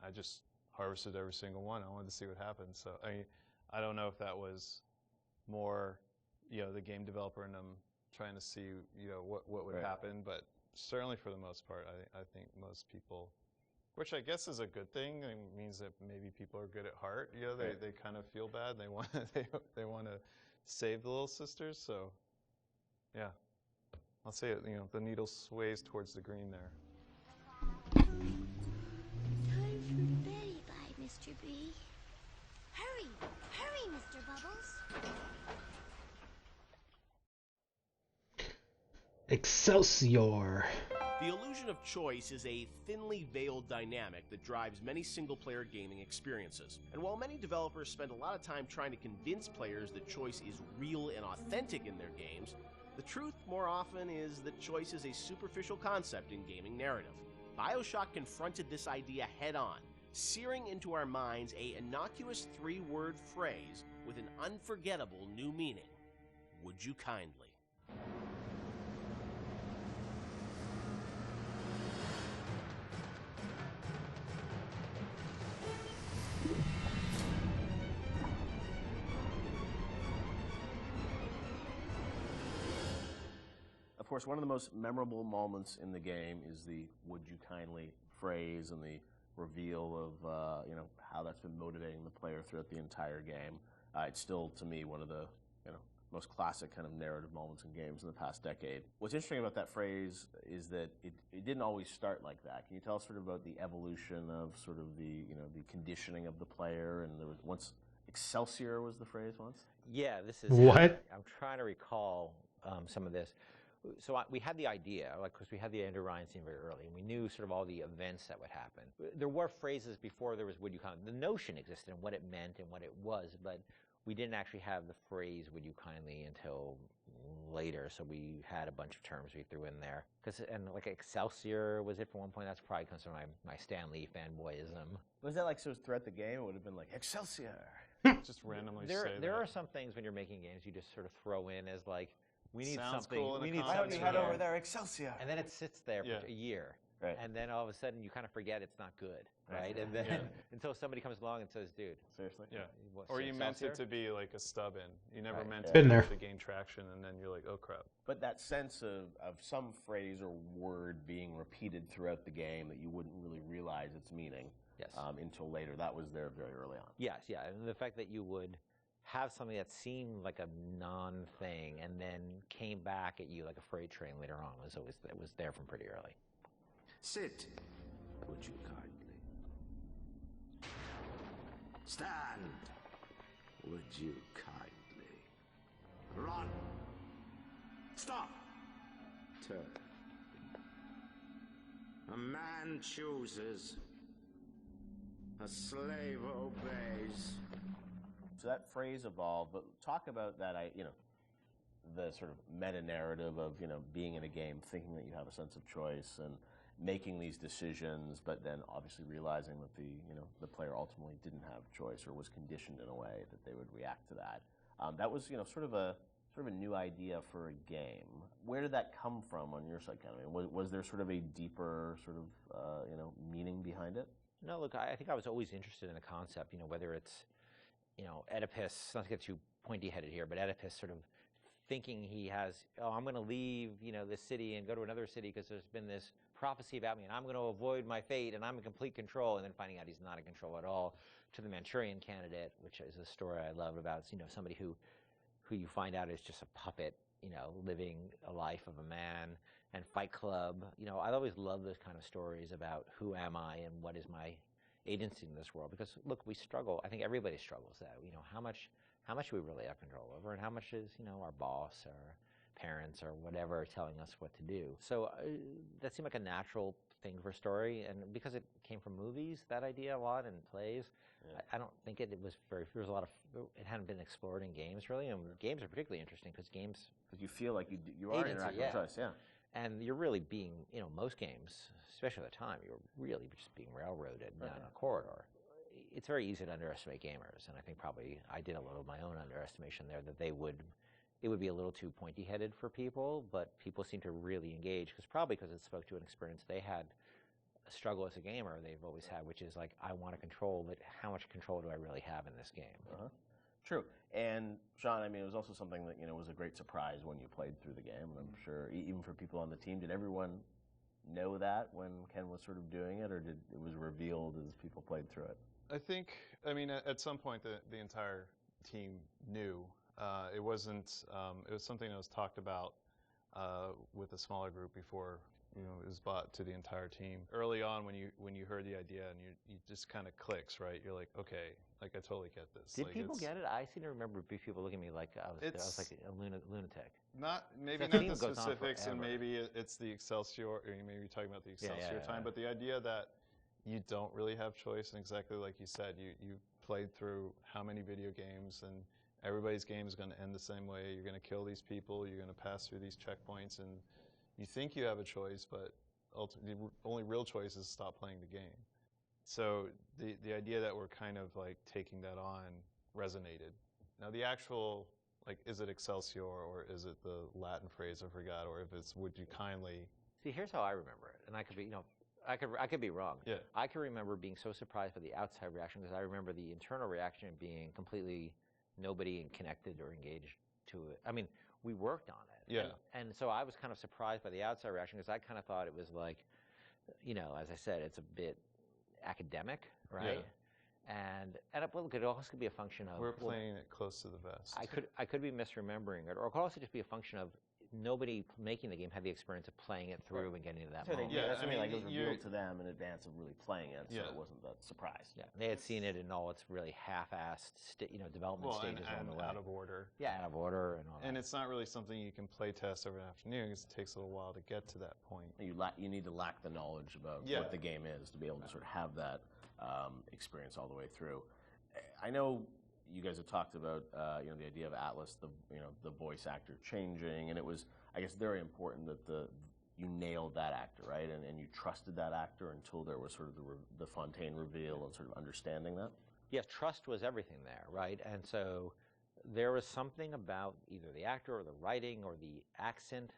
Speaker 7: I just harvested every single one. I wanted to see what happened. So I don't know if that was more, the game developer and them trying to see, what would happen, but certainly for the most part, I think most people. Which I guess is a good thing. It means that maybe people are good at heart. They kind of feel bad. They want they want to save the Little Sisters. So, yeah, I'll say it. The needle sways towards the green there.
Speaker 8: Time for bed-bye, Mr. B. Hurry, Mr. Bubbles.
Speaker 1: Excelsior!
Speaker 5: The illusion of choice is a thinly veiled dynamic that drives many single-player gaming experiences. And while many developers spend a lot of time trying to convince players that choice is real and authentic in their games, the truth more often is that choice is a superficial concept in gaming narrative. BioShock confronted this idea head-on, searing into our minds a innocuous 3-word phrase with an unforgettable new meaning. Would you kindly? Of course, one of the most memorable moments in the game is the "would you kindly" phrase and the reveal of how that's been motivating the player throughout the entire game. It's still, to me, one of the most classic kind of narrative moments in games in the past decade. What's interesting about that phrase is that it didn't always start like that. Can you tell us sort of about the evolution of sort of the conditioning of the player? And there was once Excelsior was the phrase once.
Speaker 6: Yeah, this is
Speaker 1: what
Speaker 6: I'm trying to recall some of this. So we had the idea, because we had the Andrew Ryan scene very early, and we knew sort of all the events that would happen. There were phrases before there was "would you kindly." The notion existed and what it meant and what it was, but we didn't actually have the phrase "would you kindly" until later. So we had a bunch of terms we threw in there. And like Excelsior was it for one point. That's probably comes from my Stan Lee fanboyism.
Speaker 5: Was that like so throughout the game? It would have been like Excelsior.
Speaker 7: Just randomly
Speaker 6: There
Speaker 7: say
Speaker 6: are some things when you're making games you just sort of throw in as like, we need
Speaker 7: Sounds
Speaker 6: something.
Speaker 7: cool in
Speaker 6: We
Speaker 7: a
Speaker 6: need
Speaker 7: concept.
Speaker 6: something.
Speaker 15: Why don't you head over there, Excelsior?
Speaker 6: And then it sits there for a year.
Speaker 5: Right.
Speaker 6: And then all of a sudden you kind of forget it's not good, right? And then until somebody comes along and says, "Dude,
Speaker 5: seriously."
Speaker 7: Yeah.
Speaker 6: What,
Speaker 7: Or
Speaker 6: say
Speaker 7: you meant
Speaker 6: Excelsior?"
Speaker 7: it to be like a stub in. You never meant
Speaker 1: Been
Speaker 7: it
Speaker 1: there.
Speaker 7: to gain traction, and then you're like, oh crap.
Speaker 5: But that sense of some phrase or word being repeated throughout the game that you wouldn't really realize its meaning
Speaker 6: Yes.
Speaker 5: Until later, that was there very early on.
Speaker 6: Yes, yeah. And the fact that you would have something that seemed like a non-thing and then came back at you like a freight train later on it was there from pretty early.
Speaker 11: Sit, would you kindly? Stand, would you kindly? Run! Stop! Turn. A man chooses, a slave obeys.
Speaker 5: So that phrase evolved, but talk about that, the sort of meta-narrative of, being in a game, thinking that you have a sense of choice and making these decisions, but then obviously realizing that the player ultimately didn't have choice or was conditioned in a way that they would react to that. That was, sort of a new idea for a game. Where did that come from on your side, kind of? Was there sort of a deeper sort of, meaning behind it?
Speaker 6: No, look, I think I was always interested in the concept, whether it's, Oedipus, not to get too pointy-headed here, but Oedipus sort of thinking he has, I'm going to leave, this city and go to another city because there's been this prophecy about me and I'm going to avoid my fate and I'm in complete control, and then finding out he's not in control at all, to the Manchurian Candidate, which is a story I love about, somebody who you find out is just a puppet, living a life of a man, and Fight Club. I always love those kind of stories about who am I and what is my agency in this world, because look, we struggle. I think everybody struggles that. How much we really have control over, and how much is our boss or parents or whatever telling us what to do. So that seemed like a natural thing for a story, and because it came from movies, that idea a lot, and plays. Yeah. I don't think it was very. There was a lot of. It hadn't been explored in games really, and games are particularly interesting because games.
Speaker 5: Because you feel like you are interacting with choice, yeah.
Speaker 6: And you're really being, most games, especially at the time, you're really just being railroaded down a corridor. It's very easy to underestimate gamers, and I think probably I did a little of my own underestimation there, that it would be a little too pointy-headed for people, but people seem to really engage, because it spoke to an experience they had, a struggle as a gamer they've always had, which is like, I want to control, but how much control do I really have in this game?
Speaker 5: Uh-huh. True. And Sean, it was also something that, was a great surprise when you played through the game, and I'm sure even for people on the team, did everyone know that when Ken was sort of doing it, or it was revealed as people played through it?
Speaker 7: I think, at some point the entire team knew. It wasn't, it was something that was talked about with a smaller group before it was bought to the entire team. Early on, when you heard the idea and you just kind of clicks, right? You're like, okay, like I totally get this.
Speaker 6: Did
Speaker 7: like,
Speaker 6: people get it? I seem to remember people looking at me like I was like a lunatic.
Speaker 7: Maybe
Speaker 6: That
Speaker 7: not
Speaker 6: theme
Speaker 7: the
Speaker 6: goes on
Speaker 7: specifics, and
Speaker 6: forever.
Speaker 7: maybe it's the Excelsior, or maybe you're talking about the Excelsior time, but the idea that you don't really have choice, and exactly like you said, you played through how many video games, and everybody's game is going to end the same way. You're going to kill these people, you're going to pass through these checkpoints, and you think you have a choice, but ultimately, the only real choice is stop playing the game. So the idea that we're kind of like taking that on resonated. Now the actual, like, is it Excelsior or is it the Latin phrase I forgot, or if it's would you kindly?
Speaker 6: See, here's how I remember it, and I could be, I could be wrong.
Speaker 7: Yeah.
Speaker 6: I can remember being so surprised by the outside reaction because I remember the internal reaction being completely nobody connected or engaged to it. I mean, we worked on it.
Speaker 7: Yeah.
Speaker 6: And so I was kind of surprised by the outside reaction because I kind of thought it was like, as I said, it's a bit academic, right?
Speaker 7: Yeah.
Speaker 6: And it could also be a function of
Speaker 7: We're playing it close to the vest.
Speaker 6: I could be misremembering it, or it could also just be a function of nobody making the game had the experience of playing it through and getting to that moment.
Speaker 16: That's what I mean, like it was revealed to them in advance of really playing it, so it wasn't a surprise.
Speaker 6: Yeah, they had seen it in all its really half-assed, development stages
Speaker 7: and
Speaker 6: along the way.
Speaker 7: out of order.
Speaker 6: Yeah, out of order and all that.
Speaker 7: And it's not really something you can play test over an afternoon because it takes a little while to get to that point.
Speaker 16: You need to lack the knowledge about what the game is to be able to sort of have that experience all the way through. I know you guys have talked about the idea of Atlas, the voice actor changing, and it was, I guess, very important that you nailed that actor, right? And you trusted that actor until there was sort of the Fontaine reveal and sort of understanding that.
Speaker 6: Yeah, trust was everything there, right? And so there was something about either the actor or the writing or the accent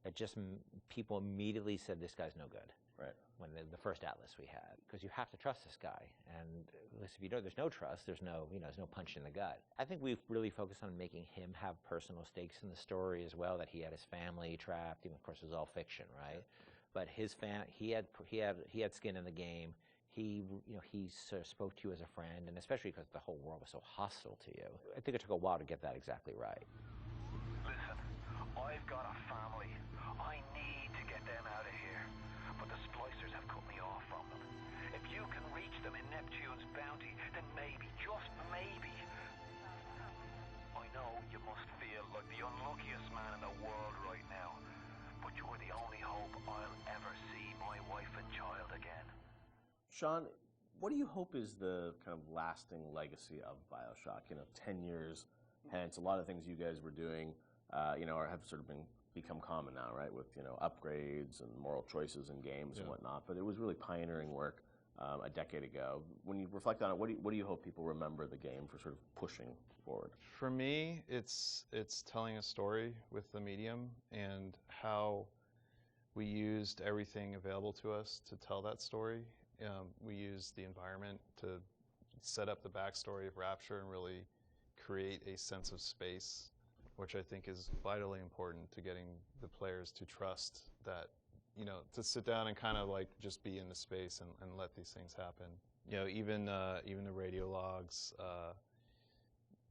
Speaker 6: that just people immediately said, this guy's no good.
Speaker 16: Right.
Speaker 6: When the first Atlas we had, because you have to trust this guy, and if you don't, there's no trust, there's no punch in the gut. I think we've really focused on making him have personal stakes in the story as well. That he had his family trapped. Of course, it was all fiction, right? But he had skin in the game. He sort of spoke to you as a friend, and especially because the whole world was so hostile to you. I think it took a while to get that exactly right.
Speaker 14: Listen, I've got a family. I need to get them out of here. But the splicers have cut me off from them. If you can reach them in Neptune's bounty, then maybe, just maybe. I know you must feel like the unluckiest man in the world right now, but you're the only hope I'll ever see my wife and child again.
Speaker 16: Sean, what do you hope is the kind of lasting legacy of BioShock? 10 years hence, a lot of things you guys were doing, have sort of become common now, right? With upgrades and moral choices in games and whatnot. But it was really pioneering work a decade ago. When you reflect on it, what do you hope people remember the game for sort of pushing forward?
Speaker 7: For me, it's telling a story with the medium and how we used everything available to us to tell that story. We used the environment to set up the backstory of Rapture and really create a sense of space, which I think is vitally important to getting the players to trust that, to sit down and kind of like just be in the space and let these things happen. Even the radio logs,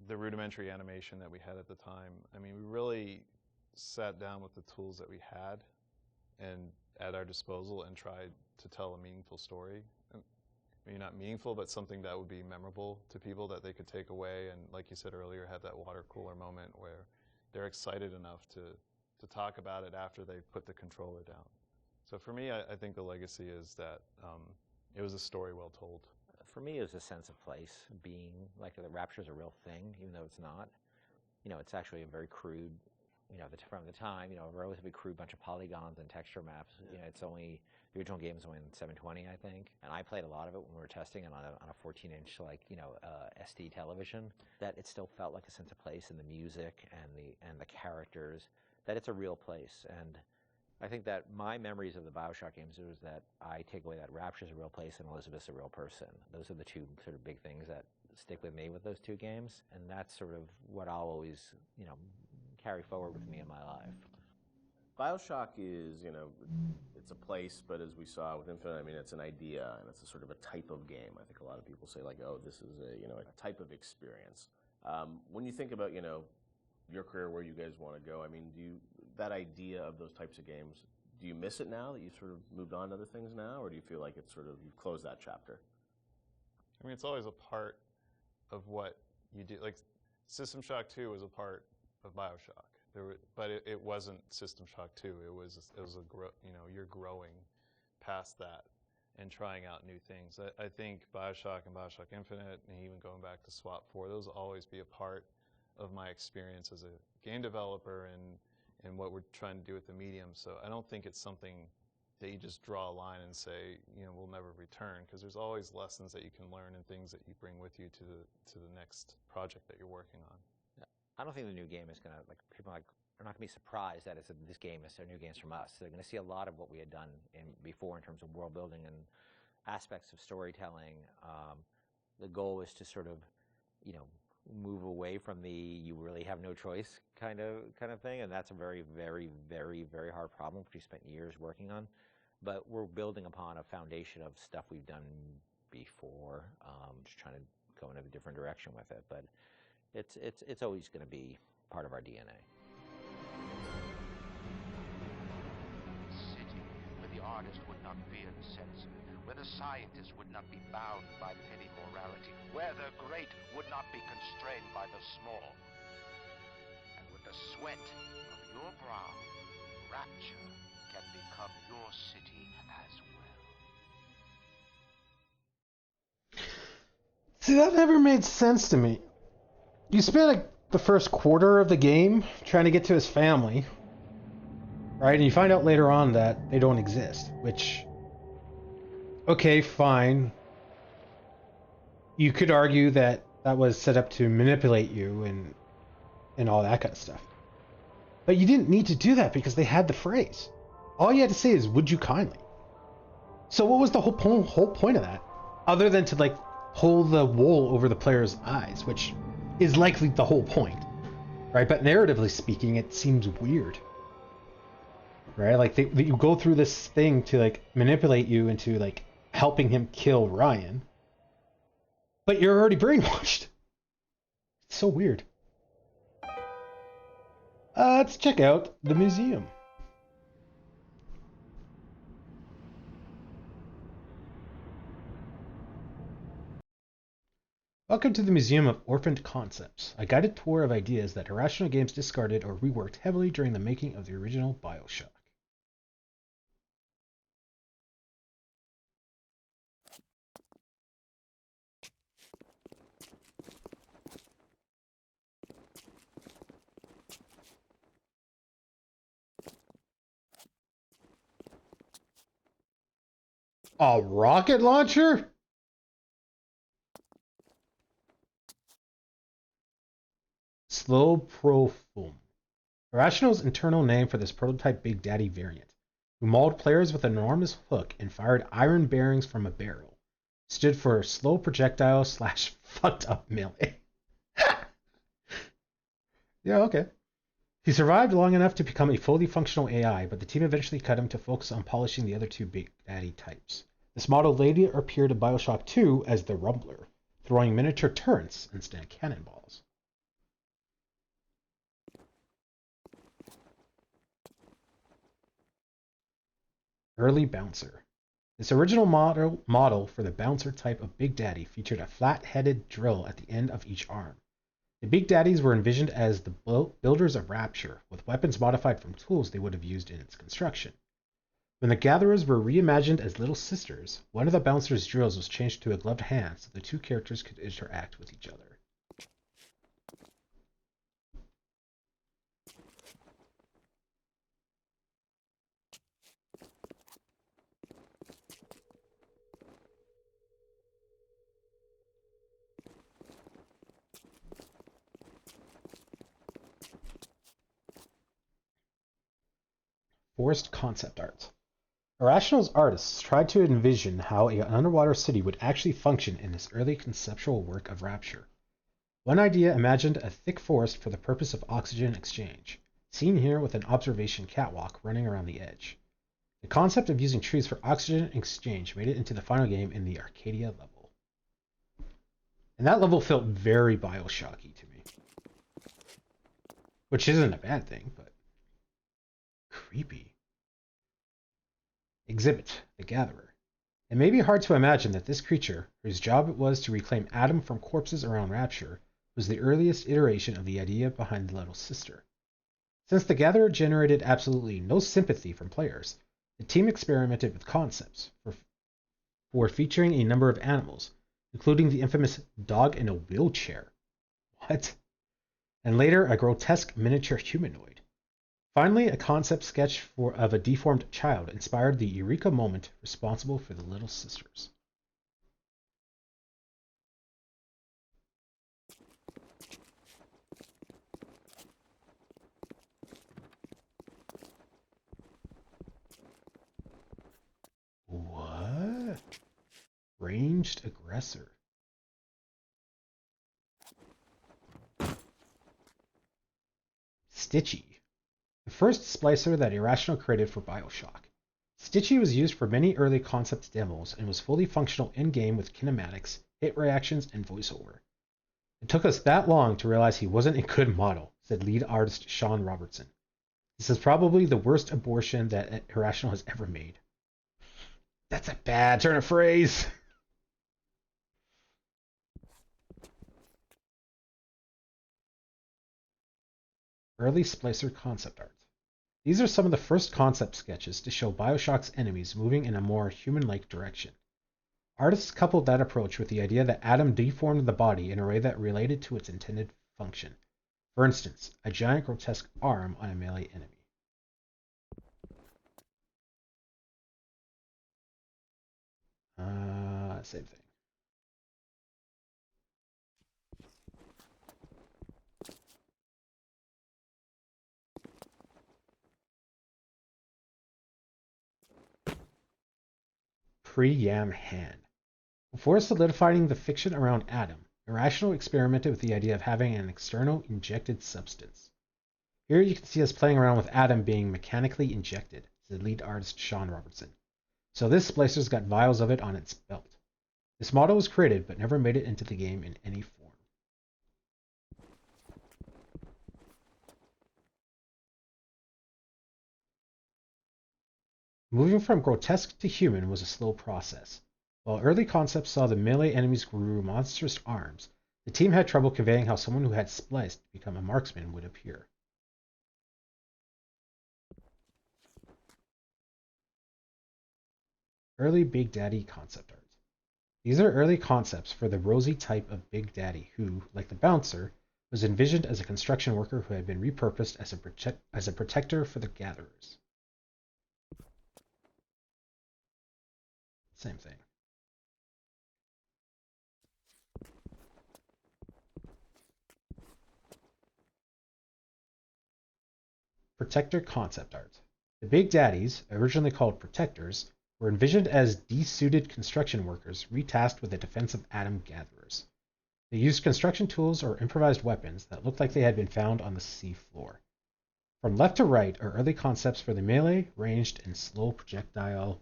Speaker 7: the rudimentary animation that we had at the time. I mean, we really sat down with the tools that we had and at our disposal and tried to tell a meaningful story. Maybe not meaningful, but something that would be memorable to people that they could take away and, like you said earlier, have that water cooler moment where they're excited enough to talk about it after they put the controller down. So for me, I think the legacy is that it was a story well told.
Speaker 6: For me, it was a sense of place, being like the Rapture is a real thing, even though it's not. It's actually a very crude, from the time, a relatively crude bunch of polygons and texture maps. It's only, the original game is only in 720, I think. And I played a lot of it when we were testing it on a 14-inch, SD television. That it still felt like a sense of place in the music and the characters, that it's a real place. And I think that my memories of the BioShock games is that I take away that Rapture's a real place and Elizabeth's a real person. Those are the two sort of big things that stick with me with those two games. And that's sort of what I'll always, carry forward with me in my life.
Speaker 16: BioShock is, it's a place, but as we saw with Infinite, I mean, it's an idea and it's a sort of a type of game. I think a lot of people say like, oh, this is a type of experience. When you think about, your career, where you guys want to go, I mean, that idea of those types of games, do you miss it now that you've sort of moved on to other things now, or do you feel like it's sort of you've closed that chapter?
Speaker 7: I mean, it's always a part of what you do. Like System Shock 2 was a part of BioShock, but it wasn't System Shock 2. It was you're growing past that and trying out new things. I think BioShock and BioShock Infinite, and even going back to SWAT 4, those will always be a part of my experience as a game developer and what we're trying to do with the medium. So I don't think it's something that you just draw a line and say, we'll never return, because there's always lessons that you can learn and things that you bring with you to the next project that you're working on.
Speaker 6: Yeah. I don't think the new game is going to, people are not going to be surprised that this game is new games from us. They're going to see a lot of what we had done before in terms of world building and aspects of storytelling. The goal is to sort of, move away from the you really have no choice kind of thing, and that's a very, very, very, very hard problem, which we spent years working on. But we're building upon a foundation of stuff we've done before, just trying to go in a different direction with it. But it's always going to be part of our DNA.
Speaker 17: City where the artist would not fear the censor, where the scientist would not be bound by petty morality, where the great would not be constrained by the small. And with the sweat of your brow, Rapture can become your city as well.
Speaker 1: See, that never made sense to me. You spend the first quarter of the game trying to get to his family, right? And you find out later on that they don't exist, which, okay, fine. You could argue that was set up to manipulate you and all that kind of stuff. But you didn't need to do that because they had the phrase. All you had to say is, "Would you kindly?" So what was the whole point of that? Other than to pull the wool over the player's eyes, which is likely the whole point, right? But narratively speaking, it seems weird, right? You go through this thing to manipulate you into helping him kill Ryan, but you're already brainwashed. It's so weird. Let's check out the museum. Welcome to the Museum of Orphaned Concepts, a guided tour of ideas that Irrational Games discarded or reworked heavily during the making of the original BioShock. A rocket launcher? Slow Profum. Irrational's internal name for this prototype Big Daddy variant, who mauled players with an enormous hook and fired iron bearings from a barrel, stood for slow projectile / fucked up melee. Yeah, okay. He survived long enough to become a fully functional AI, but the team eventually cut him to focus on polishing the other two Big Daddy types. This model later appeared in BioShock 2 as the Rumbler, throwing miniature turrets instead of cannonballs. Early Bouncer. This original model for the Bouncer type of Big Daddy featured a flat-headed drill at the end of each arm. The Big Daddies were envisioned as the builders of Rapture, with weapons modified from tools they would have used in its construction. When the Gatherers were reimagined as Little Sisters, one of the Bouncer's drills was changed to a gloved hand so the two characters could interact with each other. Forest concept art. Irrational's artists tried to envision how an underwater city would actually function in this early conceptual work of Rapture. One idea imagined a thick forest for the purpose of oxygen exchange, seen here with an observation catwalk running around the edge. The concept of using trees for oxygen exchange made it into the final game in the Arcadia level. And that level felt very BioShocky to me. Which isn't a bad thing, but creepy. Exhibit, the Gatherer. It may be hard to imagine that this creature, whose job it was to reclaim Adam from corpses around Rapture, was the earliest iteration of the idea behind the Little Sister. Since the Gatherer generated absolutely no sympathy from players, the team experimented with concepts for featuring a number of animals, including the infamous dog in a wheelchair. What? And later a grotesque miniature humanoid. Finally, a concept sketch of a deformed child inspired the eureka moment responsible for the Little Sisters. What? Ranged aggressor. Stitchy. The first splicer that Irrational created for Bioshock. Stitchy was used for many early concept demos and was fully functional in-game with kinematics, hit reactions, and voiceover. It took us that long to realize he wasn't a good model, said lead artist Sean Robertson. This is probably the worst abortion that Irrational has ever made. That's a bad turn of phrase. Early Splicer concept art. These are some of the first concept sketches to show Bioshock's enemies moving in a more human-like direction. Artists coupled that approach with the idea that Adam deformed the body in a way that related to its intended function. For instance, a giant grotesque arm on a melee enemy. Same thing. Pre-Yam Han. Before solidifying the fiction around Adam, Irrational experimented with the idea of having an external injected substance. Here you can see us playing around with Adam being mechanically injected, said lead artist Sean Robertson. So this splicer's got vials of it on its belt. This model was created but never made it into the game in any form. Moving from grotesque to human was a slow process. While early concepts saw the melee enemies grew monstrous arms, the team had trouble conveying how someone who had spliced to become a marksman would appear. Early Big Daddy concept art. These are early concepts for the rosy type of Big Daddy who, like the Bouncer, was envisioned as a construction worker who had been repurposed as a protector for the Gatherers. Same thing. Protector concept art. The Big Daddies, originally called Protectors, were envisioned as desuited construction workers retasked with the defense of Adam Gatherers. They used construction tools or improvised weapons that looked like they had been found on the sea floor. From left to right are early concepts for the melee, ranged, and slow projectile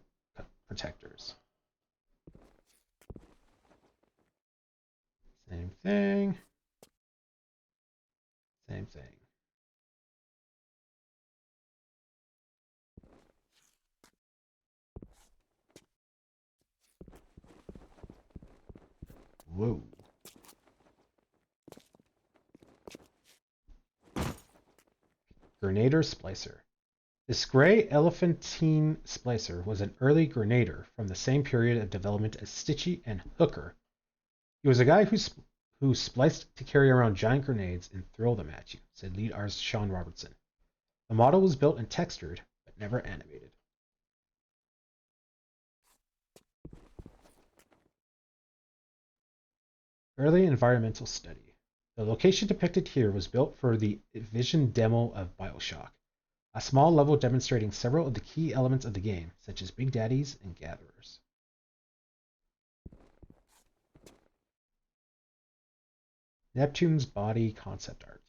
Speaker 1: protectors. Same thing. Same thing. Whoa. Grenader Splicer. This gray elephantine splicer was an early Grenader from the same period of development as Stitchy and Hooker. He was a guy who spliced to carry around giant grenades and throw them at you, said lead artist Sean Robertson. The model was built and textured, but never animated. Early environmental study. The location depicted here was built for the Vision demo of Bioshock, a small level demonstrating several of the key elements of the game, such as Big Daddies and Gatherers. Neptune's Bounty concept art.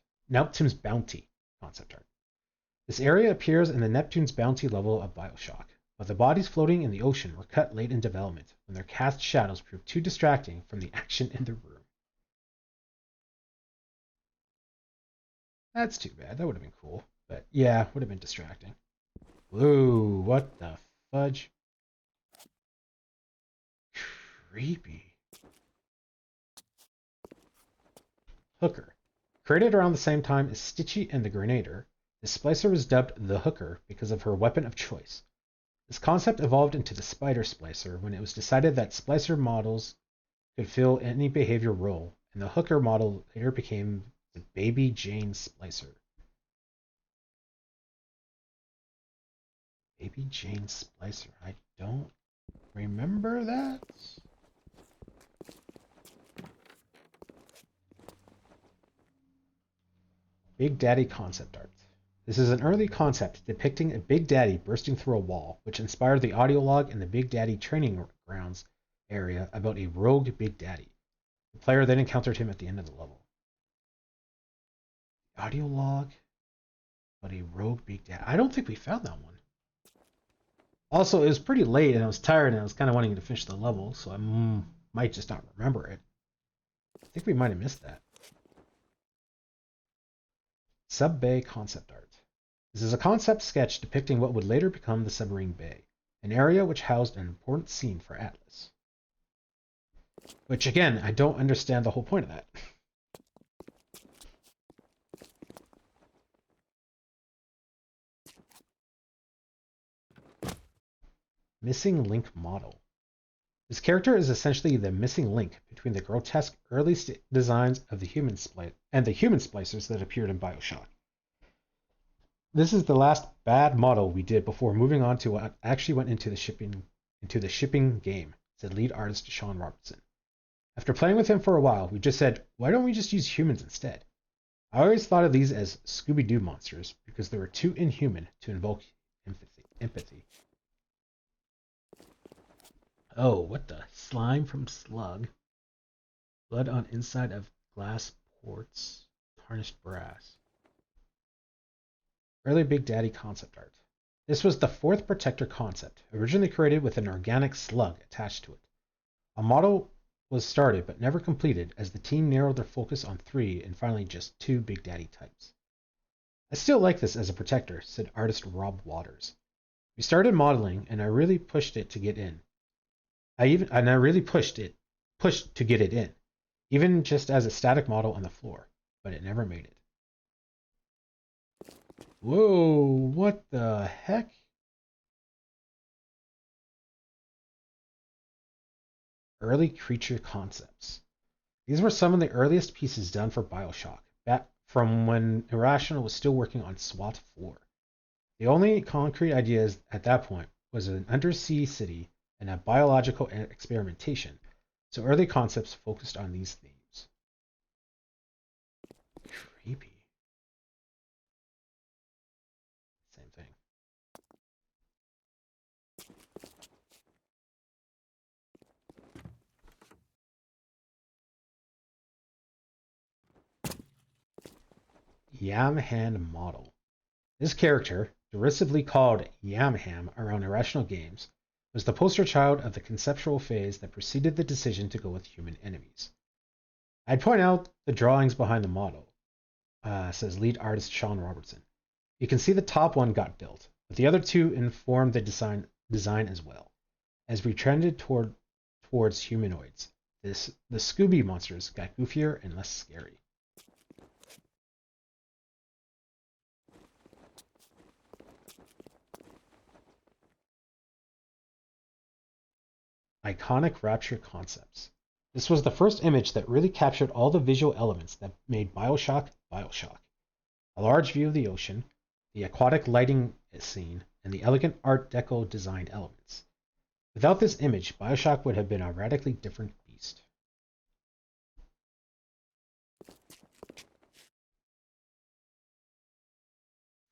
Speaker 1: This area appears in the Neptune's Bounty level of Bioshock, but the bodies floating in the ocean were cut late in development when their cast shadows proved too distracting from the action in the room. That's too bad. That would have been cool. But yeah, would have been distracting. Whoa, what the fudge? Creepy. Hooker. Created around the same time as Stitchy and the Grenader, the Splicer was dubbed the Hooker because of her weapon of choice. This concept evolved into the Spider Splicer when it was decided that Splicer models could fill any behavior role, and the Hooker model later became the Baby Jane Splicer. Baby Jane Splicer. I don't remember that. Big Daddy concept art. This is an early concept depicting a Big Daddy bursting through a wall, which inspired the audio log in the Big Daddy training grounds area about a rogue Big Daddy. The player then encountered him at the end of the level. Audio log about a rogue Big Daddy. I don't think we found that one. Also, it was pretty late and I was tired and I was kind of wanting to finish the level, so I might just not remember it. I think we might have missed that. Sub-Bay concept art. This is a concept sketch depicting what would later become the Submarine Bay, an area which housed an important scene for Atlas. Which, again, I don't understand the whole point of that. Missing Link model. This character is essentially the missing link between the grotesque early designs of the human splicers that appeared in BioShock. This is the last bad model we did before moving on to what actually went into the shipping game, said lead artist Sean Robertson. After playing with him for a while, we just said, why don't we just use humans instead? I always thought of these as Scooby-Doo monsters because they were too inhuman to invoke empathy. Oh, what the? Slime from Slug. Blood on inside of glass ports. Tarnished brass. Early Big Daddy concept art. This was the fourth Protector concept, originally created with an organic slug attached to it. A model was started but never completed as the team narrowed their focus on 3 and finally just 2 Big Daddy types. I still like this as a Protector, said artist Rob Waters. We started modeling and I really pushed it to get in. I really pushed to get it in, even just as a static model on the floor, but it never made it. Whoa, what the heck? Early creature concepts. These were some of the earliest pieces done for BioShock, back from when Irrational was still working on SWAT 4. The only concrete ideas at that point was an undersea city and a biological experimentation, so early concepts focused on these themes. Creepy. Same thing. Yamhan model. This character, derisively called Yamham around Irrational Games, was the poster child of the conceptual phase that preceded the decision to go with human enemies. I'd point out the drawings behind the model, says lead artist Sean Robertson. You can see the top one got built, but the other 2 informed the design as well. As we trended towards humanoids, the Scooby monsters got goofier and less scary. Iconic Rapture concepts. This was the first image that really captured all the visual elements that made BioShock BioShock. A large view of the ocean, the aquatic lighting scene, and the elegant Art Deco designed elements. Without this image, BioShock would have been a radically different beast.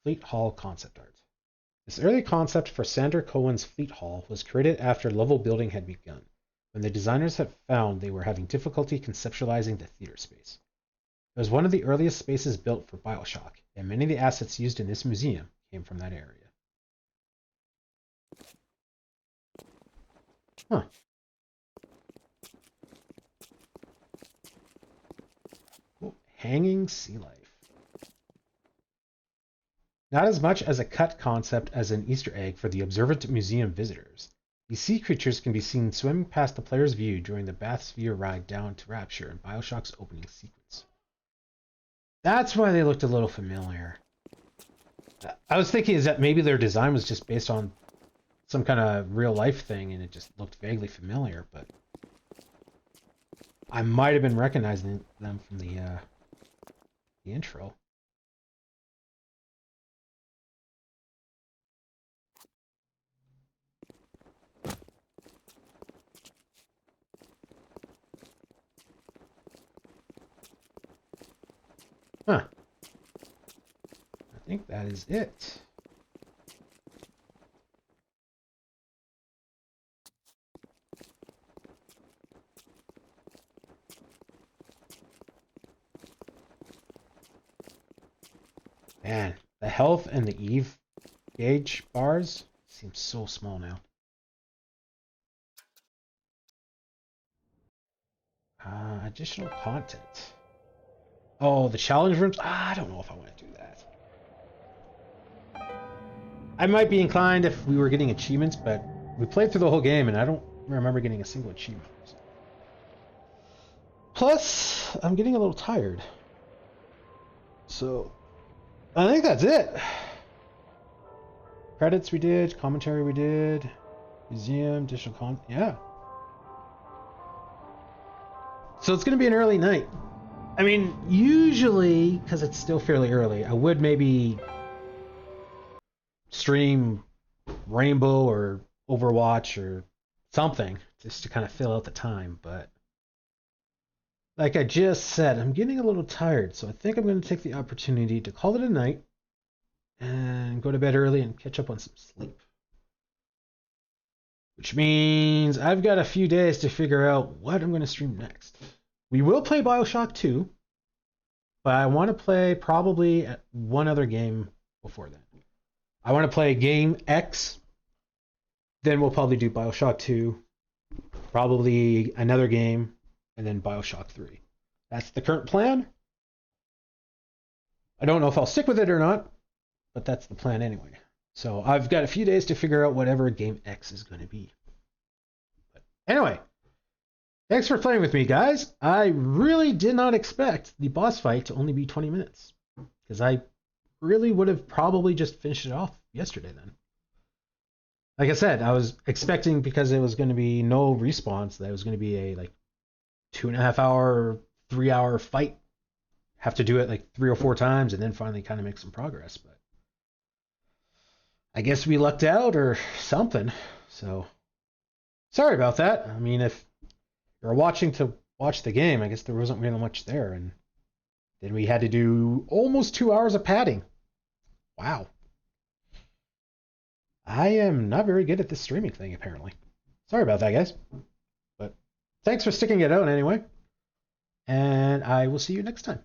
Speaker 1: Fleet Hall concept art. This early concept for Sander Cohen's Fleet Hall was created after level building had begun, when the designers had found they were having difficulty conceptualizing the theater space. It was one of the earliest spaces built for BioShock, and many of the assets used in this museum came from that area. Huh. Oh, hanging sea life. Not as much as a cut concept as an Easter egg for the observant museum visitors. These sea creatures can be seen swimming past the player's view during the bathysphere ride down to Rapture in Bioshock's opening sequence. That's why they looked a little familiar. I was thinking is that maybe their design was just based on some kind of real life thing and it just looked vaguely familiar, but I might have been recognizing them from the intro. Huh. I think that is it. Man, the health and the Eve gauge bars seem so small now. Additional content. Oh, the challenge rooms? I don't know if I want to do that. I might be inclined if we were getting achievements, but we played through the whole game and I don't remember getting a single achievement. Plus, I'm getting a little tired. So, I think that's it. Credits we did, commentary we did, museum, additional content, yeah. So it's going to be an early night. I mean, usually, because it's still fairly early, I would maybe stream Rainbow or Overwatch or something just to kind of fill out the time, but like I just said, I'm getting a little tired, so I think I'm going to take the opportunity to call it a night and go to bed early and catch up on some sleep. Which means I've got a few days to figure out what I'm going to stream next. We will play Bioshock 2, but I want to play probably one other game before then. I want to play Game X, then we'll probably do Bioshock 2, probably another game, and then Bioshock 3. That's the current plan. I don't know if I'll stick with it or not, but that's the plan anyway. So I've got a few days to figure out whatever Game X is going to be. But anyway, thanks for playing with me, guys. I really did not expect the boss fight to only be 20 minutes, because I really would have probably just finished it off yesterday then. Like I said, I was expecting, because it was going to be no response, that it was going to be a like 2.5 hour, 3 hour fight. Have to do it like 3 or 4 times and then finally kind of make some progress. But I guess we lucked out or something. So sorry about that. I mean, if you're watching to watch the game, I guess there wasn't really much there. And then we had to do almost 2 hours of padding. Wow. I am not very good at this streaming thing, apparently. Sorry about that, guys. But thanks for sticking it out anyway. And I will see you next time.